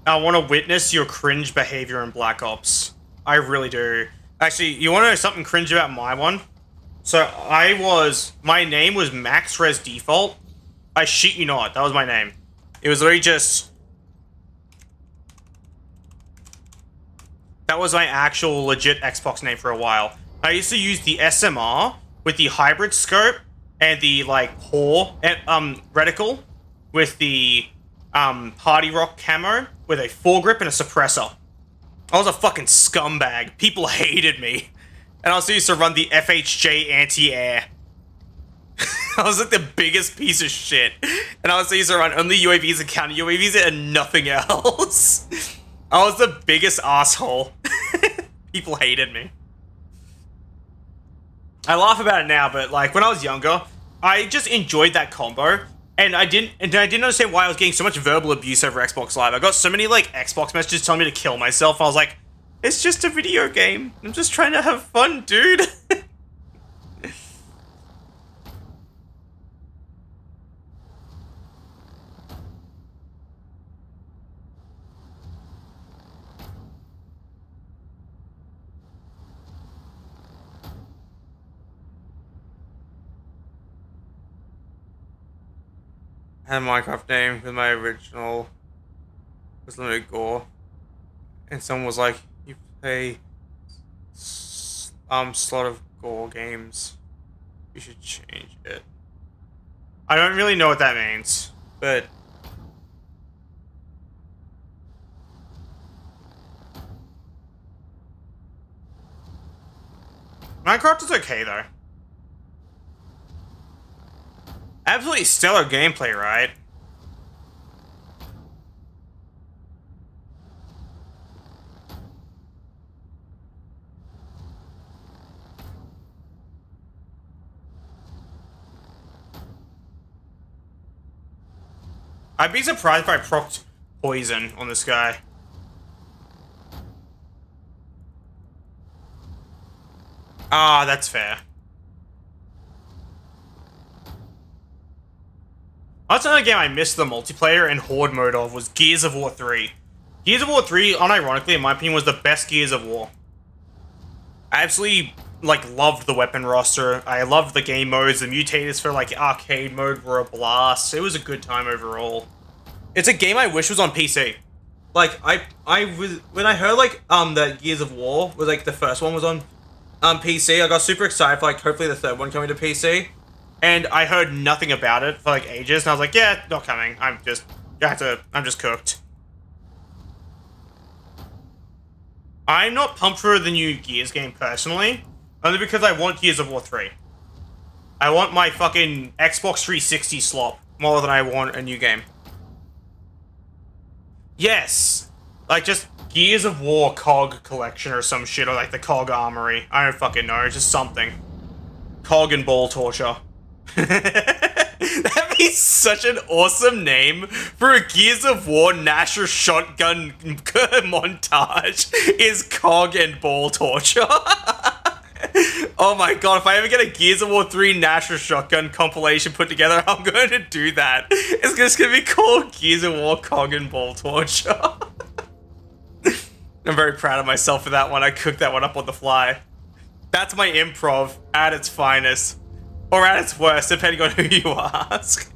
S2: I want to witness your cringe behavior in Black Ops. I really do. Actually, you want to know something cringe about my one? So my name was Max Res Default. I shit you not, that was my name. It was literally just... That was my actual legit Xbox name for a while. I used to use the SMR with the hybrid scope and the like POR reticle with the Party Rock camo with a foregrip and a suppressor. I was a fucking scumbag. People hated me. And I also used to run the FHJ anti-air. I was like the biggest piece of shit. And I also used to run only UAVs and counter UAVs and nothing else. I was the biggest asshole. People hated me. I laugh about it now, but like when I was younger, I just enjoyed that combo. And I didn't understand why I was getting so much verbal abuse over Xbox Live. I got so many like Xbox messages telling me to kill myself. I was like, it's just a video game. I'm just trying to have fun, dude. I had a Minecraft name with my original. was limited gore, and someone was like, "You play slot of gore games. You should change it." I don't really know what that means, but Minecraft is okay though. Absolutely stellar gameplay, right? I'd be surprised if I procced poison on this guy. Ah, that's fair. That's another game I missed the multiplayer and horde mode of was Gears of War 3. Gears of War 3, unironically, in my opinion, was the best Gears of War. I absolutely, like, loved the weapon roster. I loved the game modes. The mutators for, like, arcade mode were a blast. It was a good time overall. It's a game I wish was on PC. Like, I was, when I heard, like, that Gears of War was, like, the first one was on PC, I got super excited for, like, hopefully the third one coming to PC. And I heard nothing about it for, like, ages, and I was like, yeah, not coming. I'm just cooked. I'm not pumped for the new Gears game, personally, only because I want Gears of War 3. I want my fucking Xbox 360 slop more than I want a new game. Yes! Like, just Gears of War COG collection or some shit, or like the COG armory. I don't fucking know, just something. COG and ball torture. That'd be such an awesome name for a Gears of War Nasher shotgun montage is COG and ball torture. Oh my god, if I ever get a Gears of War 3 Nasher shotgun compilation put together, I'm going to do that. It's just going to be called Gears of War COG and ball torture. I'm very proud of myself for that one. I cooked that one up on the fly. That's my improv at its finest. Or at its worst, depending on who you ask.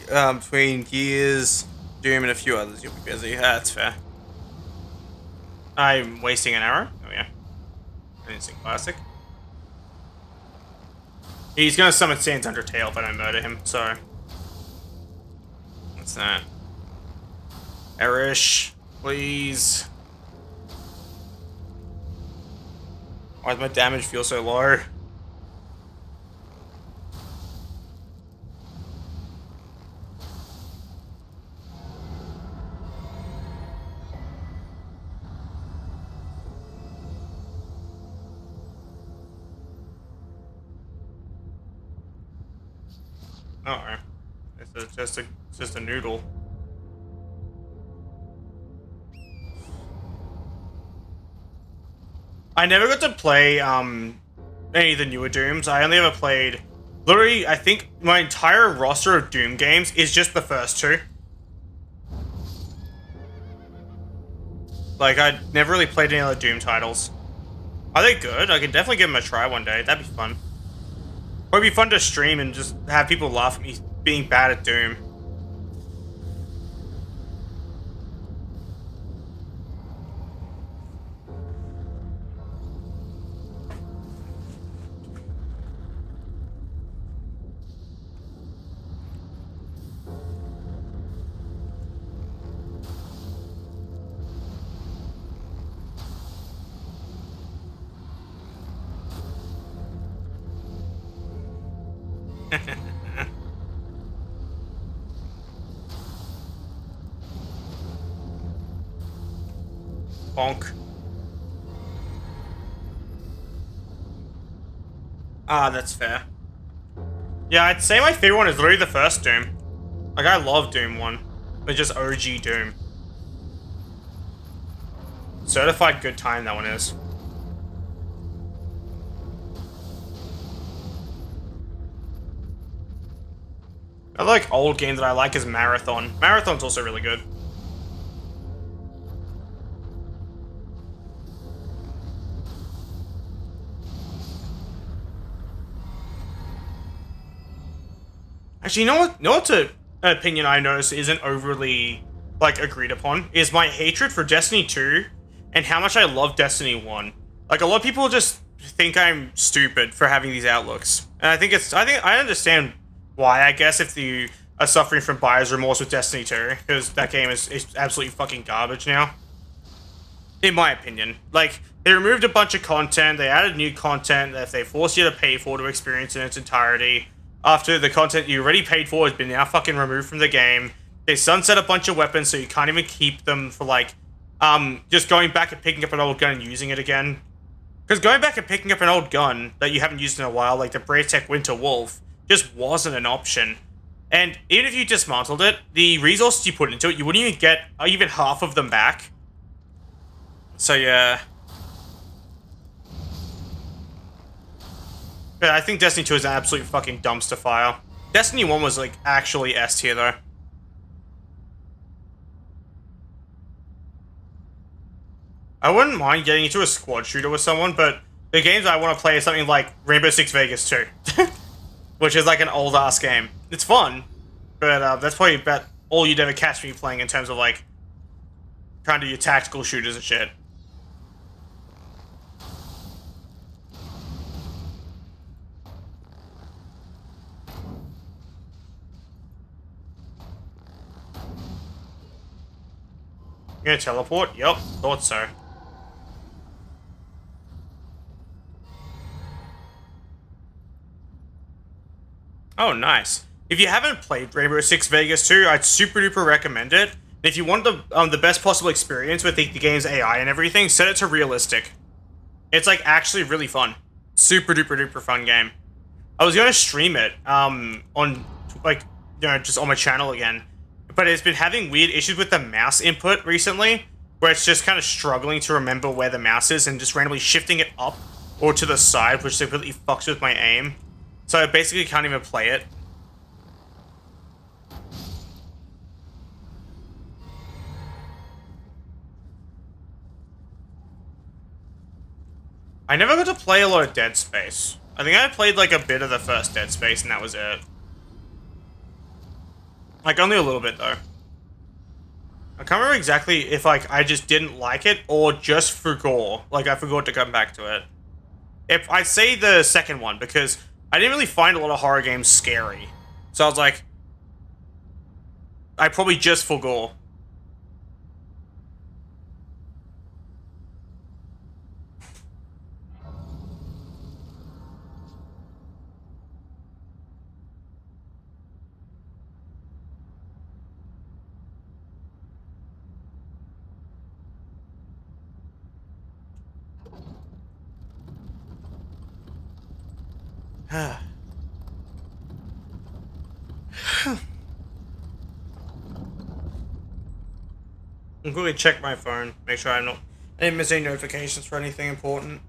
S2: Between Gears, Doom, and a few others, you'll be busy. That's fair. I'm wasting an arrow? Oh yeah. Instant classic. He's gonna summon Sans Undertale if I don't murder him, so... What's that? Erish, please. Why does my damage feel so low? Oh, it's just a noodle. I never got to play any of the newer Dooms. I only ever played, literally, I think my entire roster of Doom games is just the first two. Like, I never really played any other Doom titles. Are they good? I could definitely give them a try one day. That'd be fun. Or it'd be fun to stream and just have people laugh at me being bad at Doom. Bonk. Ah, that's fair. Yeah, I'd say my favorite one is literally the first Doom. Like, I love Doom 1. But just OG Doom. Certified good time, that one is. I like old games that I like is Marathon. Marathon's also really good. Actually, you know what? What's an opinion I notice isn't overly like agreed upon is my hatred for Destiny 2 and how much I love Destiny 1. Like a lot of people just think I'm stupid for having these outlooks, and I think I understand why. I guess if you are suffering from buyer's remorse with Destiny 2, because that game is absolutely fucking garbage now. In my opinion, like they removed a bunch of content, they added new content that they force you to pay for to experience in its entirety. After the content you already paid for has been now fucking removed from the game, they sunset a bunch of weapons so you can't even keep them for like, just going back and picking up an old gun and using it again. Because going back and picking up an old gun that you haven't used in a while, like the Braytech Winter Wolf, just wasn't an option. And even if you dismantled it, the resources you put into it, you wouldn't even get even half of them back. So yeah. But I think Destiny 2 is an absolute fucking dumpster fire. Destiny 1 was like actually S tier though. I wouldn't mind getting into a squad shooter with someone, but the games I want to play is something like Rainbow Six Vegas 2. Which is like an old ass game. It's fun, but that's probably about all you'd ever catch me playing in terms of like trying to do tactical shooters and shit. You gonna teleport? Yup, thought so. Oh, nice. If you haven't played Rainbow Six Vegas 2, I'd super duper recommend it. If you want the best possible experience with the game's AI and everything, set it to realistic. It's like actually really fun. Super duper duper fun game. I was gonna stream it on like just on my channel again, but it's been having weird issues with the mouse input recently, where it's just kind of struggling to remember where the mouse is and just randomly shifting it up or to the side, which completely fucks with my aim. So I basically can't even play it. I never got to play a lot of Dead Space. I think I played like a bit of the first Dead Space and that was it. Like only a little bit though. I can't remember exactly if like I just didn't like it or just forgot. Like I forgot to come back to it. If I say the second one because I didn't really find a lot of horror games scary. So I was like, I probably just forgot. I'm going to check my phone, make sure I didn't miss any notifications for anything important.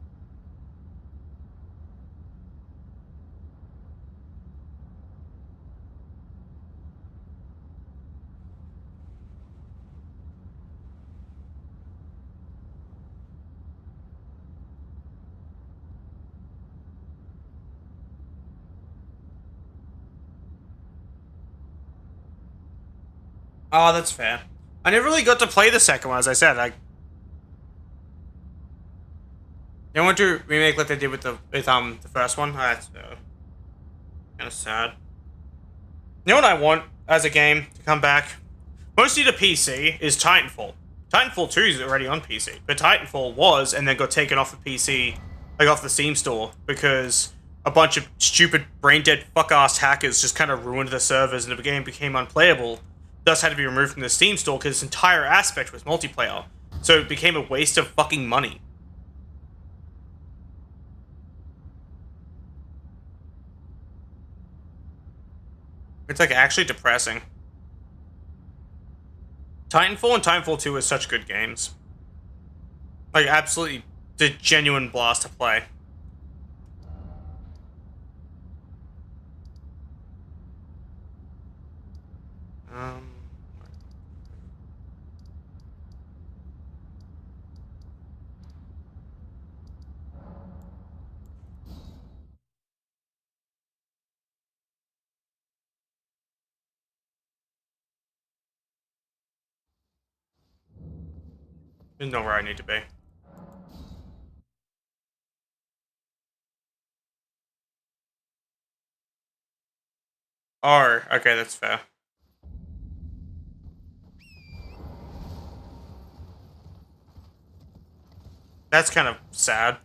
S2: Oh, that's fair. I never really got to play the second one, as I said. They want to remake like they did with the first one. That's kind of sad. You know what I want as a game to come back? Mostly to PC is Titanfall. Titanfall 2 is already on PC, but Titanfall was and then got taken off the PC, like off the Steam store, because a bunch of stupid brain-dead fuck-ass hackers just kind of ruined the servers and the game became unplayable. Thus had to be removed from the Steam store because its entire aspect was multiplayer. So it became a waste of fucking money. It's like actually depressing. Titanfall and Titanfall 2 are such good games. Like absolutely the genuine blast to play. It's not where I need to be. Oh, okay, that's fair. That's kind of sad.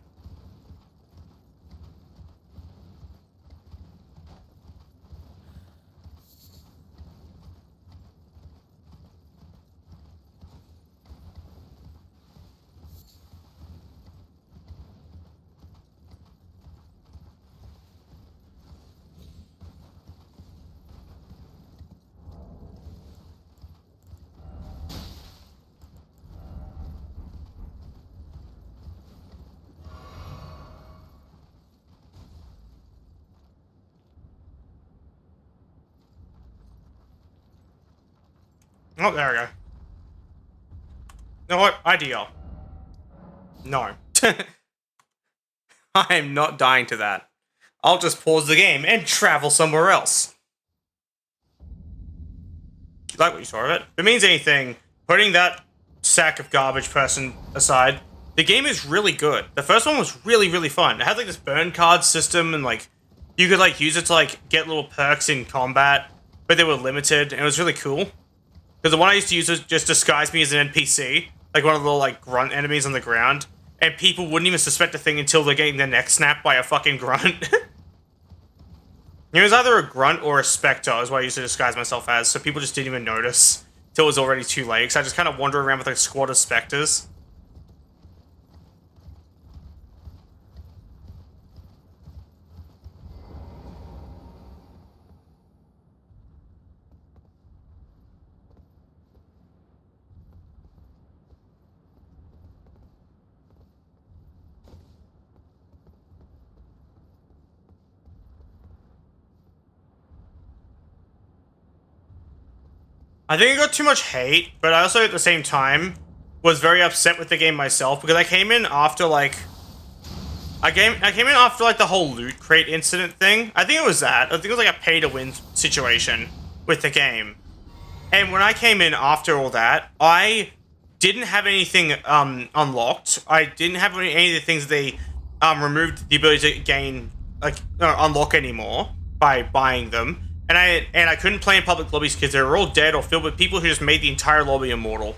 S2: Oh, there we go. You know what? Ideal. No. I am not dying to that. I'll just pause the game and travel somewhere else. You like what you saw of it? If it means anything, putting that sack of garbage person aside, the game is really good. The first one was really, really fun. It had like this burn card system and like you could like use it to like get little perks in combat, but they were limited and it was really cool. Because the one I used to use was just disguise me as an NPC, like one of the little like grunt enemies on the ground, and people wouldn't even suspect a thing until they're getting their neck snapped by a fucking grunt. It was either a grunt or a spectre is what I used to disguise myself as, so people just didn't even notice till it was already too late. So I just kind of wander around with like a squad of specters. I think it got too much hate, but I also at the same time was very upset with the game myself because I came in after like I came in after like the whole loot crate incident thing. I think it was that. I think it was like a pay to win situation with the game. And when I came in after all that, I didn't have anything unlocked. I didn't have any of the things they removed the ability to gain like unlock anymore by buying them. And I couldn't play in public lobbies because they were all dead or filled with people who just made the entire lobby immortal.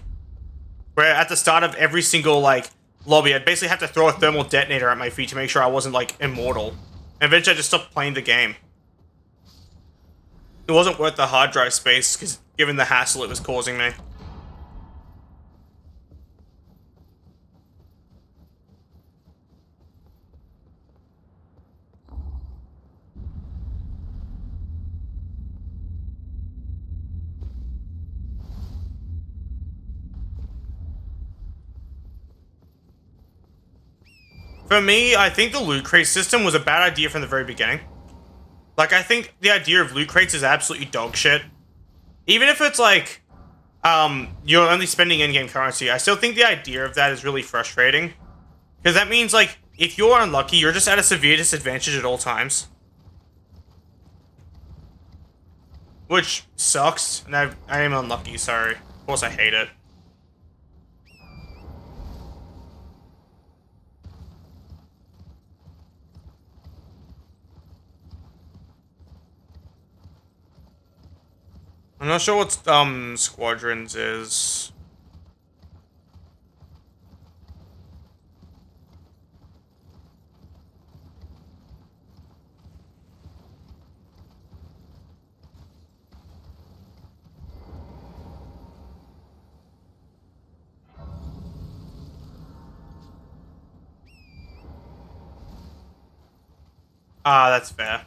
S2: Where at the start of every single like lobby, I'd basically have to throw a thermal detonator at my feet to make sure I wasn't like immortal. And eventually I just stopped playing the game. It wasn't worth the hard drive space because given the hassle it was causing me. For me, I think the loot crate system was a bad idea from the very beginning. Like, I think the idea of loot crates is absolutely dog shit. Even if it's like, you're only spending in-game currency, I still think the idea of that is really frustrating. Because that means, like, if you're unlucky, you're just at a severe disadvantage at all times. Which sucks, and I am unlucky, sorry. Of course I hate it. I'm not sure what Squadrons is. Ah, that's fair.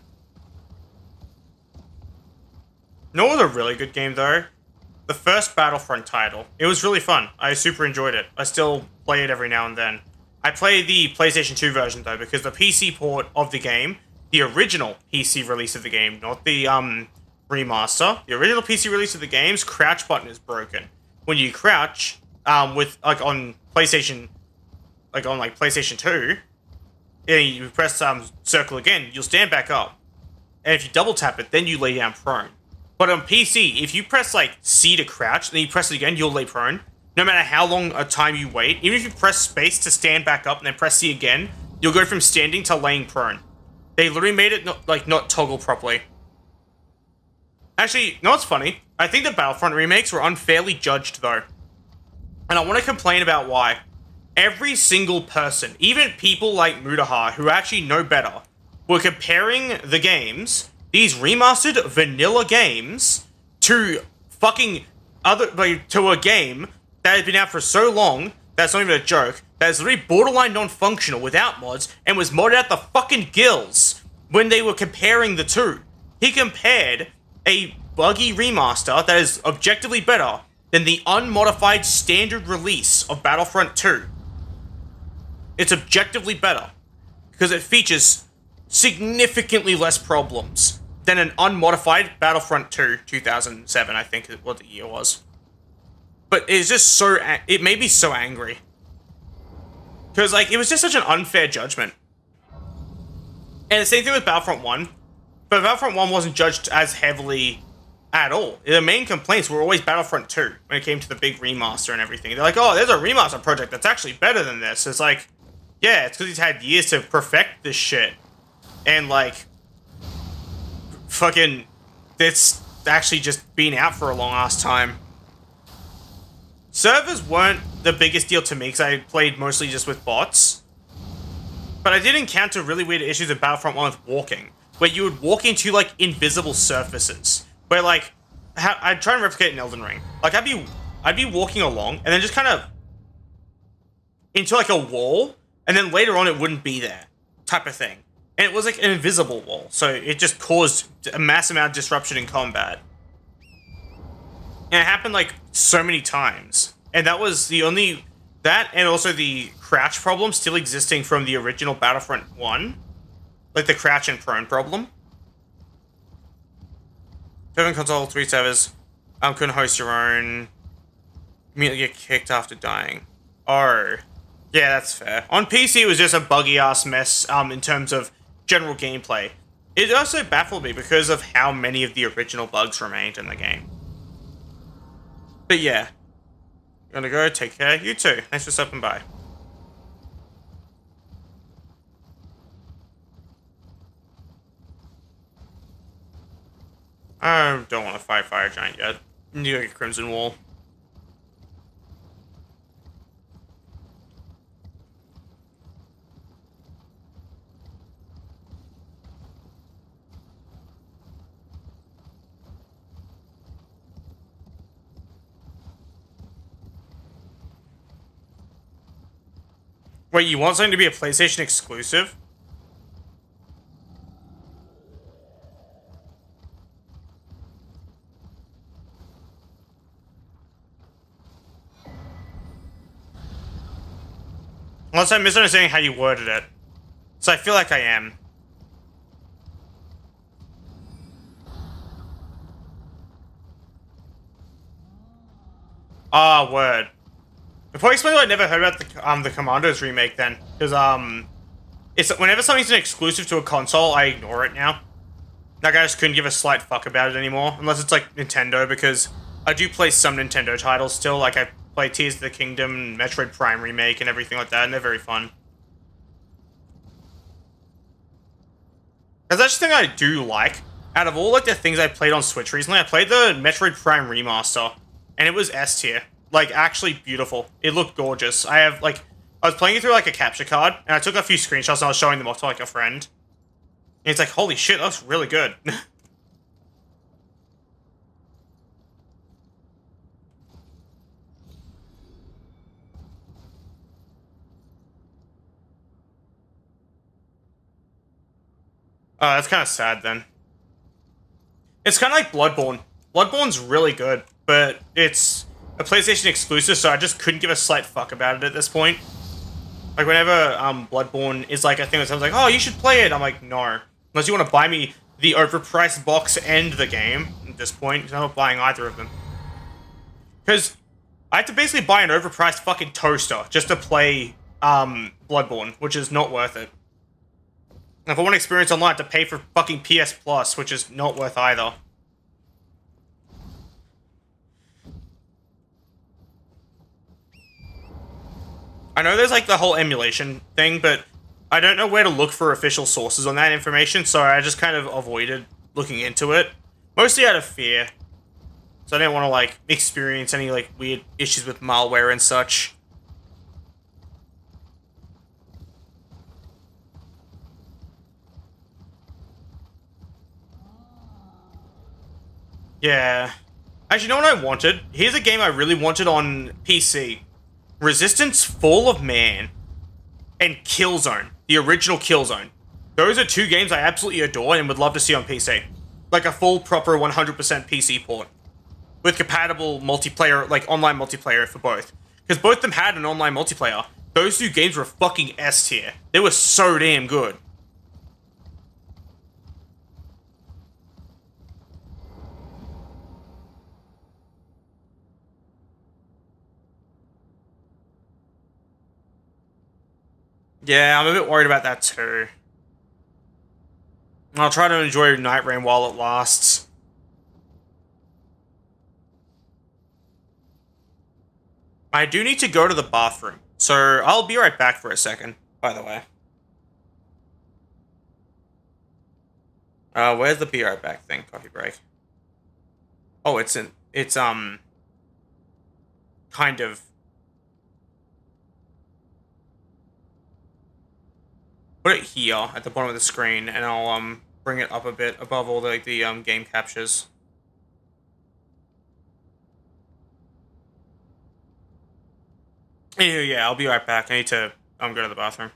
S2: You know what was a really good game, though? The first Battlefront title. It was really fun. I super enjoyed it. I still play it every now and then. I play the PlayStation 2 version, though, because the PC port of the game, the original PC release of the game, not the remaster, the original PC release of the game's crouch button is broken. When you crouch, with like on PlayStation 2, and you press circle again, you'll stand back up. And if you double tap it, then you lay down prone. But on PC, if you press like C to crouch, then you press it again, you'll lay prone. no matter how long a time you wait, even if you press space to stand back up and then press C again, you'll go from standing to laying prone. They literally made it not toggle properly. Actually, you know what's funny? I think the Battlefront remakes were unfairly judged though. And I want to complain about why. Every single person, even people like Mutahar, who actually know better, were comparing the games, these remastered vanilla games, to fucking to a game that has been out for so long, that's not even a joke, that is literally borderline non-functional without mods, and was modded out the fucking gills when they were comparing the two. He compared a buggy remaster that is objectively better than the unmodified standard release of Battlefront 2. It's objectively better, because it features significantly less problems than an unmodified Battlefront 2 2007, I think is what the year was. But it's just so, it made me so angry. Because, like, it was just such an unfair judgment. And the same thing with Battlefront 1. But Battlefront 1 wasn't judged as heavily at all. The main complaints were always Battlefront 2 when it came to the big remaster and everything. They're like, oh, there's a remaster project that's actually better than this. It's like, yeah, it's because he's had years to perfect this shit. And, like, fucking, it's actually just been out for a long ass time. Servers weren't the biggest deal to me because I played mostly just with bots. But I did encounter really weird issues with Battlefront 1 with walking, where you would walk into, like, invisible surfaces. Where, like, I'd try and replicate in Elden Ring. Like, I'd be walking along, and then just kind of into, like, a wall, and then later on it wouldn't be there, type of thing. And it was, like, an invisible wall, so it just caused a massive amount of disruption in combat. And it happened, like, so many times. And that was the only... That, and also the crouch problem still existing from the original Battlefront 1. Like, the crouch and prone problem. 7 console, 3 servers. Couldn't host your own. Immediately get kicked after dying. Oh. Yeah, that's fair. On PC, it was just a buggy-ass mess, in terms of general gameplay. It also baffled me because of how many of the original bugs remained in the game. But yeah. Gonna go, take care. You too. Thanks for stopping by. I don't want to fight Fire Giant yet. Need to get Crimson Wall. Wait, you want something to be a PlayStation exclusive? Unless I'm misunderstanding how you worded it. So I feel like I am. Ah, word. Before I explain why I never heard about the Commandos remake then. Because, it's whenever something's an exclusive to a console, I ignore it now. Like, I just couldn't give a slight fuck about it anymore. Unless it's, like, Nintendo, because I do play some Nintendo titles still. Like, I play Tears of the Kingdom, Metroid Prime remake, and everything like that, and they're very fun. Because that's the thing I do like. Out of all, like, the things I played on Switch recently, I played the Metroid Prime remaster, and it was S tier. Like, actually beautiful. It looked gorgeous. I was playing it through, like, a capture card, and I took a few screenshots and I was showing them off to, like, a friend. And it's like, holy shit, that looks really good. That's kind of sad, then. It's kind of like Bloodborne. Bloodborne's really good, but it's a PlayStation exclusive, so I just couldn't give a slight fuck about it at this point. Like, whenever Bloodborne is like a thing that someone's like, oh, you should play it, I'm like, no. Unless you want to buy me the overpriced box and the game at this point, because I'm not buying either of them. Because I had to basically buy an overpriced fucking toaster just to play Bloodborne, which is not worth it. And if I want to experience online, I have to pay for fucking PS Plus, which is not worth either. I know there's like the whole emulation thing, but I don't know where to look for official sources on that information, so I just kind of avoided looking into it. Mostly out of fear. So I didn't want to like experience any like weird issues with malware and such. Yeah. Actually, you know what I wanted? Here's a game I really wanted on PC. Resistance Fall of Man and Killzone. The original Killzone. Those are two games I absolutely adore and would love to see on PC. Like a full, proper 100% PC port. With compatible multiplayer, like online multiplayer for both. Because both of them had an online multiplayer. Those two games were fucking S tier. They were so damn good. Yeah, I'm a bit worried about that too. I'll try to enjoy Night Rain while it lasts. I do need to go to the bathroom, so I'll be right back for a second, by the way. Where's the be right back thing? Coffee break. Oh, it's kind of. Put it here at the bottom of the screen, and I'll bring it up a bit above all the game captures. Yeah, I'll be right back. I need to go to the bathroom.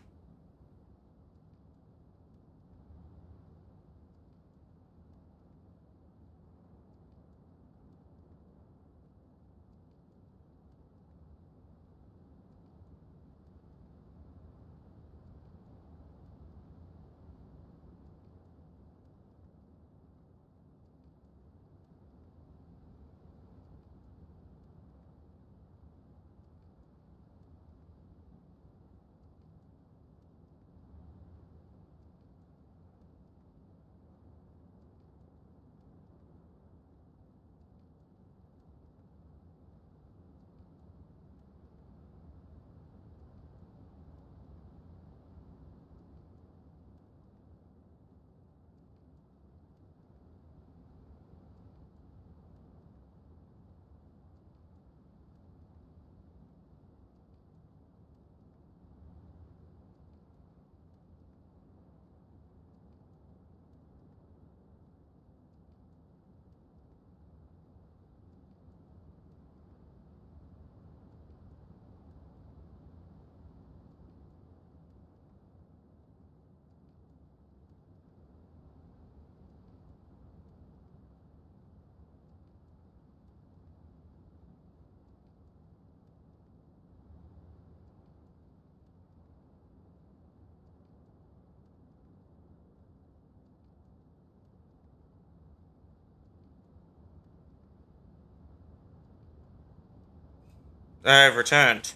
S2: I've returned.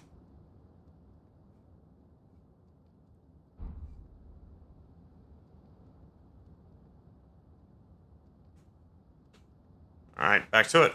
S2: Alright, back to it.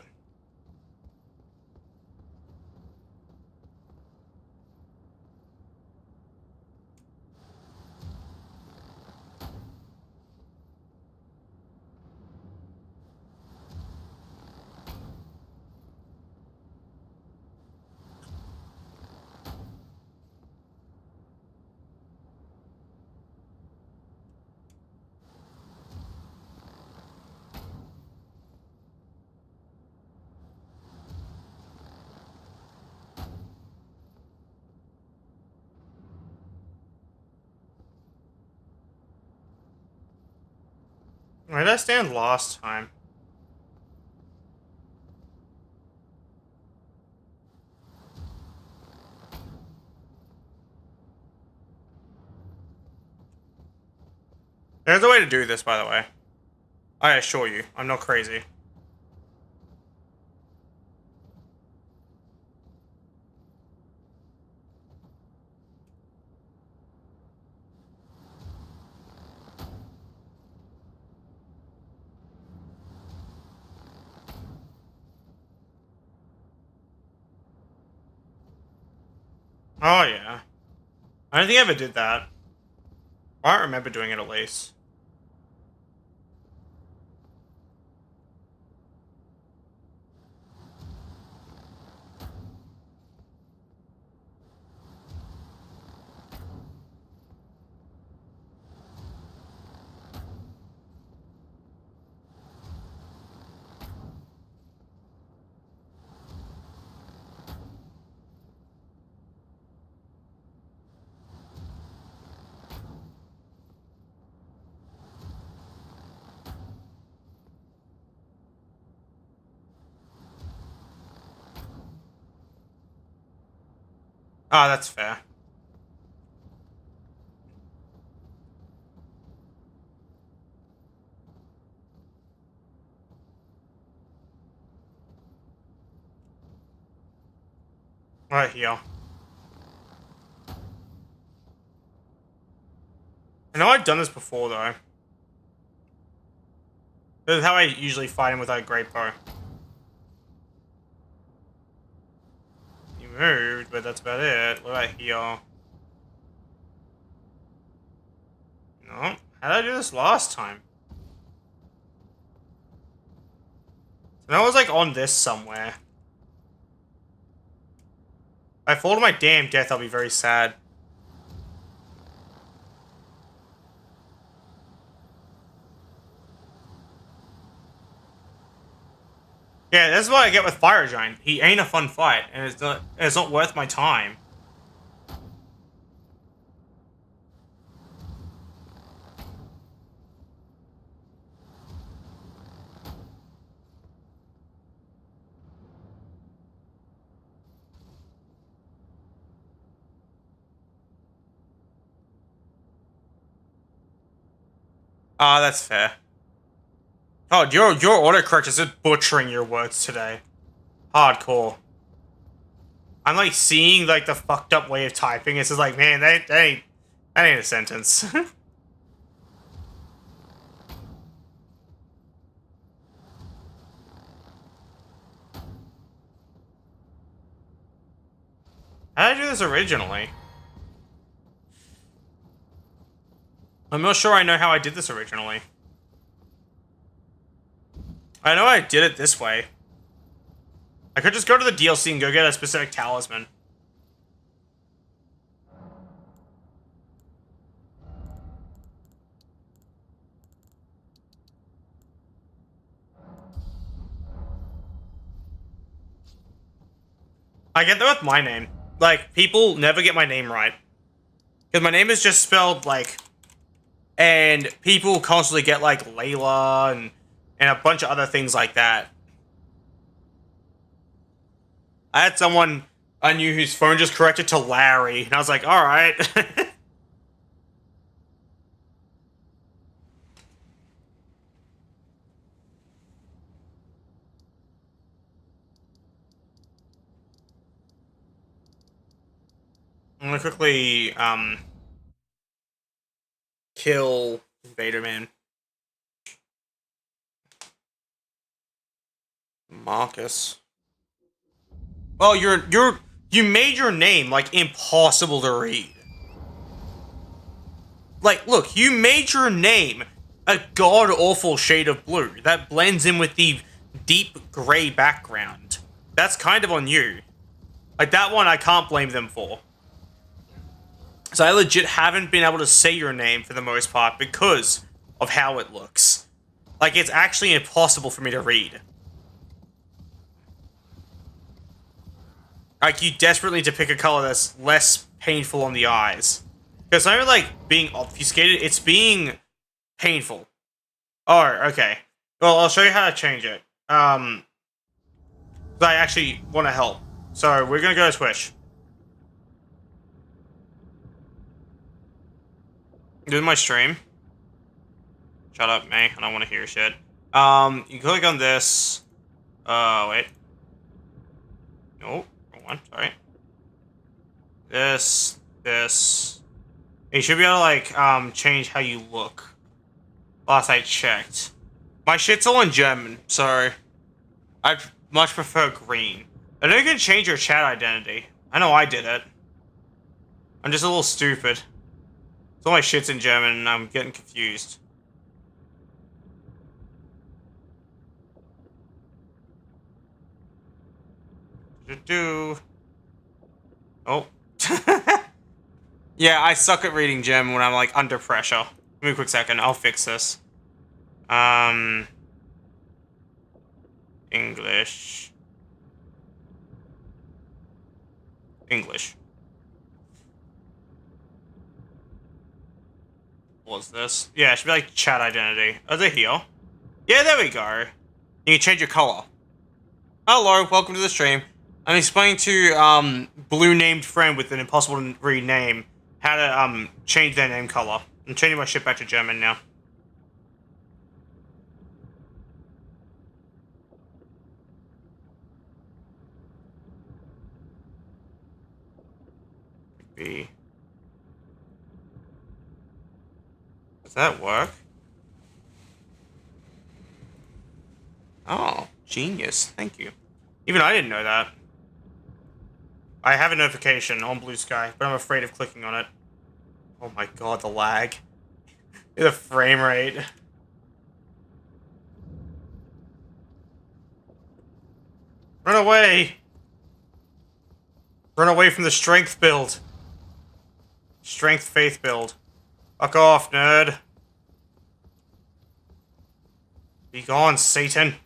S2: Where did I stand last time? There's a way to do this, by the way. I assure you, I'm not crazy. Oh, yeah. I don't think I ever did that. I don't remember doing it at least. Ah, that's fair. Right here. I know I've done this before, though. This is how I usually fight him with a Greatbow. He moved, but that's about it. What about here? No. How did I do this last time? So I was like on this somewhere. If I fall to my damn death, I'll be very sad. Yeah, that's what I get with Fire Giant. He ain't a fun fight, and it's not worth my time. Ah, that's fair. Oh, your autocorrect is just butchering your words today. Hardcore. I'm like seeing like the fucked up way of typing. It's just like, man, that ain't a sentence. How did I do this originally? I'm not sure I know how I did this originally. I know I did it this way. I could just go to the DLC and go get a specific talisman. I get that with my name. Like, people never get my name right. Because my name is just spelled, like... And people constantly get, like, Layla and a bunch of other things like that. I had someone I knew whose phone just corrected to Larry, and I was like, alright. I'm gonna quickly, kill Vader Man. Marcus. Well, you made your name, like, impossible to read. Like, look, you made your name a god-awful shade of blue that blends in with the deep gray background. That's kind of on you. Like, that one I can't blame them for. So I legit haven't been able to say your name for the most part because of how it looks. Like, it's actually impossible for me to read. Like, you desperately need to pick a color that's less painful on the eyes. Because I'm not, like, being obfuscated, it's being painful. Oh, okay. Well, I'll show you how to change it. I actually want to help. So, we're gonna go to Twitch. This is my stream. Shut up, May. I don't want to hear shit. You click on this. Wait. Nope. Wrong one. Sorry. This. You should be able to, like, change how you look. Last I checked. My shit's all in German, so I much prefer green. I know you can change your chat identity. I know I did it. I'm just a little stupid. All my shit's in German and I'm getting confused. Oh. Yeah, I suck at reading German when I'm like under pressure. Give me a quick second, I'll fix this. English. English. What's this? Yeah, it should be like chat identity. Oh, they're here. Yeah, there we go. You can change your color. Hello, welcome to the stream. I'm explaining to blue named friend with an impossible to read name how to change their name color. I'm changing my shit back to German now. B. Does that work? Oh, genius. Thank you. Even I didn't know that. I have a notification on Blue Sky, but I'm afraid of clicking on it. Oh my god, the lag. The frame rate. Run away! Run away from the strength build. Strength faith build. Fuck off, nerd. Be gone, Satan.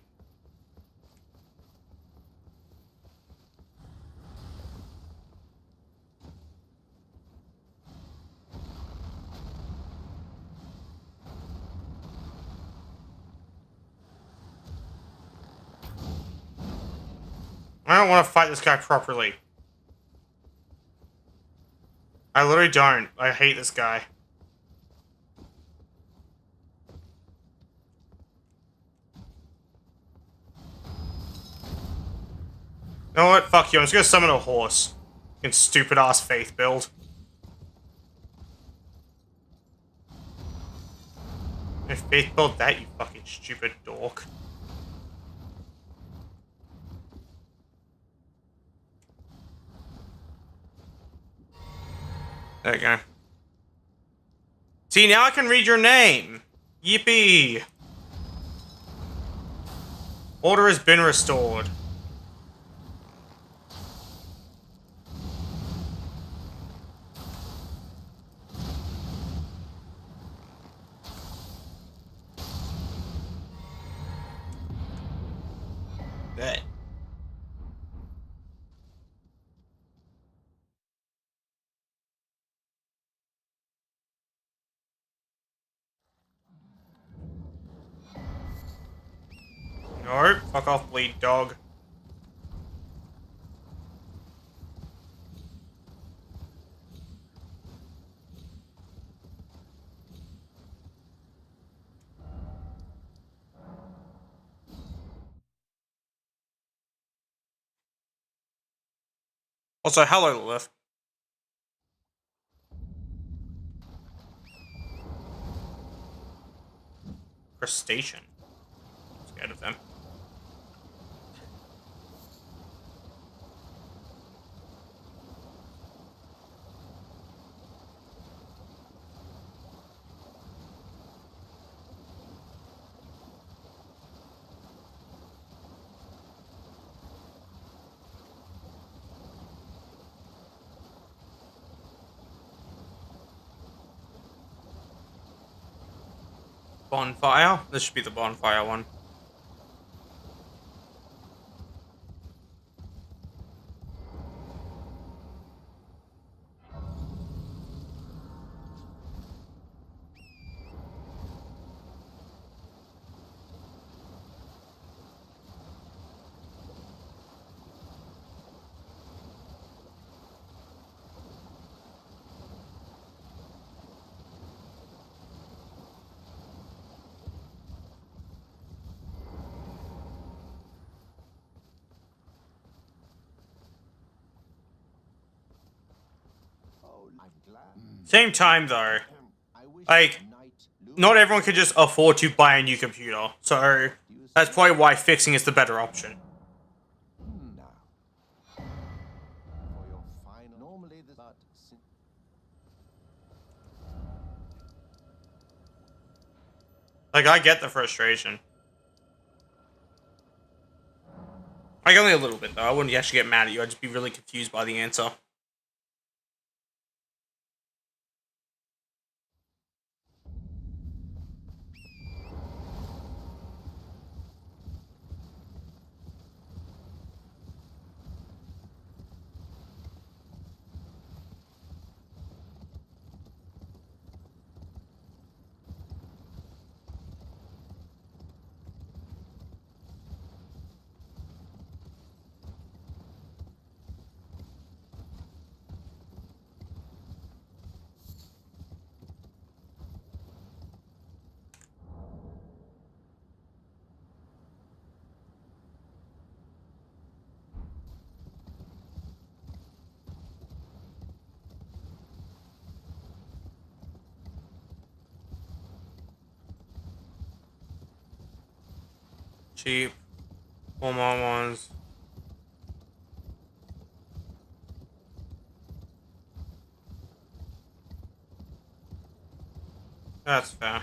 S2: I don't want to fight this guy properly. I literally don't. I hate this guy. You know what? Fuck you. I'm just gonna summon a horse. In stupid ass faith build. If faith build that, you fucking stupid dork. There you go. See, now I can read your name. Yippee. Order has been restored. That. No, fuck off, bleed dog. Also, hello, Lilith. Crustacean. Scared of them. Bonfire? This should be the bonfire one. Same time though, like, not everyone can just afford to buy a new computer, so that's probably why fixing is the better option. Like, I get the frustration. Like, only a little bit, though. I wouldn't actually get mad at you. I'd just be really confused by the answer. Cheap. Walmart ones. That's fair.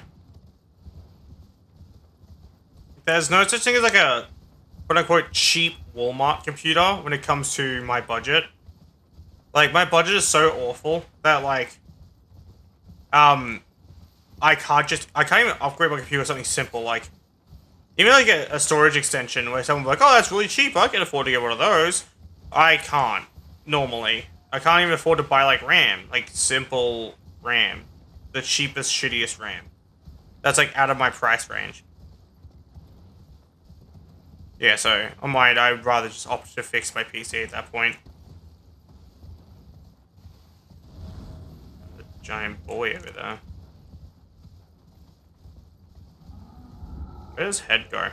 S2: There's no such thing as like a quote-unquote cheap Walmart computer when it comes to my budget. Like, my budget is so awful that, like, I can't even upgrade my computer with something simple, like, even like a storage extension where someone will be like, oh, that's really cheap, I can afford to get one of those. I can't, normally. I can't even afford to buy, like, RAM, like, simple RAM. The cheapest, shittiest RAM. That's, like, out of my price range. Yeah, so, on mine, I'd rather just opt to fix my PC at that point. The giant boy over there. Where does head go?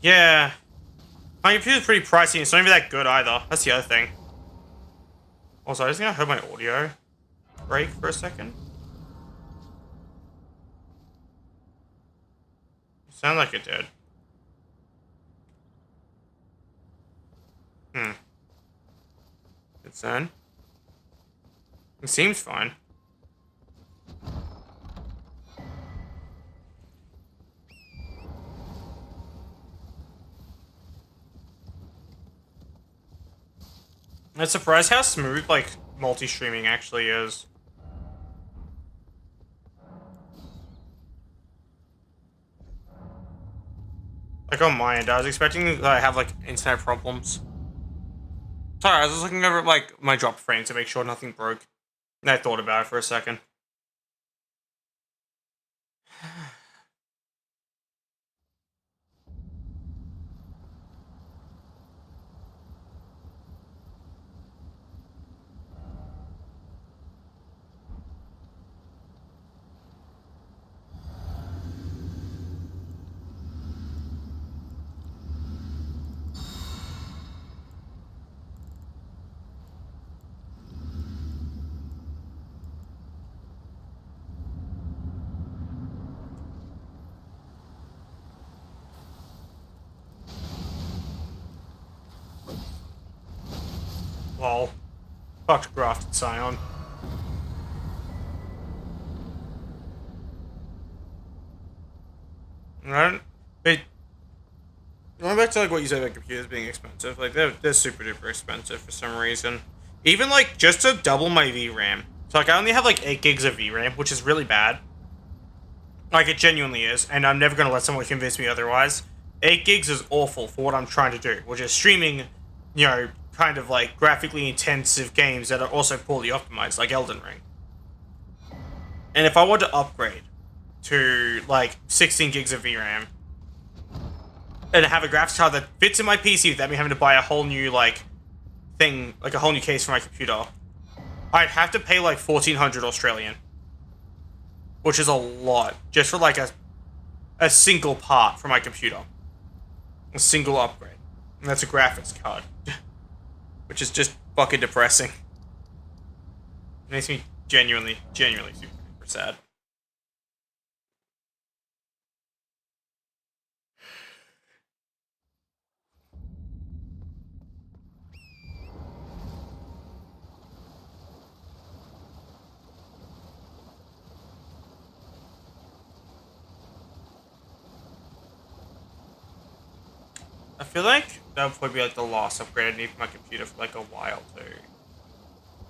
S2: Yeah. My computer's pretty pricey and it's not even that good either. That's the other thing. Also, I just think I heard my audio break for a second. Sound like it did. It's then. It seems fine. I'm surprised how smooth, like, multi-streaming actually is. Like, on my end, I was expecting that I have, like, internet problems. Sorry, I was just looking over, like, my drop frame to make sure nothing broke. And I thought about it for a second. Lol. Fucked grafted Scion. Right? Wait. Going back to like what you said about computers being expensive, like they're super duper expensive for some reason. Even like just to double my VRAM. So like I only have like 8 gigs of VRAM, which is really bad. Like it genuinely is, and I'm never gonna let someone convince me otherwise. 8 gigs is awful for what I'm trying to do, which is streaming, you know, kind of like graphically intensive games that are also poorly optimized, like Elden Ring. And if I want to upgrade to like 16 gigs of VRAM and have a graphics card that fits in my PC without me having to buy a whole new like thing, like a whole new case for my computer, I'd have to pay like 1,400 Australian, which is a lot just for like a single part for my computer, a single upgrade, and that's a graphics card, which is just fucking depressing. It makes me genuinely super sad. feel like that would probably be like the last upgrade I need for my computer for like a while too.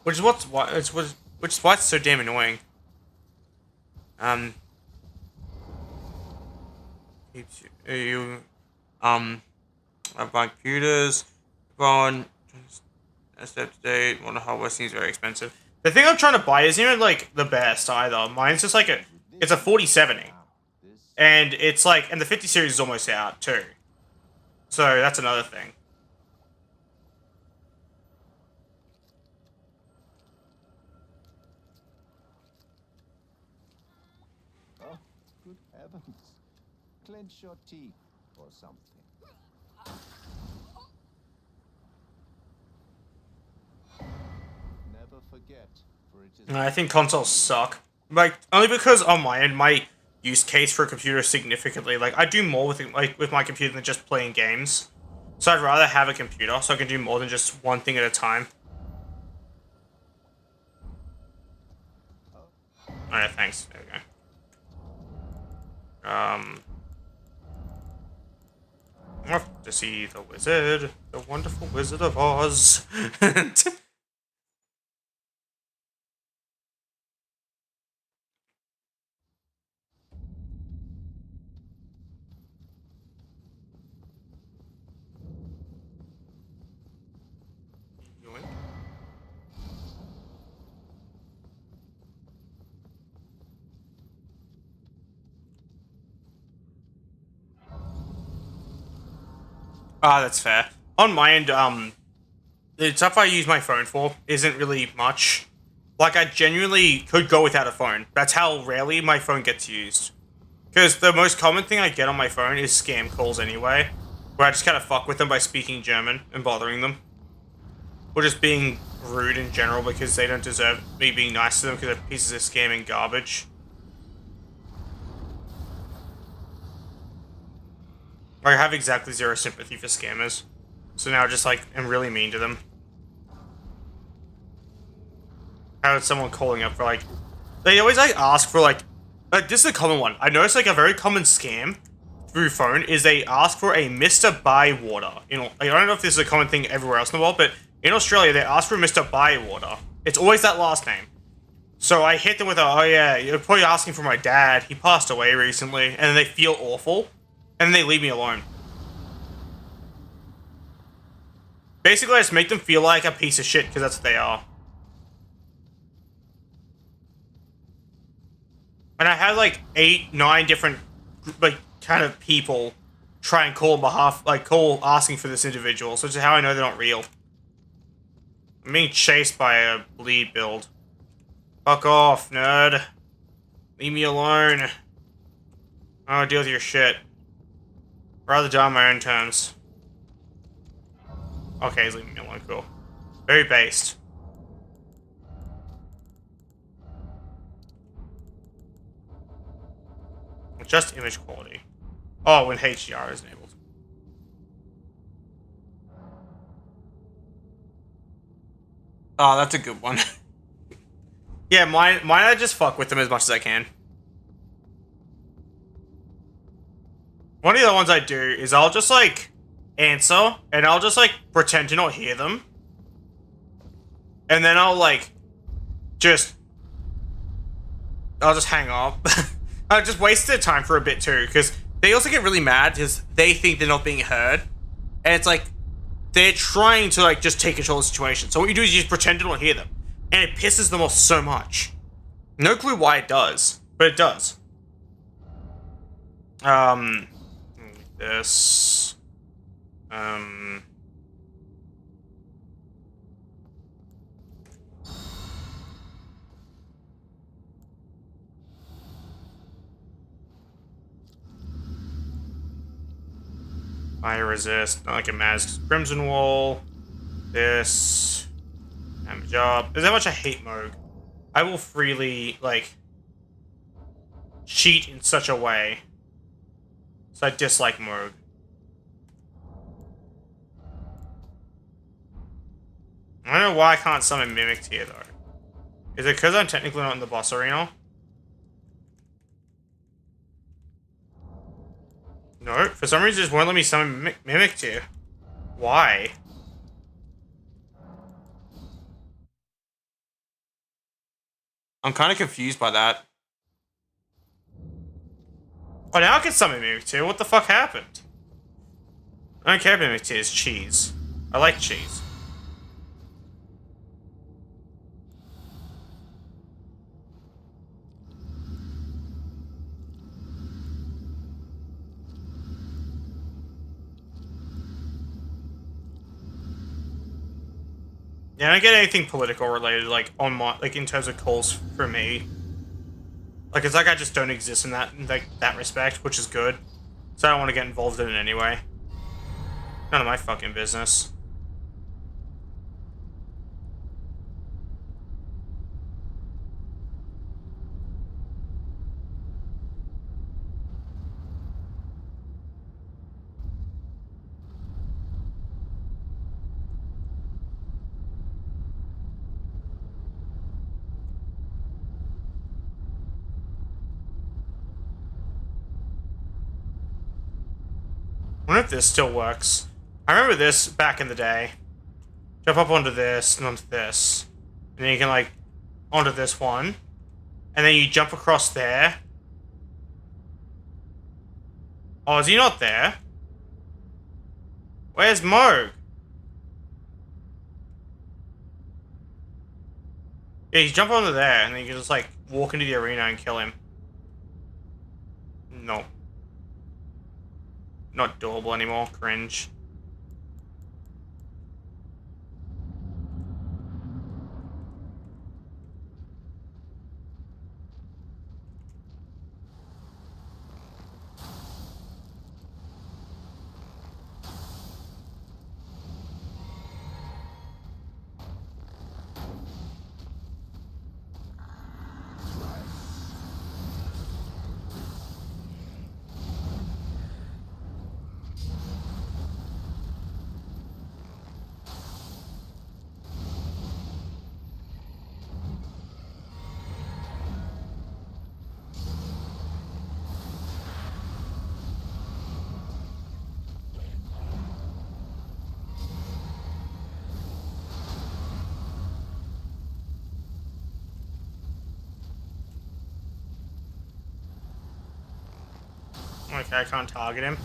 S2: Which is which is why it's so damn annoying. Keeps you my computers on step to date. One hardware seems very expensive. The thing I'm trying to buy isn't even like the best either. Mine's just like it's a 4070. And it's like, and the 50 series is almost out too. So that's another thing.
S5: Oh, good heavens. Clench your teeth or something. Never forget, for it is...
S2: I think consoles suck. Like, only because on my end, my use case for a computer is significantly, like, I do more with it, like with my computer than just playing games. So I'd rather have a computer so I can do more than just one thing at a time. Alright, thanks. There we go. Off to see the wizard, the wonderful Wizard of Oz. Ah, that's fair. On my end, the stuff I use my phone for isn't really much. Like, I genuinely could go without a phone. That's how rarely my phone gets used. Because the most common thing I get on my phone is scam calls anyway, where I just kind of fuck with them by speaking German and bothering them. Or just being rude in general because they don't deserve me being nice to them because they're pieces of scamming garbage. I have exactly zero sympathy for scammers. So now I just, like, am really mean to them. How is someone calling up for, like... They always, like, ask for, like... this is a common one. I noticed, like, a very common scam through phone is they ask for a Mr. Bywater. You know, I don't know if this is a common thing everywhere else in the world, but in Australia, they ask for Mr. Bywater. It's always that last name. So I hit them with a, oh yeah, you're probably asking for my dad. He passed away recently. And then they feel awful. And then they leave me alone. Basically, I just make them feel like a piece of shit, because that's what they are. And I had like 8, 9 different, like, kind of people try and call on behalf, like, call asking for this individual, so this is how I know they're not real. I'm being chased by a bleed build. Fuck off, nerd. Leave me alone. I'll deal with your shit. Rather die on my own terms. Okay, he's leaving me alone, cool. Very based. Just image quality. Oh, when HDR is enabled. Oh, that's a good one. Yeah, mine I just fuck with them as much as I can. One of the other ones I do is I'll just, like, answer, and I'll just, like, pretend to not hear them. And then I'll, like, I'll just hang up. I just waste their time for a bit, too, because they also get really mad because they think they're not being heard. And it's like, they're trying to, like, just take control of the situation. So what you do is you just pretend to not hear them. And it pisses them off so much. No clue why it does, but it does. This. Fire resist, not like a mask. Crimson Wall. This. Damage job. There's how much I hate Moog. I will freely, like, cheat in such a way. So I dislike Moog. I don't know why I can't summon Mimicked here, though. Is it because I'm technically not in the boss arena? No, for some reason it just won't let me summon Mimic Tear. Why? I'm kind of confused by that. Oh, now I can summon Mimic Tear. What the fuck happened? I don't care if Mimic Tear is cheese. I like cheese. Yeah, I don't get anything political related, like on my, like in terms of calls for me. Like it's like I just don't exist in that respect, which is good. So I don't want to get involved in it anyway. None of my fucking business. I wonder if this still works. I remember this back in the day. Jump up onto this and onto this. And then you can like onto this one. And then you jump across there. Oh, is he not there? Where's Moog? Yeah, you jump onto there and then you can just like walk into the arena and kill him. No. Not doable anymore. Cringe. Okay, I can't target him.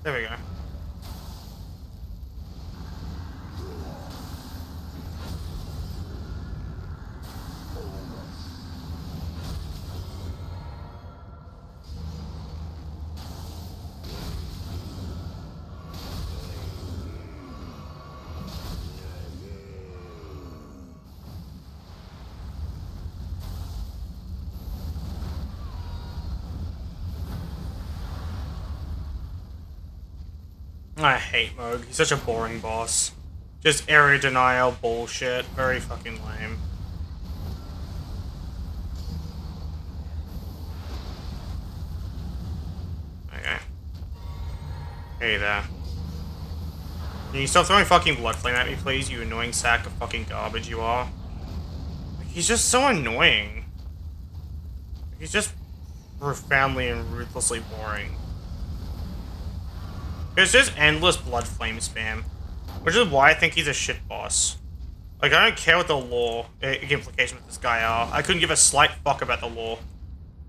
S2: There we go. I hate Moog. He's such a boring boss. Just area denial bullshit. Very fucking lame. Okay. Hey there. Can you stop throwing fucking blood flame at me, please, you annoying sack of fucking garbage you are? He's just so annoying. He's just profoundly and ruthlessly boring. There's just endless blood flame spam, which is why I think he's a shit boss. Like, I don't care what the lore implications with this guy are. I couldn't give a slight fuck about the lore.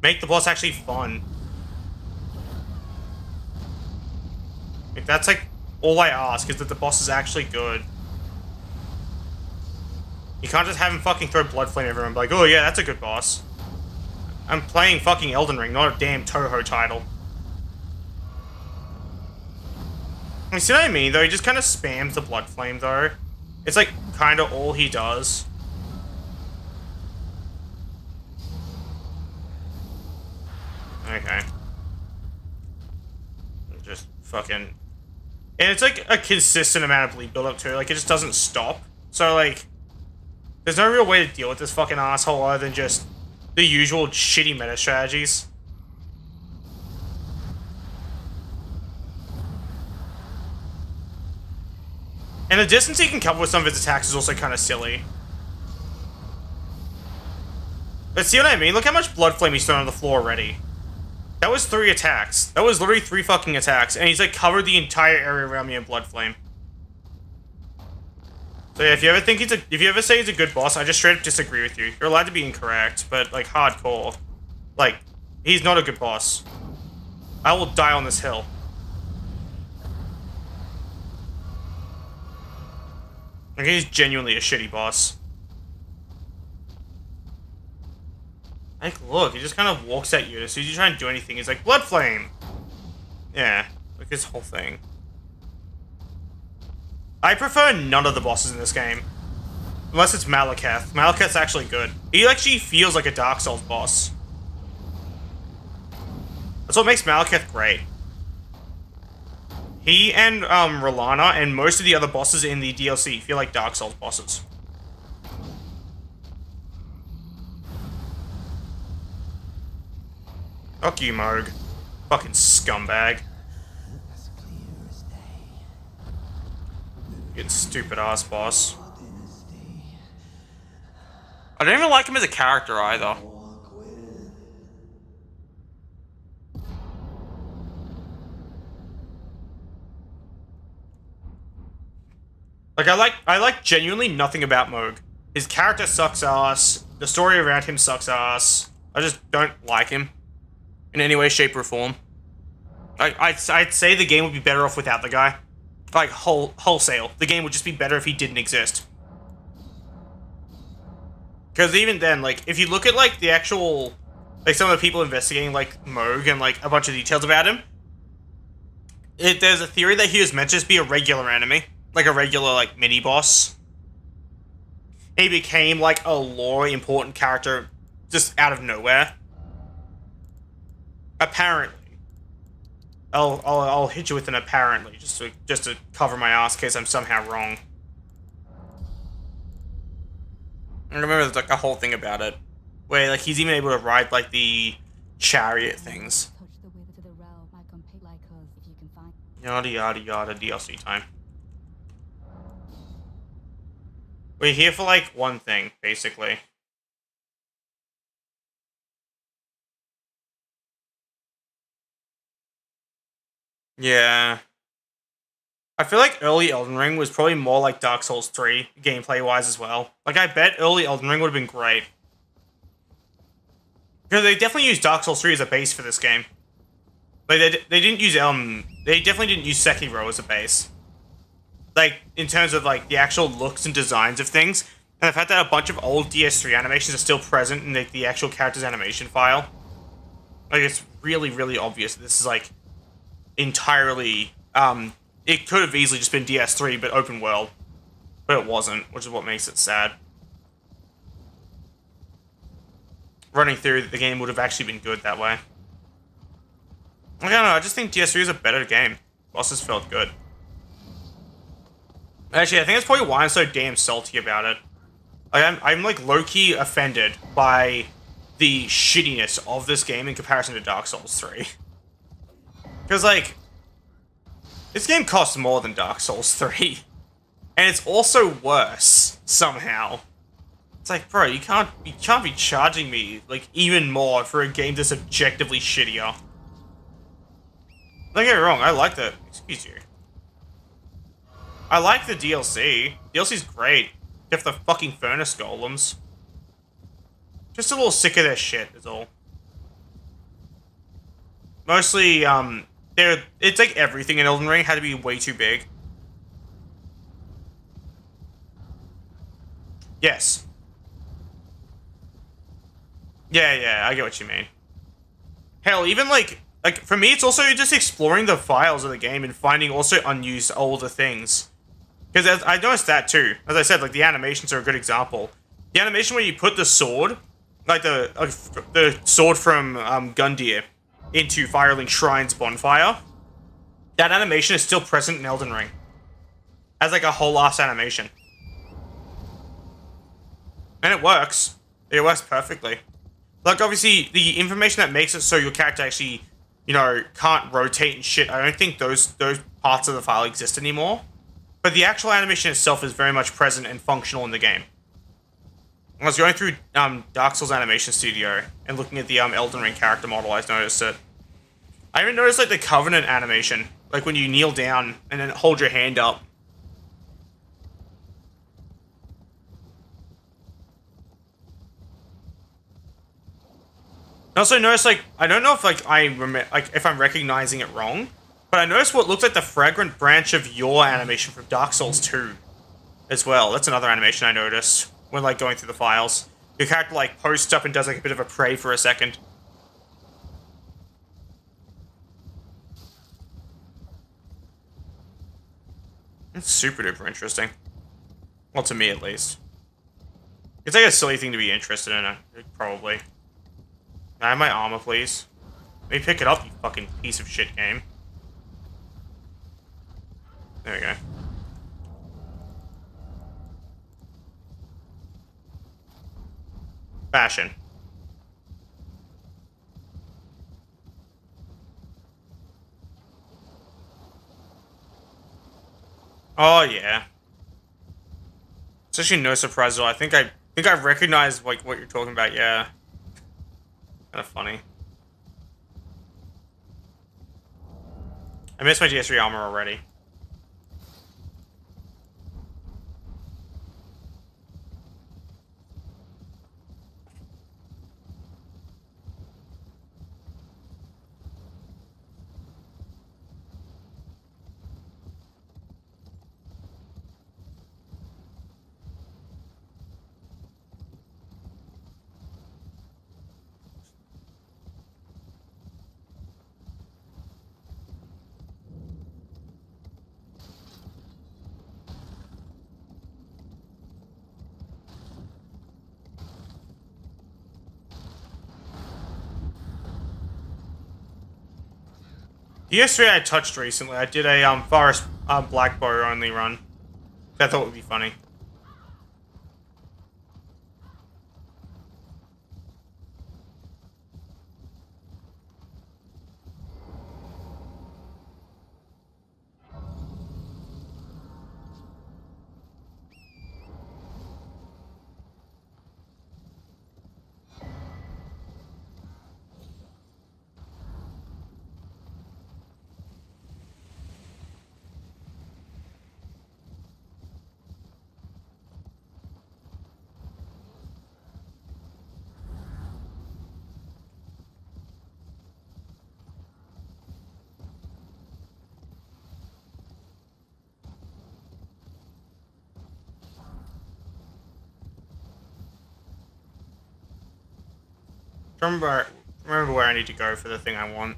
S2: Make the boss actually fun. Like, that's like all I ask, is that the boss is actually good. You can't just have him fucking throw blood flame at everyone and be like, oh yeah, that's a good boss. I'm playing fucking Elden Ring, not a damn Toho title. You see what I mean, though? He just kind of spams the blood flame, though. It's, like, kind of all he does. Okay. Just fucking... And it's, like, a consistent amount of bleed build-up, too. Like, it just doesn't stop. So, like... There's no real way to deal with this fucking asshole other than just the usual shitty meta strategies. And the distance he can cover with some of his attacks is also kind of silly. But see what I mean? Look how much blood flame he's thrown on the floor already. That was 3 attacks. That was literally 3 fucking attacks. And he's like covered the entire area around me in blood flame. So yeah, if you ever say he's a good boss, I just straight up disagree with you. You're allowed to be incorrect, but like hardcore. Like, he's not a good boss. I will die on this hill. Like, he's genuinely a shitty boss. Like, look, he just kind of walks at you. As soon as you try and do anything, he's like, blood flame! Yeah, like his whole thing. I prefer none of the bosses in this game. Unless it's Malekith. Malekith's actually good. He actually feels like a Dark Souls boss. That's what makes Malekith great. He and Rolana and most of the other bosses in the DLC feel like Dark Souls bosses. Fuck you, Moog. Fucking scumbag. Fucking stupid ass boss.
S1: I don't even like him as a character either.
S2: Like, I like genuinely nothing about Moog. His character sucks ass. The story around him sucks ass. I just don't like him. In any way, shape, or form. I'd say the game would be better off without the guy. Like, wholesale. The game would just be better if he didn't exist. Because even then, like, if you look at, like, the actual... Like, some of the people investigating, like, Moog and, like, a bunch of details about him. There's a theory that he was meant to just be a regular enemy. Like, a regular, like, mini-boss. He became, like, a lore important character just out of nowhere. Apparently. I'll hit you with an apparently, just to cover my ass in case I'm somehow wrong. I remember there's like a whole thing about it, where like he's even able to ride like the chariot things. Yada yada yada DLC time. We're here for like one thing, basically. Yeah. I feel like early Elden Ring was probably more like Dark Souls 3, gameplay-wise as well. Like, I bet early Elden Ring would have been great. Because they definitely used Dark Souls 3 as a base for this game. Like, they didn't use, they definitely didn't use Sekiro as a base. Like, in terms of, like, the actual looks and designs of things. And the fact that a bunch of old DS3 animations are still present in, like, the actual character's animation file. Like, it's really, really obvious that this is, like, entirely, it could have easily just been DS3, but open world. But it wasn't, which is what makes it sad. Running through the game would have actually been good that way. I don't know, I just think DS3 is a better game. Bosses felt good. Actually, I think that's probably why I'm so damn salty about it. I'm like low-key offended by the shittiness of this game in comparison to Dark Souls 3. Because, like, this game costs more than Dark Souls 3. And it's also worse, somehow. It's like, bro, you can't be charging me, like, even more for a game that's objectively shittier. Don't get me wrong, I like the... Excuse you. I like the DLC. DLC's great. Except for the fucking furnace golems. Just a little sick of their shit, is all. Mostly, it's like everything in Elden Ring had to be way too big. Yes. Yeah, I get what you mean. Hell, even like for me, it's also just exploring the files of the game and finding also unused older things. Because I noticed that too. As I said, like the animations are a good example. The animation where you put the sword, like the sword from Gundyr, into Firelink Shrine's bonfire, that animation is still present in Elden Ring. As like a whole ass animation. And it works. It works perfectly. Like obviously the information that makes it so your character actually, you know, can't rotate and shit, I don't think those parts of the file exist anymore. But the actual animation itself is very much present and functional in the game. I was going through Dark Souls Animation Studio and looking at the Elden Ring character model. I noticed it. I even noticed like the Covenant animation, like when you kneel down and then hold your hand up. I also noticed like I don't know if like if I'm recognizing it wrong, but I noticed what looks like the fragrant branch of your animation from Dark Souls 2 as well. That's another animation I noticed when like going through the files. Your character like posts up and does like a bit of a pray for a second. It's super duper interesting. Well, to me at least. It's like a silly thing to be interested in, probably. Can I have my armor, please? Let me pick it up, you fucking piece of shit game. There we go. Fashion. Oh yeah. It's actually no surprise at all. I think I recognize like what you're talking about. Yeah. Kind of funny. I missed my DS3 armor already. DS3 I touched recently. I did a Forest Blackbow only run. I thought would be funny. Remember where I need to go for the thing I want.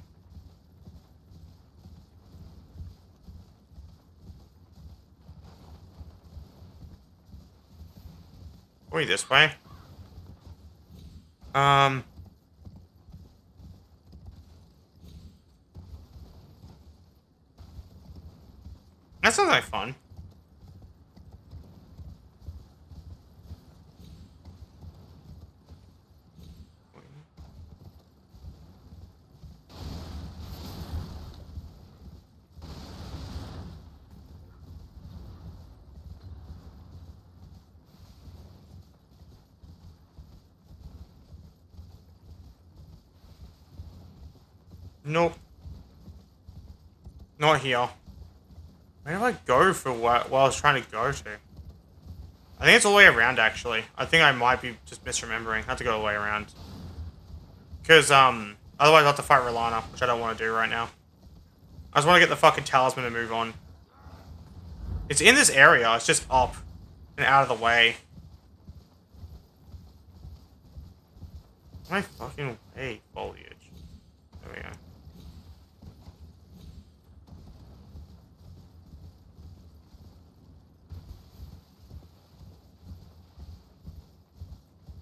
S2: Wait, this way? That sounds like fun. Nope. Not here. Where do I go for what I was trying to go to? I think it's all the way around, actually. I think I might be just misremembering. I have to go all the way around. Because, otherwise I'll have to fight Rolana, which I don't want to do right now. I just want to get the fucking talisman and move on. It's in this area. It's just up and out of the way. My fucking way, foliage. There we go.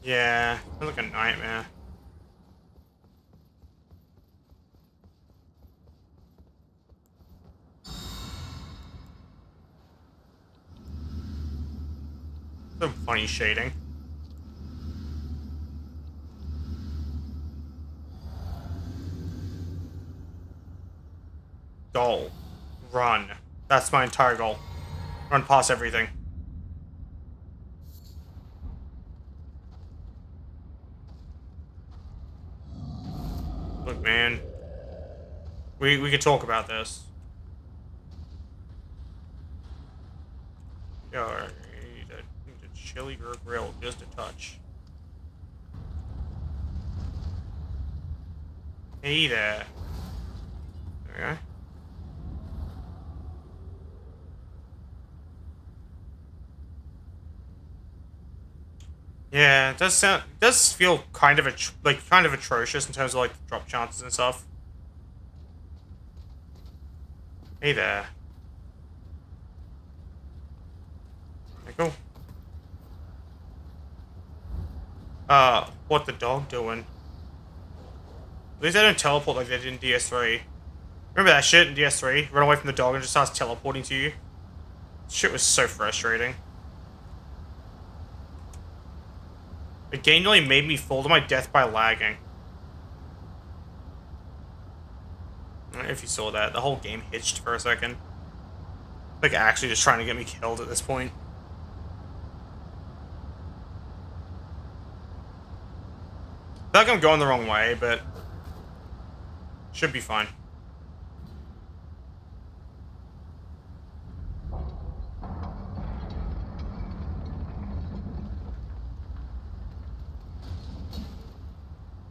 S2: Yeah, I look like a nightmare. Some funny shading. Goal. Run. That's my entire goal. Run past everything. Look, man. We could talk about this. Yo, I need to chili your grill just a touch. Hey there. Okay. Yeah, it does feel kind of atrocious in terms of like drop chances and stuff. Hey there. Okay, cool. What the dog doing? At least I don't teleport like they did in DS3. Remember that shit in DS3? Run away from the dog and just starts teleporting to you. Shit was so frustrating. The game nearly made me fall to my death by lagging. I don't know if you saw that. The whole game hitched for a second. Like, actually just trying to get me killed at this point. I feel like I'm going the wrong way, but... should be fine.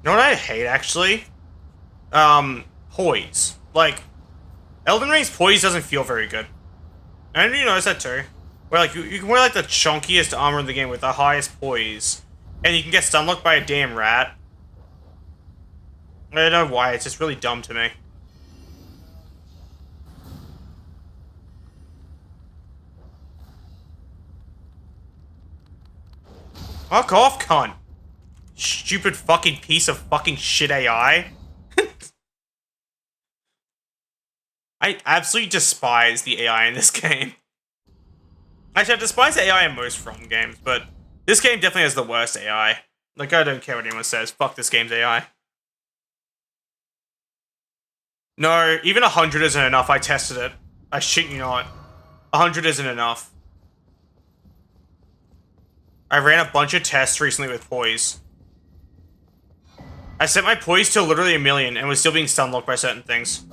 S2: You know what I hate, actually? Poise. Like, Elden Ring's poise doesn't feel very good. I didn't you notice that too? Where, like, you can wear, like, the chunkiest armor in the game with the highest poise, and you can get stunlocked by a damn rat. I don't know why, it's just really dumb to me. Fuck off, cunt! Stupid fucking piece of fucking shit AI. I absolutely despise the AI in this game. Actually, I despise the AI in most From games, but this game definitely has the worst AI. Like, I don't care what anyone says. Fuck this game's AI. No, even 100 isn't enough. I tested it. I shit you not. 100 isn't enough. I ran a bunch of tests recently with poise. I set my poise to literally 1,000,000 and was still being stunlocked by certain things.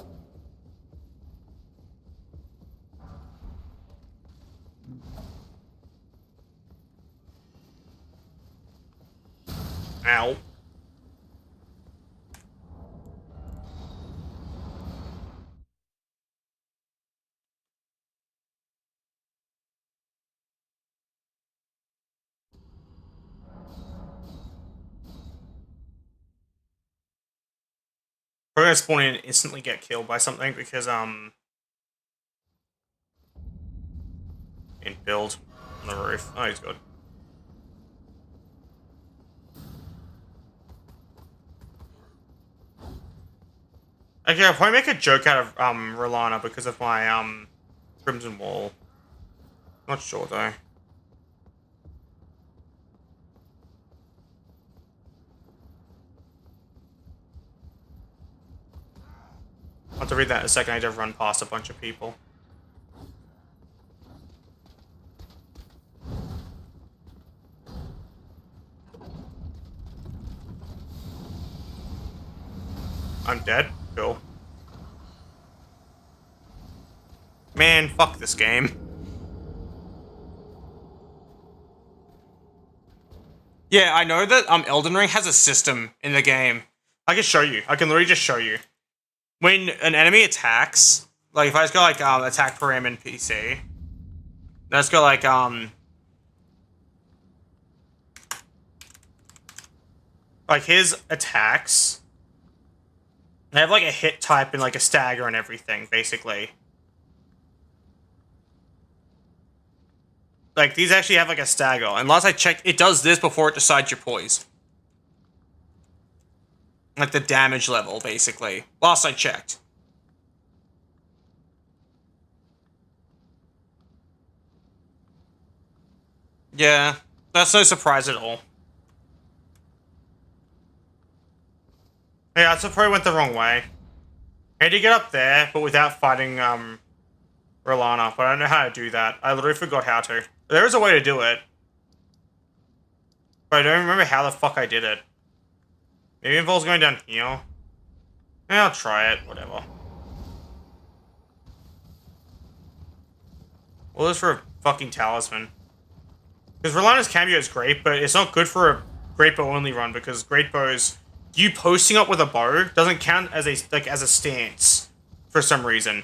S2: Ow. We're gonna spawn in and instantly get killed by something because, in build on the roof. Oh, he's good. Okay, I'll probably make a joke out of, Rolana because of my, Crimson Wall. Not sure, though. I'll have to read that in a second. I just run past a bunch of people. I'm dead? Cool. Man, fuck this game. Yeah, I know that Elden Ring has a system in the game. I can show you. I can literally just show you. When an enemy attacks, like if I just go like attack param in PC, let's go like his attacks. They have like a hit type and like a stagger and everything, basically. Like these actually have like a stagger. And last I checked, it does this before it decides your poise. Like the damage level, basically. Last I checked. Yeah, that's no surprise at all. Yeah, I probably went the wrong way. I had to get up there, but without fighting, Rolana, but I don't know how to do that. I literally forgot how to. There is a way to do it. But I don't remember how the fuck I did it. Maybe it involves going down here. Yeah, I'll try it, whatever. Well, this for a fucking talisman. Because Rolana's cameo is great, but it's not good for a Greatbow Only run because Greatbows, you posting up with a bow doesn't count as a stance for some reason.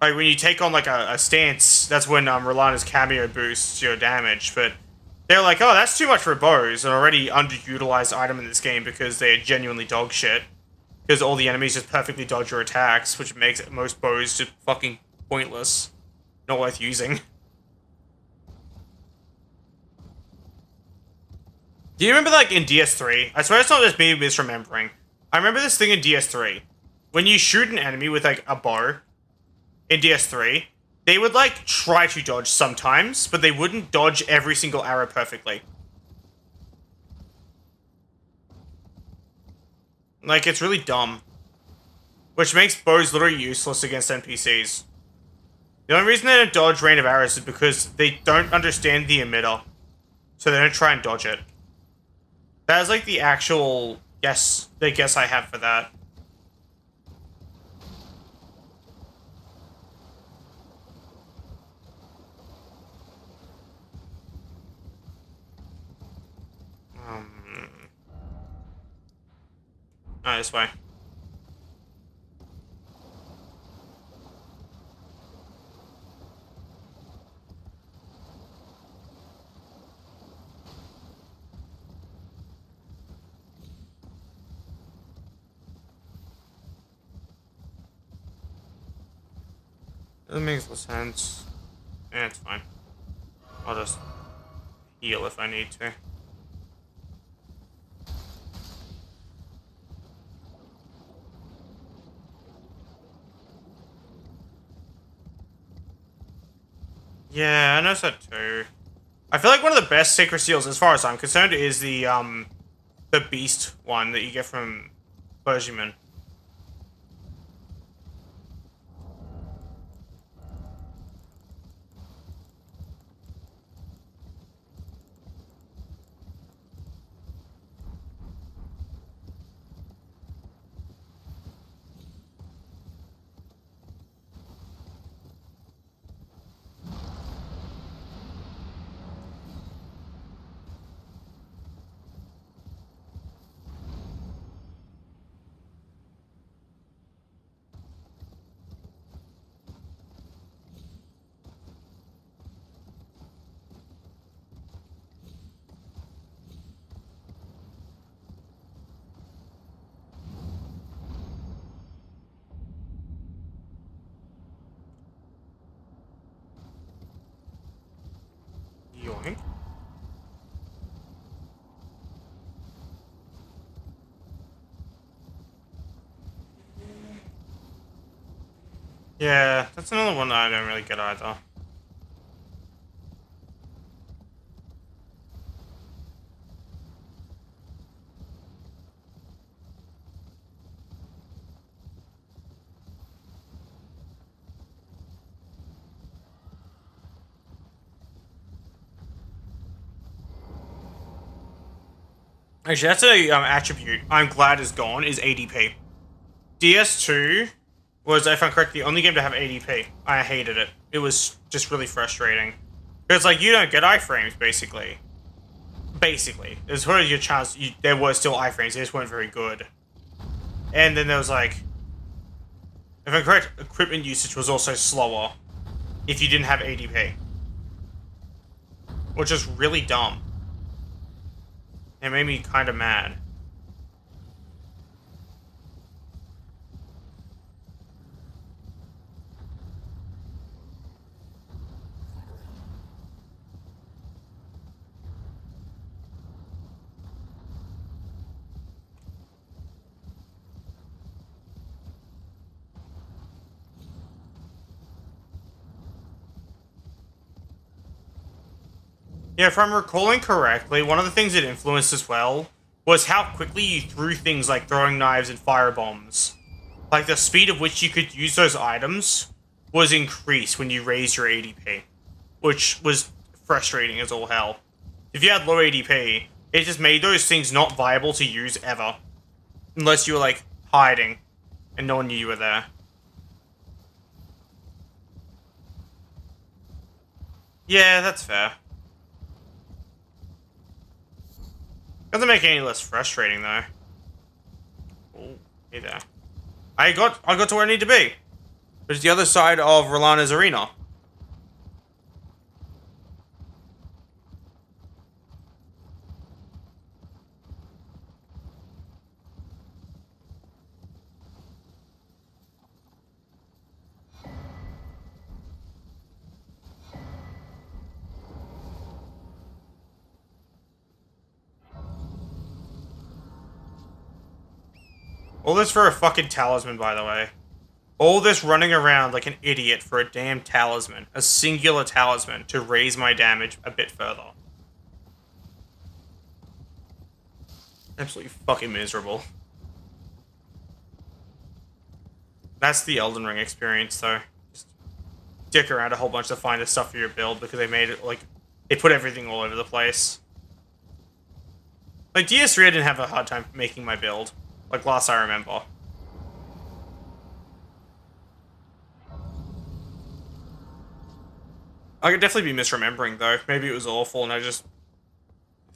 S2: Like when you take on like a stance, that's when Rolana's cameo boosts your damage. But they're like, oh, that's too much for bows, an already underutilized item in this game because they're genuinely dog shit. Because all the enemies just perfectly dodge your attacks, which makes most bows just fucking pointless, not worth using. Do you remember, like, in DS3? I swear it's not just me misremembering. I remember this thing in DS3. When you shoot an enemy with, like, a bow in DS3, they would, like, try to dodge sometimes, but they wouldn't dodge every single arrow perfectly. Like, it's really dumb. Which makes bows literally useless against NPCs. The only reason they don't dodge rain of arrows is because they don't understand the emitter. So they don't try and dodge it. That is like the actual guess I have for that. Oh, this way. That makes no sense. Yeah, it's fine. I'll just heal if I need to. Yeah, I noticed that too. I feel like one of the best sacred seals, as far as I'm concerned, is the beast one that you get from Clergyman. Yoink. Yeah, that's another one that I don't really get either. Actually, that's a attribute I'm glad is gone, is ADP. DS2 was, if I'm correct, the only game to have ADP. I hated it. It was just really frustrating. It's like, you don't get iframes, basically. Basically. There's sort of your chance, there were still iframes, they just weren't very good. And then there was like, if I'm correct, equipment usage was also slower if you didn't have ADP. Which is really dumb. It made me kind of mad. Yeah, if I'm recalling correctly, one of the things it influenced as well was how quickly you threw things like throwing knives and fire bombs. Like, the speed at which you could use those items was increased when you raised your ADP, which was frustrating as all hell. If you had low ADP, it just made those things not viable to use ever. Unless you were, like, hiding. and no one knew you were there. Yeah, that's fair. Doesn't make it any less frustrating though. Oh, hey there. I got to where I need to be. Which is the other side of Rolana's arena. All this for a fucking talisman, by the way. All this running around like an idiot for a damn talisman. A singular talisman to raise my damage a bit further. Absolutely fucking miserable. That's the Elden Ring experience, though. Just dick around a whole bunch to find the stuff for your build because they made it, like, they put everything all over the place. Like, DS3 I didn't have a hard time making my build. Like, last I remember. I could definitely be misremembering, though. Maybe it was awful and I just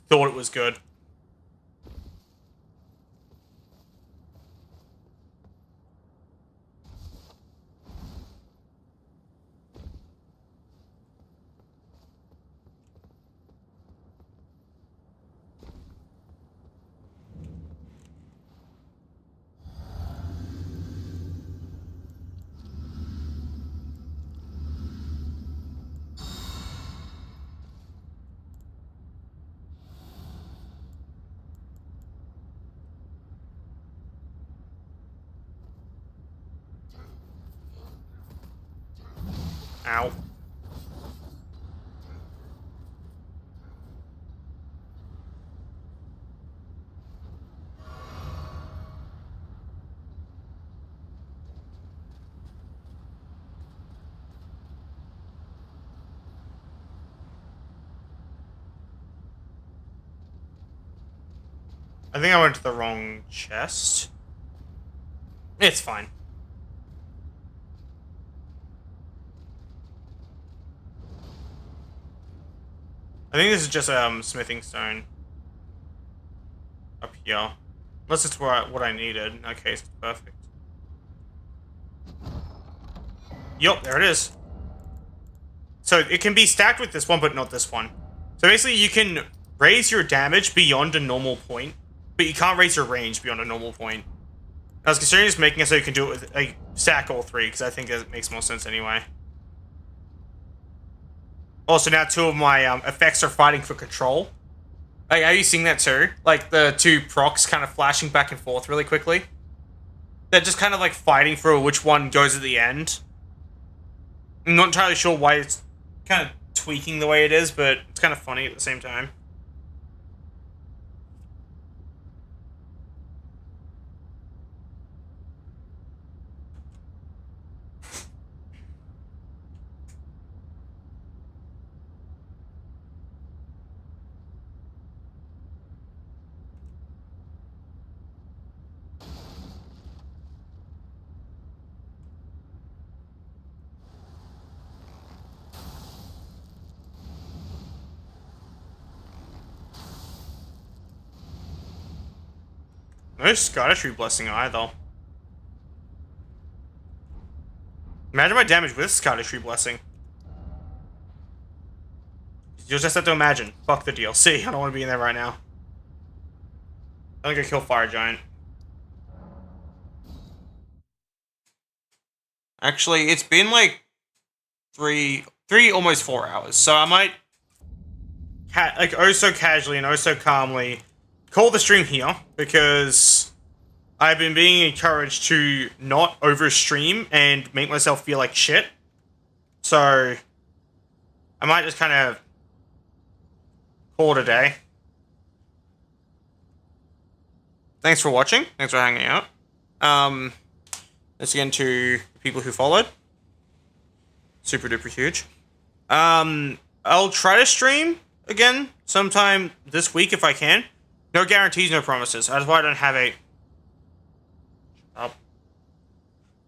S2: thought it was good. Ow. I think I went to the wrong chest. It's fine. I think this is just smithing stone up here. Unless it's what I needed. In that case, it's perfect. Yup, there it is. So it can be stacked with this one, but not this one. So basically, you can raise your damage beyond a normal point, but you can't raise your range beyond a normal point. I was considering just making it so you can do it with, like, stack all three, because I think it makes more sense anyway. Also, now two of my effects are fighting for control. Like, are you seeing that too? Like, the two procs kind of flashing back and forth really quickly. They're just kind of, like, fighting for which one goes at the end. I'm not entirely sure why it's kind of tweaking the way it is, but it's kind of funny at the same time. No Scottish Blessing either. Imagine my damage with Scottish Blessing. You'll just have to imagine. Fuck the DLC. I don't want to be in there right now. I'm gonna kill Fire Giant. Actually, it's been like three, almost 4 hours. So I might, like, oh so casually and oh so calmly call the stream here, because I've been being encouraged to not overstream and make myself feel like shit. So I might just kind of call it a day. Thanks for watching. Thanks for hanging out. Thanks again to people who followed. Super duper huge. I'll try to stream again sometime this week if I can. No guarantees, no promises. That's why I don't have a...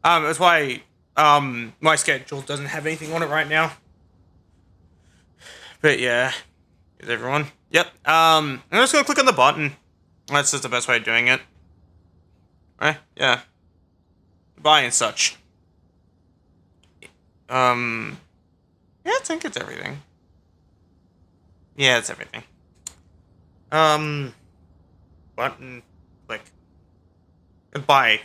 S2: That's why my schedule doesn't have anything on it right now. But yeah, is everyone? Yep. I'm just gonna click on the button. That's just the best way of doing it. Right? Yeah. Goodbye and such. Yeah, I think it's everything. Yeah, it's everything. Button, click. Goodbye.